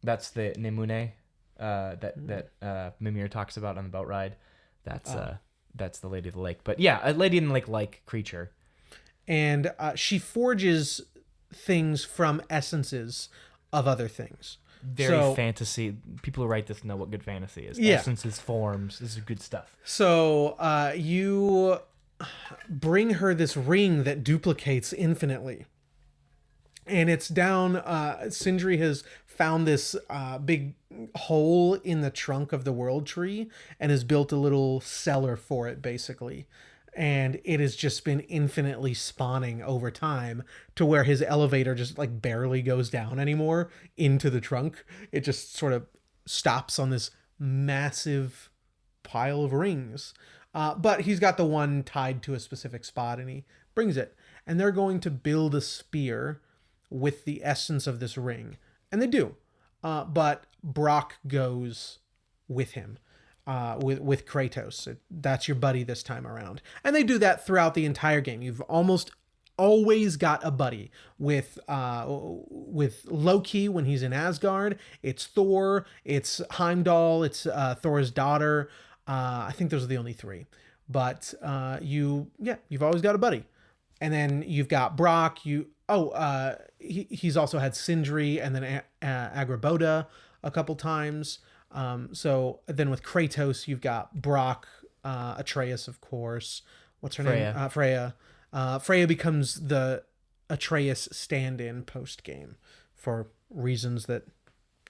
That's the Nimune that Mimir talks about on the boat ride. That's the Lady of the Lake. But yeah, a Lady in the Lake like creature. And she forges things from essences of other things. Very fantasy. People who write this know what good fantasy is. Yeah. Essences, forms. This is good stuff. So you bring her this ring that duplicates infinitely. And it's down. Sindri has found this big hole in the trunk of the world tree and has built a little cellar for it, basically. And it has just been infinitely spawning over time to where his elevator just like barely goes down anymore into the trunk. It just sort of stops on this massive pile of rings. But he's got the one tied to a specific spot and he brings it. And they're going to build a spear with the essence of this ring. And they do. But Brock goes with him. With Kratos. That's your buddy this time around. And they do that throughout the entire game. You've almost always got a buddy. With Loki when he's in Asgard. It's Thor. It's Heimdall. It's Thor's daughter. I think those are the only three. But you've always got a buddy. And then you've got Brock. He's also had Sindri and then Agraboda a couple times. So then with Kratos, you've got Brock, Atreus, of course. What's her name? Freya. Freya becomes the Atreus stand-in post-game for reasons that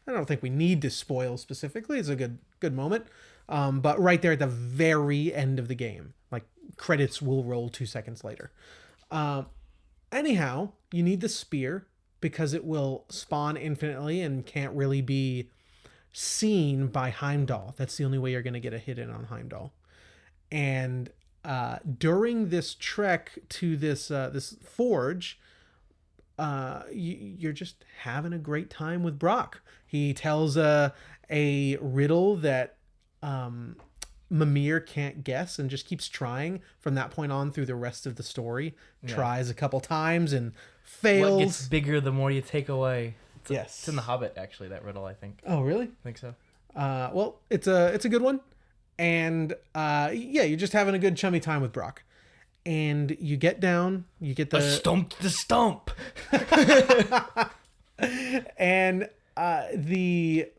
I don't think we need to spoil specifically. It's a good moment. But right there at the very end of the game, like credits will roll 2 seconds later. Anyhow, you need the spear because it will spawn infinitely and can't really be seen by Heimdall. That's the only way you're going to get a hit in on Heimdall. And during this trek to this forge, you're just having a great time with Brock. He tells a riddle that Mimir can't guess and just keeps trying from that point on through the rest of the story. Yeah. Tries a couple times and fails. What gets bigger the more you take away. Yes. It's in The Hobbit, actually, that riddle, I think. Oh, really? I think so. Well, it's a good one. And you're just having a good chummy time with Brock. And you get down, you get the... Stump the stump! And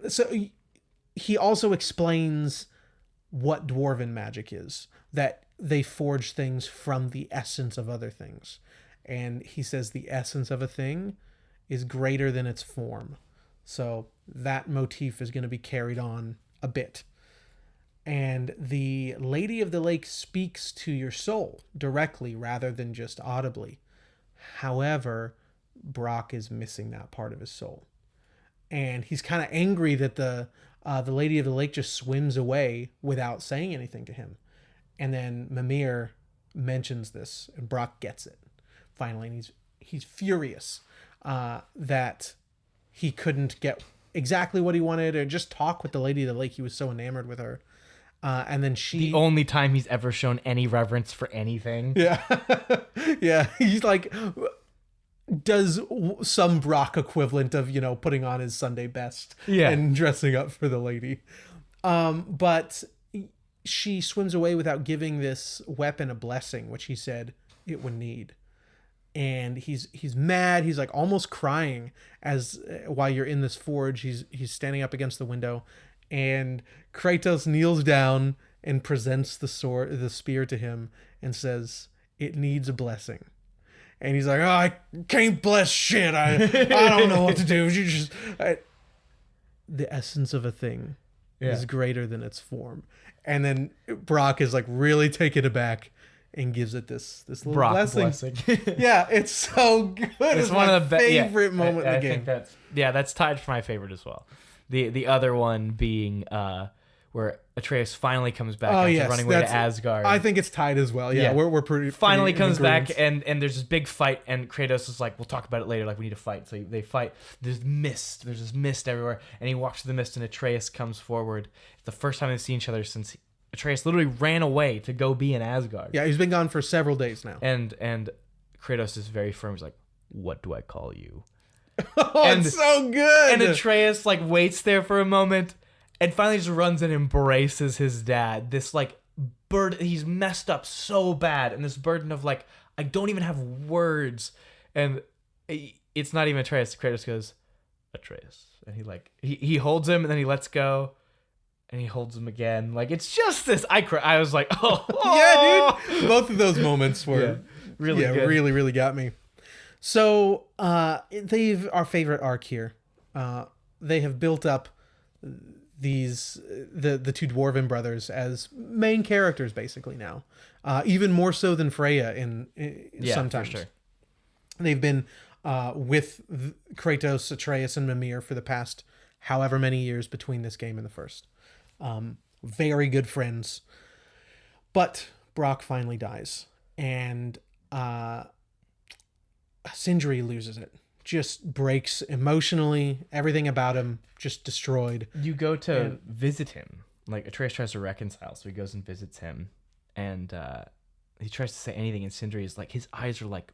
so he also explains what dwarven magic is. That they forge things from the essence of other things. And he says the essence of a thing is greater than its form. So that motif is going to be carried on a bit. And the Lady of the Lake speaks to your soul directly rather than just audibly. However, Brock is missing that part of his soul. And he's kind of angry that the Lady of the Lake just swims away without saying anything to him. And then Mimir mentions this, and Brock gets it finally. And he's furious that he couldn't get exactly what he wanted or just talk with the Lady of the Lake. He was so enamored with her. And then the only time he's ever shown any reverence for anything. Yeah. Yeah. He's like, does some Brock equivalent of, putting on his Sunday best and dressing up for the lady. But she swims away without giving this weapon a blessing, which he said it would need. And he's mad. He's like almost crying while you're in this forge. He's standing up against the window, and Kratos kneels down and presents the spear to him and says, "It needs a blessing." And he's like, "Oh, I can't bless shit. I don't know what to do. You just the essence of a thing is greater than its form." And then Brock is like really taken aback and gives it this little Brock blessing. Yeah, it's so good. It's one of the favorite moment in the game. Think that's tied for my favorite as well. The other one being where Atreus finally comes back after running away to Asgard. I think it's tied as well. Yeah, we're pretty finally comes back and there's this big fight and Kratos is like, "We'll talk about it later. Like we need to fight." So they fight. There's mist. There's this mist everywhere, and he walks through the mist and Atreus comes forward. It's the first time they've seen each other since Atreus literally ran away to go be in Asgard. Yeah, he's been gone for several days now. And Kratos is very firm. He's like, "What do I call you?" Oh, And- it's so good. And Atreus like waits there for a moment and finally just runs and embraces his dad. This like he's messed up so bad, and this burden of like, I don't even have words. And it's not even Atreus. Kratos goes, Atreus. And he holds him, and then he lets go. And he holds him again. Like, it's just this. I was like, oh. Yeah, dude. Both of those moments were really good. really, really got me. So they've our favorite arc here. They have built up the two dwarven brothers as main characters basically now. Even more so than Freya in sometimes. For sure. They've been with Kratos, Atreus, and Mimir for the past however many years between this game and the first. Very good friends. But Brock finally dies. And Sindri loses it. Just breaks emotionally. Everything about him just destroyed. You go to visit him. Like, Atreus tries to reconcile, so he goes and visits him. And he tries to say anything, and Sindri is like, his eyes are like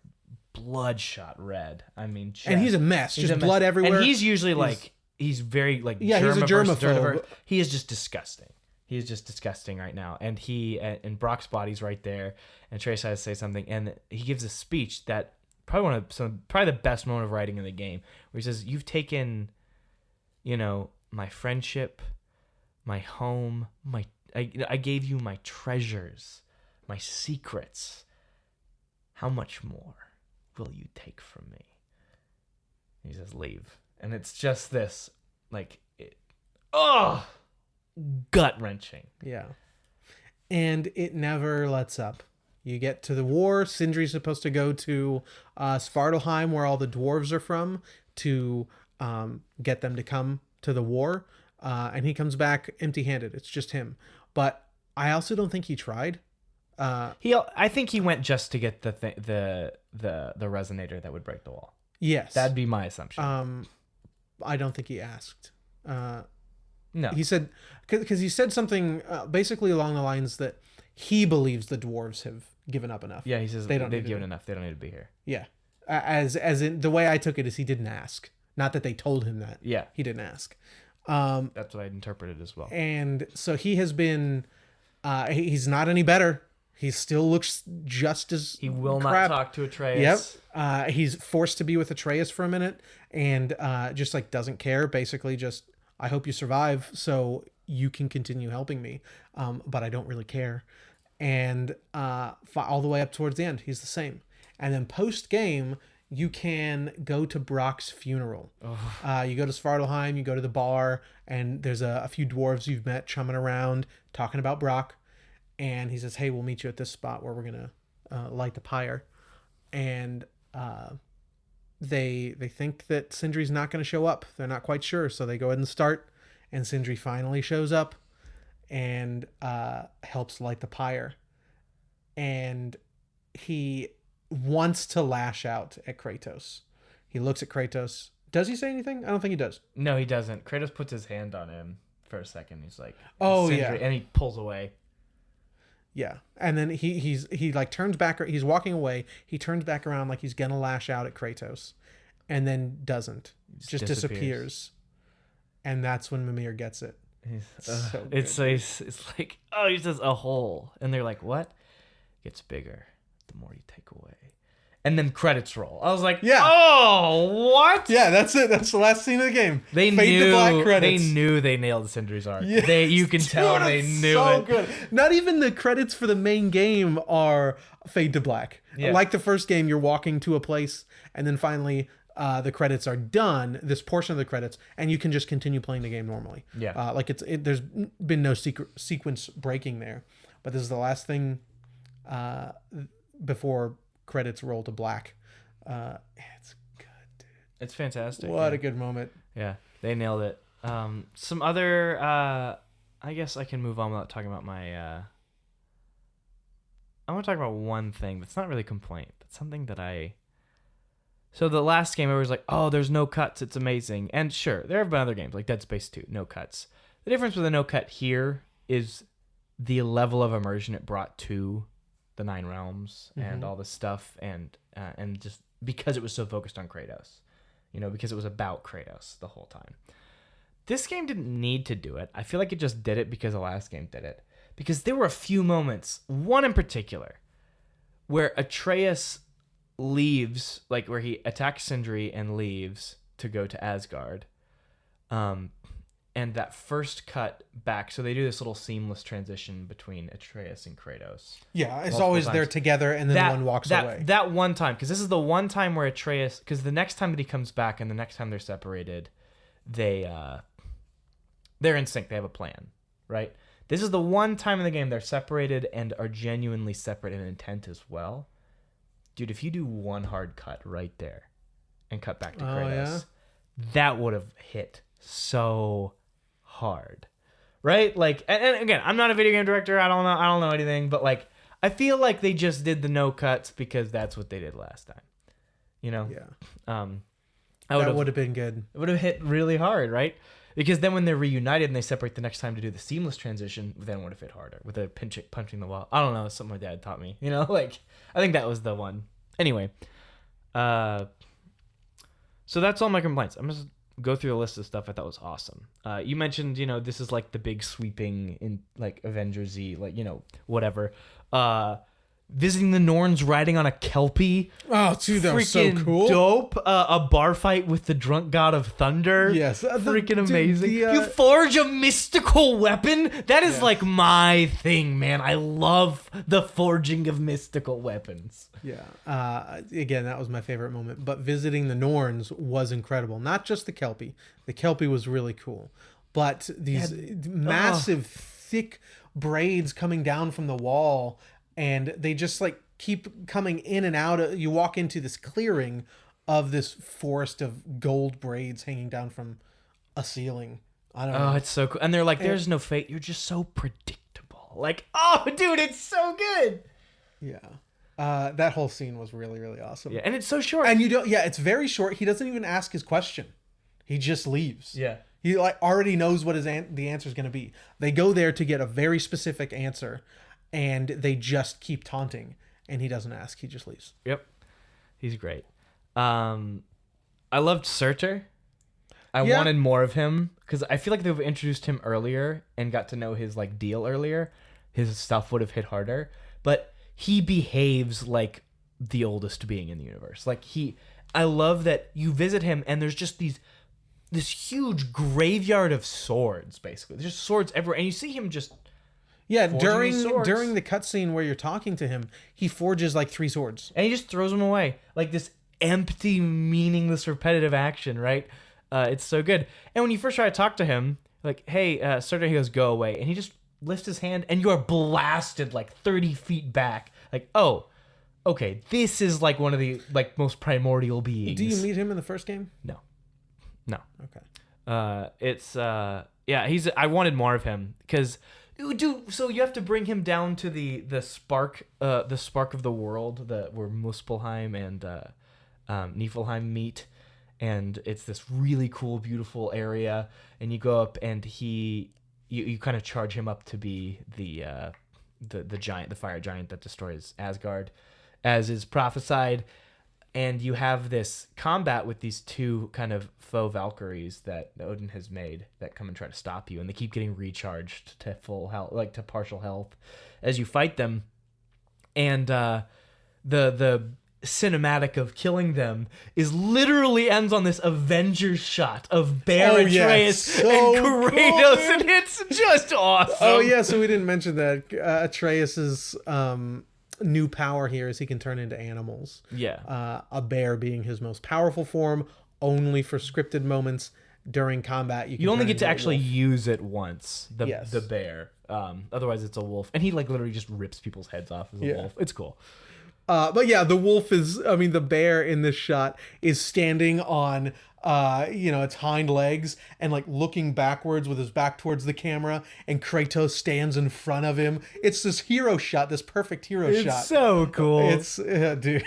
bloodshot red. I mean, and he's a mess. He's just blood everywhere. And he's usually like, he's very like, he's a germaphobe. He is just disgusting. He is just disgusting right now. And and Brock's body's right there. And Trace has to say something, and he gives a speech that probably probably the best moment of writing in the game, where he says, "You've taken, my friendship, my home, I gave you my treasures, my secrets. How much more will you take from me?" He says, "Leave." And it's just this, like, gut-wrenching. Yeah. And it never lets up. You get to the war. Sindri's supposed to go to Svartalheim, where all the dwarves are from, to get them to come to the war. And he comes back empty-handed. It's just him. But I also don't think he tried. I think he went just to get the resonator that would break the wall. Yes. That'd be my assumption. I don't think he asked. No. He said, because he said something basically along the lines that he believes the dwarves have given up enough. Yeah, he says they've given enough. They don't need to be here. Yeah. As in, the way I took it is he didn't ask. Not that they told him that. Yeah. He didn't ask. That's what I interpreted as well. And so he has been, he's not any better. He still looks just as He will crap. not talk to Atreus. Yep. He's forced to be with Atreus for a minute and just like doesn't care. Basically just, I hope you survive so you can continue helping me. But I don't really care. And all the way up towards the end, he's the same. And then post game, you can go to Brock's funeral. You go to Svartalheim, you go to the bar, and there's a few dwarves you've met chumming around, talking about Brock. And he says, "Hey, we'll meet you at this spot where we're going to light the pyre." And they think that Sindri's not going to show up. They're not quite sure, so they go ahead and start. And Sindri finally shows up and helps light the pyre. And he wants to lash out at Kratos. He looks at Kratos. Does he say anything? I don't think he does. No, he doesn't. Kratos puts his hand on him for a second. He's like, "Oh, Sindri," yeah. and he pulls away. Yeah. And then he like turns back. He's walking away. He turns back around like he's going to lash out at Kratos. And then doesn't. Just disappears. And that's when Mimir gets it. It's like, he says a hole. And they're like, what? Gets bigger the more you take away. And then credits roll. I was like, yeah. Oh, what? Yeah, that's it. That's the last scene of the game. They knew they nailed Sindri's arc. Yes. You can tell they knew so it. Good. Not even the credits for the main game are fade to black. Yeah. Like the first game, you're walking to a place and then finally the credits are done, this portion of the credits, and you can just continue playing the game normally. Yeah. There's been no sequence breaking there. But this is the last thing before credits roll to black. It's good, dude. It's fantastic. What a good moment. Yeah, they nailed it. Some other, I guess I can move on without talking about my, I want to talk about one thing that's not really a complaint, but something that so the last game I was like, oh, there's no cuts, it's amazing. And sure, there have been other games like Dead Space 2, no cuts. The difference with a no cut here is the level of immersion it brought to the Nine Realms and all this stuff, and just because it was so focused on Kratos. because it was about Kratos the whole time. This game didn't need to do it. I feel like it just did it because the last game did it. Because there were a few moments, one in particular, where Atreus leaves, like where he attacks Sindri and leaves to go to Asgard. And that first cut back, so they do this little seamless transition between Atreus and Kratos. Yeah, it's always they're together and then one walks away. That one time, because this is the one time where Atreus, because the next time that he comes back and the next time they're separated, they're in sync. They have a plan, right? This is the one time in the game they're separated and are genuinely separate in intent as well. Dude, if you do one hard cut right there and cut back to Kratos, that would have hit so hard, right? Like, and again, I'm not a video game director. I don't know anything, but like, I feel like they just did the no cuts because that's what they did last time. Yeah. That would have been good. It would have hit really hard, right? Because then when they're reunited and they separate the next time to do the seamless transition, then it would have hit harder with a punching the wall. I don't know. Something my dad taught me. Like, I think that was the one. Anyway, so that's all my complaints. I'm just go through the list of stuff I thought was awesome. You mentioned, this is like the big sweeping in like Avengers-y, like, whatever. Visiting the Norns riding on a Kelpie. Oh, dude, that was so cool. Dope. A bar fight with the drunk god of thunder. Yes. Freaking amazing. You forge a mystical weapon? That is like my thing, man. I love the forging of mystical weapons. Yeah. Again, that was my favorite moment. But visiting the Norns was incredible. Not just the Kelpie. The Kelpie was really cool. But these massive, thick braids coming down from the wall, and they just like keep coming in and out. You walk into this clearing of this forest of gold braids hanging down from a ceiling. I don't know. Oh, it's so cool. And they're like, there's no fate. You're just so predictable. Like, oh, dude, it's so good. Yeah. That whole scene was really, really awesome. Yeah, and it's so short. And it's very short. He doesn't even ask his question. He just leaves. Yeah. He like already knows what the answer is going to be. They go there to get a very specific answer, and they just keep taunting, and he doesn't ask. He just leaves. Yep. He's great. I loved Surtur. I wanted more of him because I feel like they've introduced him earlier and got to know his like deal earlier. His stuff would have hit harder, but he behaves like the oldest being in the universe. Like I love that you visit him and there's just this huge graveyard of swords, basically. There's just swords everywhere, and you see him just during the cutscene where you're talking to him, he forges like 3 swords, and he just throws them away like this empty, meaningless, repetitive action. Right? It's so good. And when you first try to talk to him, like, "Hey, Surtur," he goes, "Go away," and he just lifts his hand, and you are blasted like 30 feet back. Like, oh, okay, this is like one of the like most primordial beings. Do you meet him in the first game? No. Okay. It's I wanted more of him because, dude. So you have to bring him down to the spark of the world, where Muspelheim and Niflheim meet, and it's this really cool, beautiful area. And you go up, and you kind of charge him up to be the giant, the fire giant that destroys Asgard, as is prophesied. And you have this combat with these 2 kind of faux Valkyries that Odin has made that come and try to stop you, and they keep getting recharged to full health, like to partial health, as you fight them. And the cinematic of killing them literally ends on this Avengers shot of Bear, Atreus, and Kratos, cool, and it's just awesome. Oh yeah, so we didn't mention that Atreus's new power here is he can turn into animals. Yeah. A bear being his most powerful form, only for scripted moments during combat. You only get to actually use it once, the bear. Otherwise it's a wolf. And he like literally just rips people's heads off as a wolf. It's cool. But yeah, the bear in this shot is standing on its hind legs and like looking backwards with his back towards the camera, and Kratos stands in front of him. It's this hero shot, this perfect hero shot. It's so cool. It's awesome.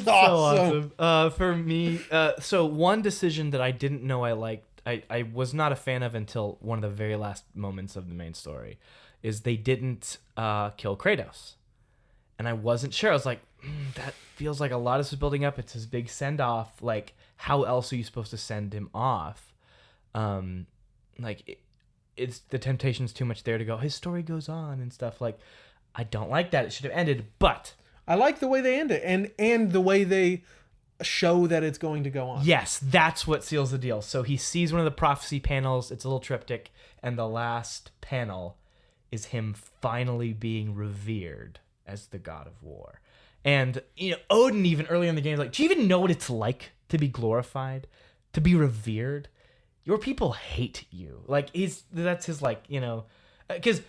So awesome. For me, so one decision that I didn't know I liked, I was not a fan of until one of the very last moments of the main story, is they didn't kill Kratos. And I wasn't sure. I was like, that feels like a lot is building up. It's his big send off. Like, how else are you supposed to send him off? It's the temptation's too much there to go, his story goes on and stuff. Like, I don't like that. It should have ended, but I like the way they end it, and the way they show that it's going to go on. yes, that's what seals the deal. So he sees one of the prophecy panels. It's a little triptych, and the last panel is him finally being revered as the god of war. And, Odin, even earlier in the game, is like, do you even know what it's like to be glorified, to be revered? Your people hate you. Like, that's his, like, because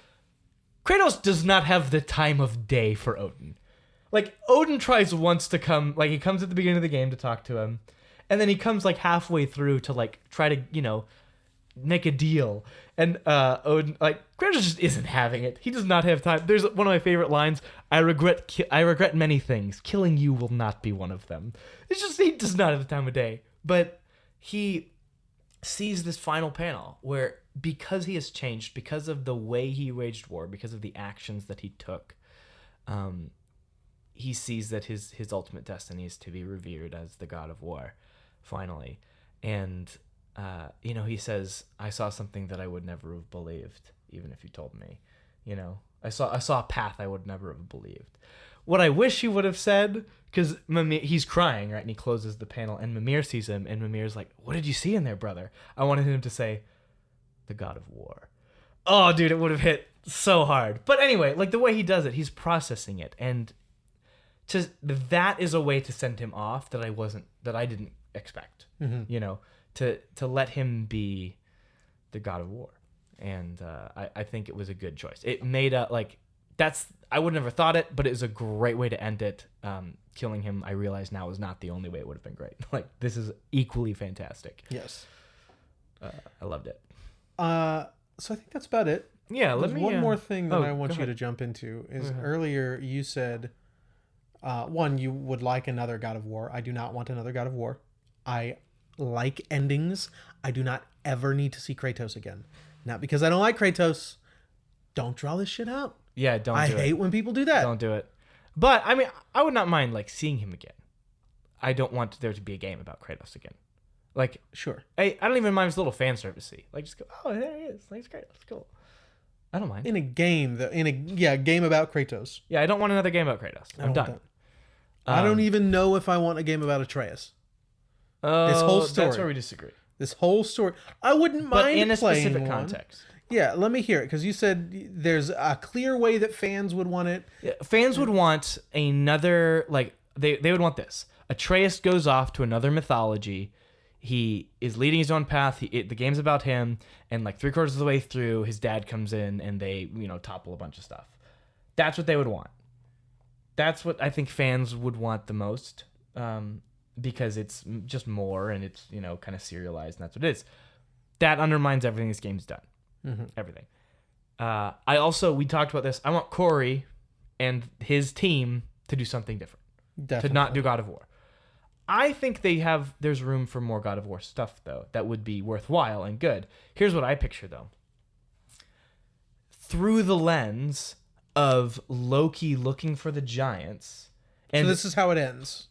Kratos does not have the time of day for Odin. Like, Odin tries once to come, like, he comes at the beginning of the game to talk to him, and then he comes, like, halfway through to, like, try to, make a deal. And Odin, like, Kratos just isn't having it. He does not have time. There's one of my favorite lines, I regret many things. Killing you will not be one of them. It's just, he does not have the time of day. But he sees this final panel where, because he has changed, because of the way he waged war, because of the actions that he took, he sees that his ultimate destiny is to be revered as the god of war, finally. And, he says, I saw something that I would never have believed, even if you told me. I saw a path I would never have believed. What I wish he would have said, because he's crying, right? And he closes the panel, and Mimir sees him, and Mimir's like, what did you see in there, brother? I wanted him to say, the god of war. Oh, dude, it would have hit so hard. But anyway, like, the way he does it, he's processing it, and that is a way to send him off that I didn't expect. Mm-hmm. To let him be the god of war. And I think it was a good choice. It made I would never thought it, but it was a great way to end it. Killing him, I realize now, is not the only way it would have been great. Like, this is equally fantastic. Yes. I loved it. So I think that's about it. Yeah, There's one more thing that I want you to jump into. Is earlier you said, one, you would like another God of War. I do not want another God of War. I like endings. I do not ever need to see Kratos again. Not because I don't like Kratos. Don't draw this shit out. Yeah, don't do it. I hate when people do that. Don't do it. But, I mean, I would not mind, like, seeing him again. I don't want there to be a game about Kratos again. Like, sure. I don't even mind if it's a little fan servicey. Like, just go, oh, there he is. Like, it's Kratos. Cool. I don't mind. In a game, game about Kratos. Yeah, I don't want another game about Kratos. I'm done. I don't even know if I want a game about Atreus. This whole story. That's where we disagree. This whole story. I wouldn't mind playing in a specific context. Yeah, let me hear it, because you said there's a clear way that fans would want it. Yeah, fans would want another, like, they would want this. Atreus goes off to another mythology. He is leading his own path. The game's about him, and like 3/4 of the way through, his dad comes in, and they, topple a bunch of stuff. That's what they would want. That's what I think fans would want the most, because it's just more, and it's, kind of serialized, and that's what it is. That undermines everything this game's done. Mm-hmm. Everything. We talked about this. I want Cory and his team to do something different. Definitely. To not do God of War. I think there's room for more God of War stuff, though, that would be worthwhile and good. Here's what I picture, though. Through the lens of Loki looking for the giants. And so this is how it ends.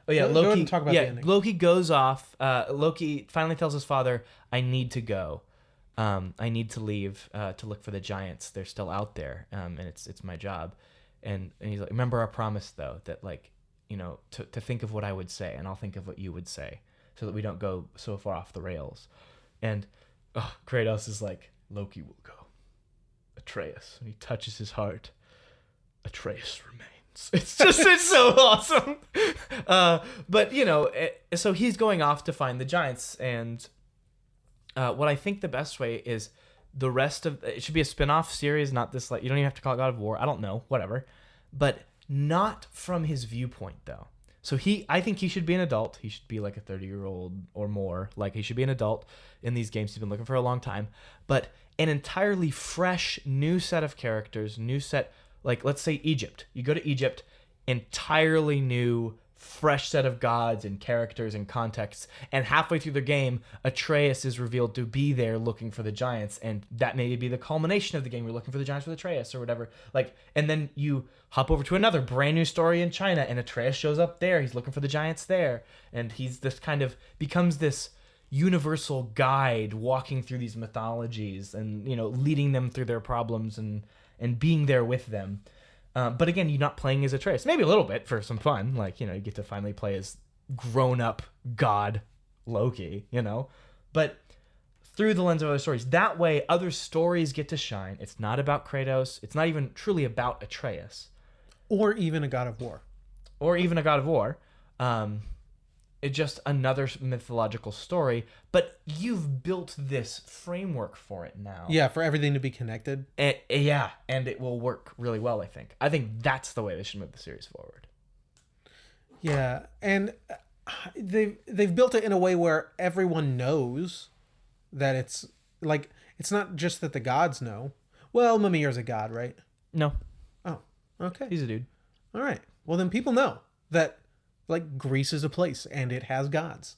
Oh, yeah, Loki. Go ahead and talk about the ending. Loki goes off. Loki finally tells his father, I need to go. I need to leave to look for the giants. They're still out there, and it's my job. And he's like, remember our promise, though, that, like, to think of what I would say, and I'll think of what you would say, so that we don't go so far off the rails. And Kratos is like, Loki will go. Atreus. And he touches his heart. Atreus remains. It's so awesome. But, so he's going off to find the giants, and what I think the best way is the rest of it should be a spin-off series, not this, like, you don't even have to call it God of War. I don't know, whatever. But not from his viewpoint, though. So I think he should be an adult. He should be like a 30-year-old or more. Like, he should be an adult in these games. He's been looking for a long time. But an entirely fresh, new set of characters, like, let's say Egypt. You go to Egypt, entirely new, fresh set of gods and characters and contexts. And halfway through the game, Atreus is revealed to be there looking for the giants, and that may be the culmination of the game. You're looking for the giants with Atreus or whatever. Like, and then you hop over to another brand new story in China, and Atreus shows up there. He's looking for the giants there, and he's this kind of becomes this universal guide walking through these mythologies and, you know, leading them through their problems and being there with them. But again, you're not playing as Atreus. Maybe a little bit for some fun. Like, you know, you get to finally play as grown-up god Loki, you know. But through the lens of other stories. That way, other stories get to shine. It's not about Kratos. It's not even truly about Atreus. Or even a god of war. Or even a god of war. It's just another mythological story. But you've built this framework for it now. Yeah, for everything to be connected. And it will work really well, I think. I think that's the way they should move the series forward. Yeah, and they've built it in a way where everyone knows that it's like, it's not just that the gods know. Well, Mimir's a god, right? No. Oh, okay. He's a dude. All right. Well, then people know that, like, Greece is a place and it has gods.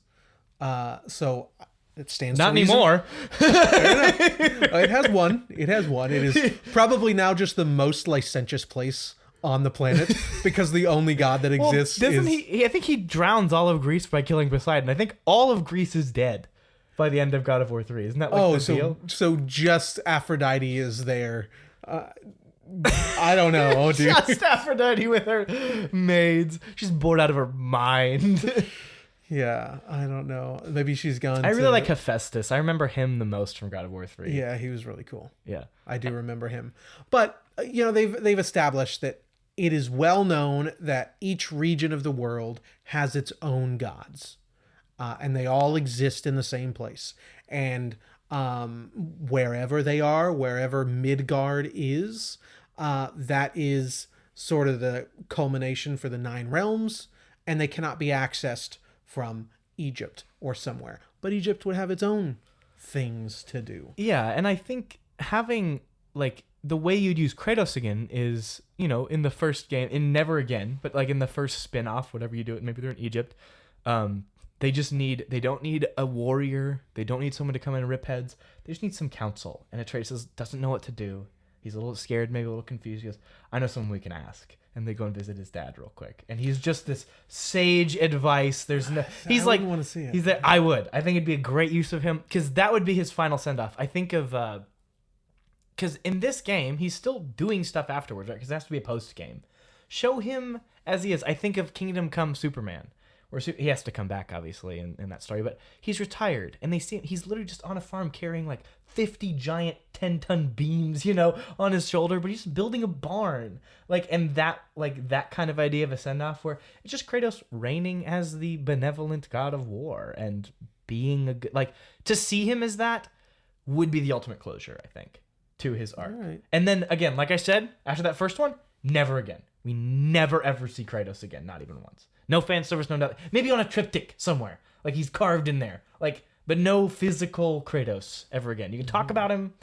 So it stands not to reason. anymore. It has one. It has one. It is probably now just the most licentious place on the planet because the only god that exists doesn't is... he? I think he drowns all of Greece by killing Poseidon. I think all of Greece is dead by the end of God of War 3. Isn't that like the deal? So just Aphrodite is there. I don't know, dude. Just Aphrodite with her maids. She's bored out of her mind. Yeah, I don't know. Maybe she's gone. I really like Hephaestus. I remember him the most from God of War 3. Yeah, he was really cool. Yeah. I do remember him. But, you know, they've established that it is well known that each region of the world has its own gods. And they all exist in the same place. And wherever they are, wherever Midgard is, that is sort of the culmination for the 9 realms. And they cannot be accessed from Egypt or somewhere. But Egypt would have its own things to do. Yeah, and I think having, like, the way you'd use Kratos again is, you know, in the first game, in Never Again, but like in the first spin-off, whatever you do it, maybe they're in Egypt, they don't need a warrior. They don't need someone to come in and rip heads. They just need some counsel. And Atreus doesn't know what to do. He's a little scared, maybe a little confused. He goes, I know someone we can ask. And they go and visit his dad real quick. And he's just this sage advice. There's no, he's like, want to see it. He's there. I would. I think it'd be a great use of him because that would be his final send off. I think of, because in this game, he's still doing stuff afterwards, right? Because it has to be a post game. Show him as he is. I think of Kingdom Come Superman. Where he has to come back, obviously, in that story. But he's retired, and they see him. He's literally just on a farm carrying like 50 giant 10-ton beams, you know, on his shoulder. But he's just building a barn, and that kind of idea of a send off, where it's just Kratos reigning as the benevolent god of war and being a good, to see him as that would be the ultimate closure, I think, to his arc. Right. And then again, like I said, after that first one, never again. We never ever see Kratos again, not even once. No fan service, no nothing. Maybe on a triptych somewhere. Like he's carved in there. But no physical Kratos ever again. You can talk about him,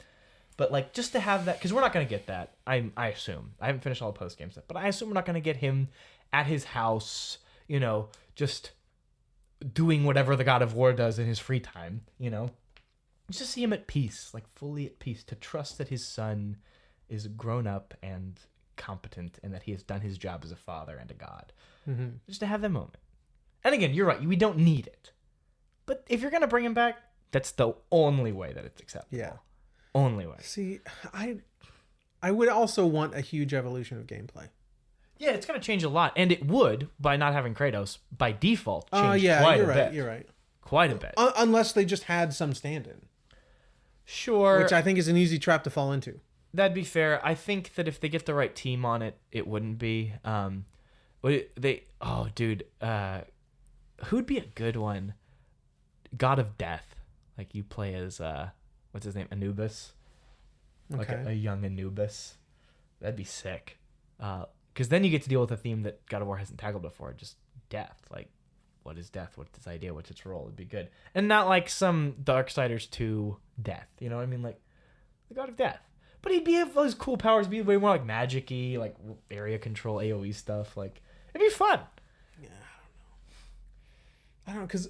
but just to have that, because we're not going to get that, I assume. I haven't finished all the post-game stuff, but I assume we're not going to get him at his house, you know, just doing whatever the God of War does in his free time, you know. Just to see him at peace, fully at peace, to trust that his son is grown up and competent and that he has done his job as a father and a god. Mm-hmm. Just to have that moment. And again, you're right, we don't need it, but if you're gonna bring him back, that's the only way that it's acceptable. Yeah, only way. See, I would also want a huge evolution of gameplay. Yeah, it's gonna change a lot, and it would by not having Kratos by default change quite a bit. You're right, quite a bit. Unless they just had some stand-in. Sure, which I think is an easy trap to fall into. That'd be fair. I think that if they get the right team on it, it wouldn't be. Who'd be a good one? God of Death. You play as, what's his name? Anubis. Okay. A young Anubis. That'd be sick. Because then you get to deal with a theme that God of War hasn't tackled before. Just death. What is death? What's its idea? What's its role? It'd be good. And not some Darksiders 2 death. You know what I mean? The God of Death. But he'd have those cool powers, be way more magic-y, area control, AoE stuff. It'd be fun. Yeah, I don't know, because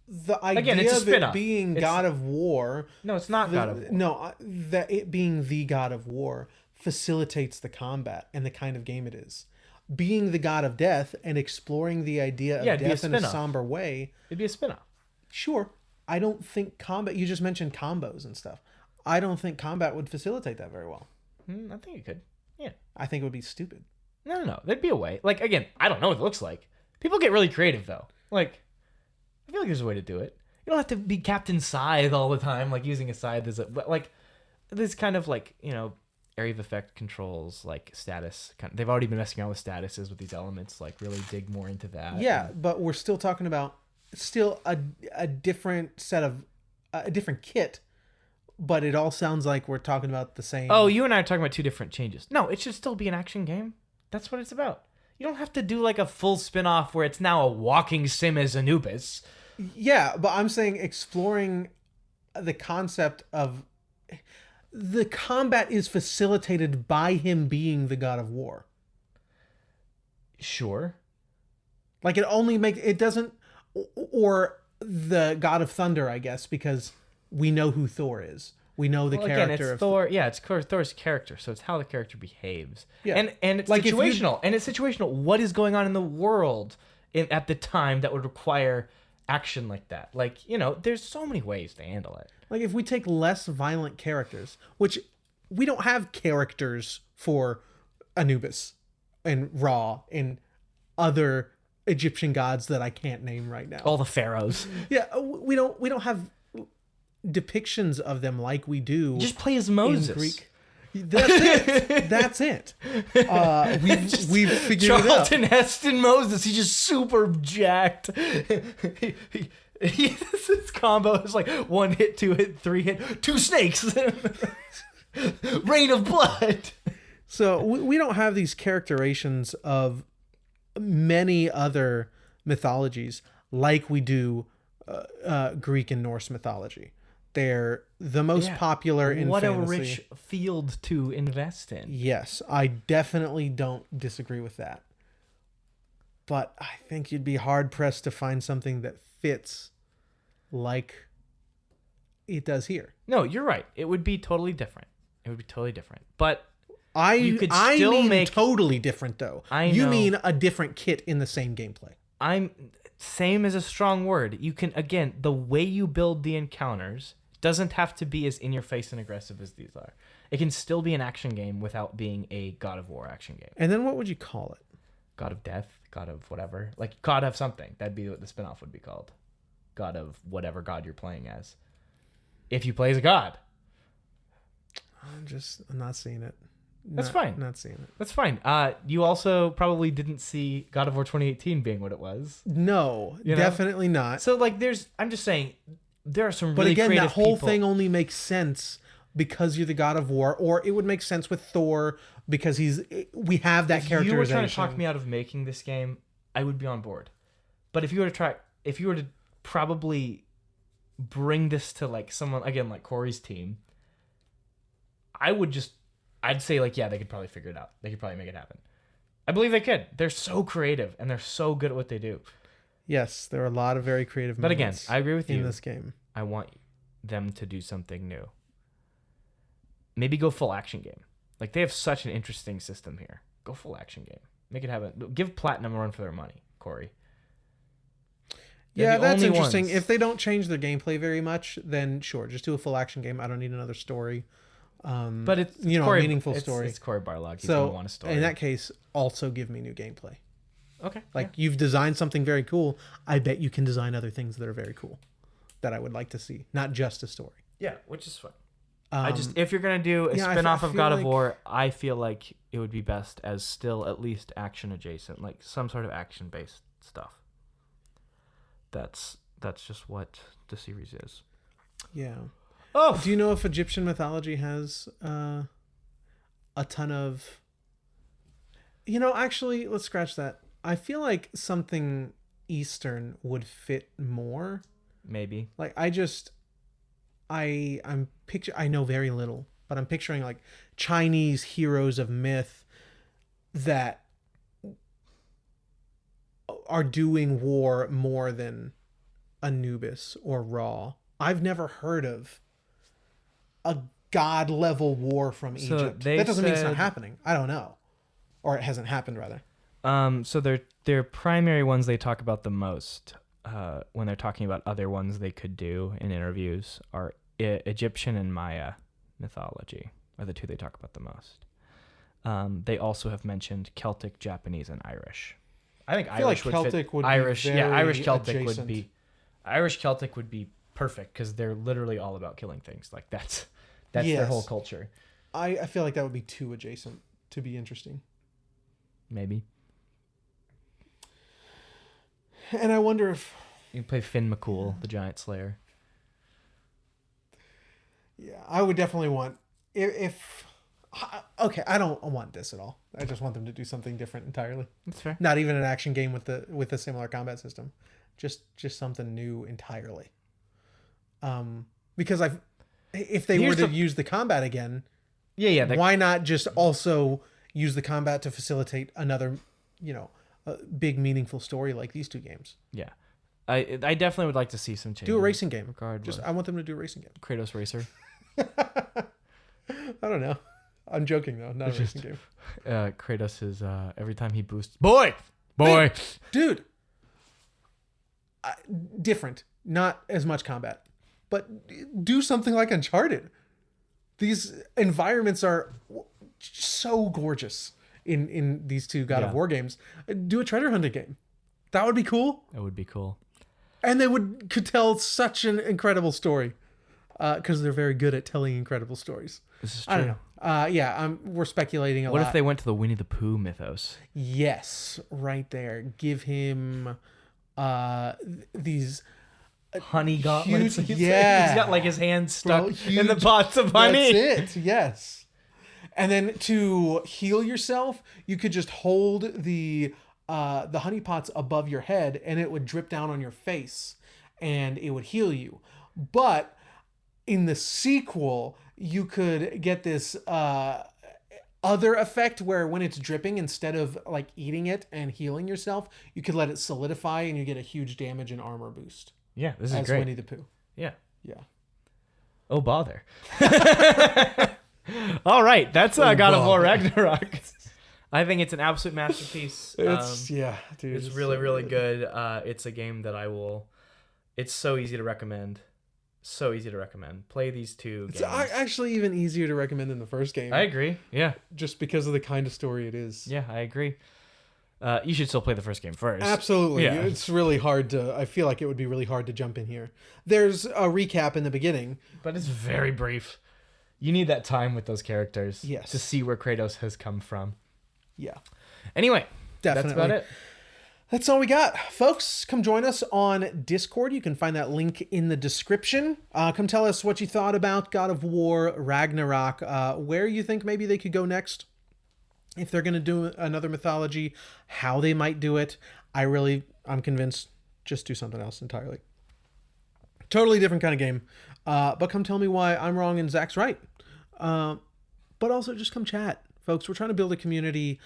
the Again, it's idea a of it spin-off. being It's- God of War, No, it's not God of War. no, that it being the God of War facilitates the combat and the kind of game it is. Being the God of Death and exploring the idea of Yeah, it'd be a death in a spin-off. somber way, It'd be a spin-off. sure. I don't think combat. You just mentioned combos and stuff. I don't think combat would facilitate that very well. I think it could. Yeah. I think it would be stupid. No. There'd be a way. Like, again, I don't know what it looks like. People get really creative, though. Like, I feel like there's a way to do it. You don't have to be Captain Scythe all the time, like using a scythe as a... But, like, this kind of, like, you know, area of effect controls, like, status. They've already been messing around with statuses with these elements, like, really dig more into that. Yeah, but we're still talking about a different set of... a different kit, but it all sounds like we're talking about the same... Oh, you and I are talking about two different changes. No, it should still be an action game. That's what it's about. You don't have to do like a full spin-off where it's now a walking sim as Anubis. Yeah, but I'm saying exploring the concept of... The combat is facilitated by him being the God of War. Sure. Like, it only makes... It doesn't... Or the God of Thunder, I guess, because we know who Thor is. We know the character again, it's of Thor. Yeah, it's Thor's character, so it's how the character behaves. Yeah. And it's Like, if you- situational. And it's situational. What is going on in the world at the time that would require action like that? Like, you know, there's so many ways to handle it. Like, if we take less violent characters, which we don't have characters for Anubis and Ra and other Egyptian gods that I can't name right now. All the pharaohs. Yeah, we don't have depictions of them like we do Just play as Moses. in Greek. That's it. That's it. We've figured it out. Charlton Heston Moses. He's just super jacked. His combo is like 1 hit, 2 hit, 3 hit, 2 snakes. Rain of blood. So we don't have these characterizations of many other mythologies like we do Greek and Norse mythology. They're the most popular in what fantasy. a rich field to invest in. Yes, I definitely don't disagree with that. But I think you'd be hard-pressed to find something that fits like it does here. No, you're right. It would be totally different. But I could still mean make- totally different, though. You know. mean a different kit in the same gameplay. Same is a strong word. You can, again, the way you build the encounters doesn't have to be as in-your-face and aggressive as these are. It can still be an action game without being a God of War action game. And then what would you call it? God of Death, God of whatever. Like, God of something. That'd be what the spinoff would be called. God of whatever God you're playing as. If you play as a god. I'm not seeing it. That's fine. Not seeing it. That's fine. You also probably didn't see God of War 2018 being what it was. No, You know? definitely not. So, like, I'm just saying, there are some But really again, creative that whole people. thing only makes sense because you're the God of War, or it would make sense with Thor because we have that If characterization. you were trying to talk me out of making this game, I would be on board. But if you were to probably bring this to like someone again like Cory's team, I'd say like, yeah, they could probably figure it out. They could probably make it happen. I believe they could. They're so creative and they're so good at what they do. Yes, there are a lot of very creative But again, moments I agree with you. in this game. I want them to do something new. Maybe go full action game. Like, they have such an interesting system here. Go full action game. Make it happen. Give Platinum a run for their money, Cory. They're Yeah, the that's only interesting. ones. If they don't change their gameplay very much, then sure, just do a full action game. I don't need another story. But it's a Cory, meaningful story. It's Cory Barlog. He's gonna So want a story. in that case, also give me new gameplay. Okay. Like, you've designed something very cool. I bet you can design other things that are very cool that I would like to see, not just a story. yeah, which is fun. If you're gonna do a yeah, I spin-off feel of God of like- War, I feel like it would be best as still at least action adjacent, like some sort of action based stuff. That's just what the series is. Yeah. Oh, Do you know if Egyptian mythology has a ton of... Actually, let's scratch that. I feel like something Eastern would fit more. maybe. Like, I know very little, but I'm picturing like Chinese heroes of myth that are doing war more than Anubis or Ra. I've never heard of a god level war from So Egypt. they That doesn't mean it's not said- happening. I don't know. Or it hasn't happened, rather. So their primary ones they talk about the most when they're talking about other ones they could do in interviews are Egyptian and Maya mythology are the two they talk about the most. They also have mentioned Celtic, Japanese, and Irish. I think I feel Irish like would Celtic fit. would be Irish, very yeah, Irish Celtic adjacent. would be. Irish Celtic would be perfect because they're literally all about killing things. Like that's their Yes. whole culture. I feel like that would be too adjacent to be interesting. Maybe And I wonder if... you can play Finn McCool, the Giant Slayer. Yeah, I would definitely want... If okay, I don't want this at all. I just want them to do something different entirely. That's fair. Not even an action game with a similar combat system. Just something new entirely. Because if they were to use the combat again, why not just also use the combat to facilitate another, big meaningful story like these two games? Yeah, I definitely would like to see some changes. Do a racing game. Regardless. I want them to do a racing game. Kratos Racer. I don't know. I'm joking though. Not a racing game. Kratos is every time he boosts, boy, Dude. Different. Not as much combat, but do something like Uncharted. These environments are so gorgeous in these two God of War games. Do a treasure hunting game. That would be cool. That would be cool. And they could tell such an incredible story because they're very good at telling incredible stories. This is true. I don't know. We're speculating a lot. What if they went to the Winnie the Pooh mythos? Yes, right there. Give him these Honey gauntlets. huge, yeah. He's got like his hands stuck Bro, in the huge- pots of honey. That's it. Yes. And then to heal yourself, you could just hold the honey pots above your head, and it would drip down on your face, and it would heal you. But in the sequel, you could get this other effect where when it's dripping, instead of like eating it and healing yourself, you could let it solidify, and you get a huge damage and armor boost. Yeah, this is As great. Winnie the Pooh. Yeah. Yeah. Oh, bother. All right, that's God of War Ragnarok. I think it's an absolute masterpiece. It's dude. It's really, really good. It's a game that it's so easy to recommend. So easy to recommend. Play these two games. It's actually even easier to recommend than the first game. I agree. Yeah. Just because of the kind of story it is. Yeah, I agree. You should still play the first game first. Absolutely. Yeah. It's really hard I feel like it would be really hard to jump in here. There's a recap in the beginning. But it's very brief. You need that time with those characters. Yes. To see where Kratos has come from. Yeah. Anyway, Definitely. that's about it. That's all we got. Folks, come join us on Discord. You can find that link in the description. Come tell us what you thought about God of War Ragnarok, where you think maybe they could go next. If they're going to do another mythology, how they might do it. I'm convinced, just do something else entirely. Totally different kind of game. But come tell me why I'm wrong and Zach's right. But also just come chat. Folks, we're trying to build a community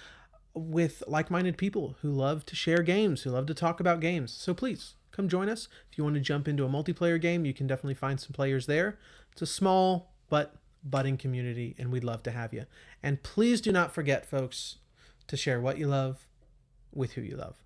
with like-minded people who love to share games, who love to talk about games. So please, come join us. If you want to jump into a multiplayer game, you can definitely find some players there. It's a small but budding community, and we'd love to have you. And please do not forget, folks, to share what you love with who you love.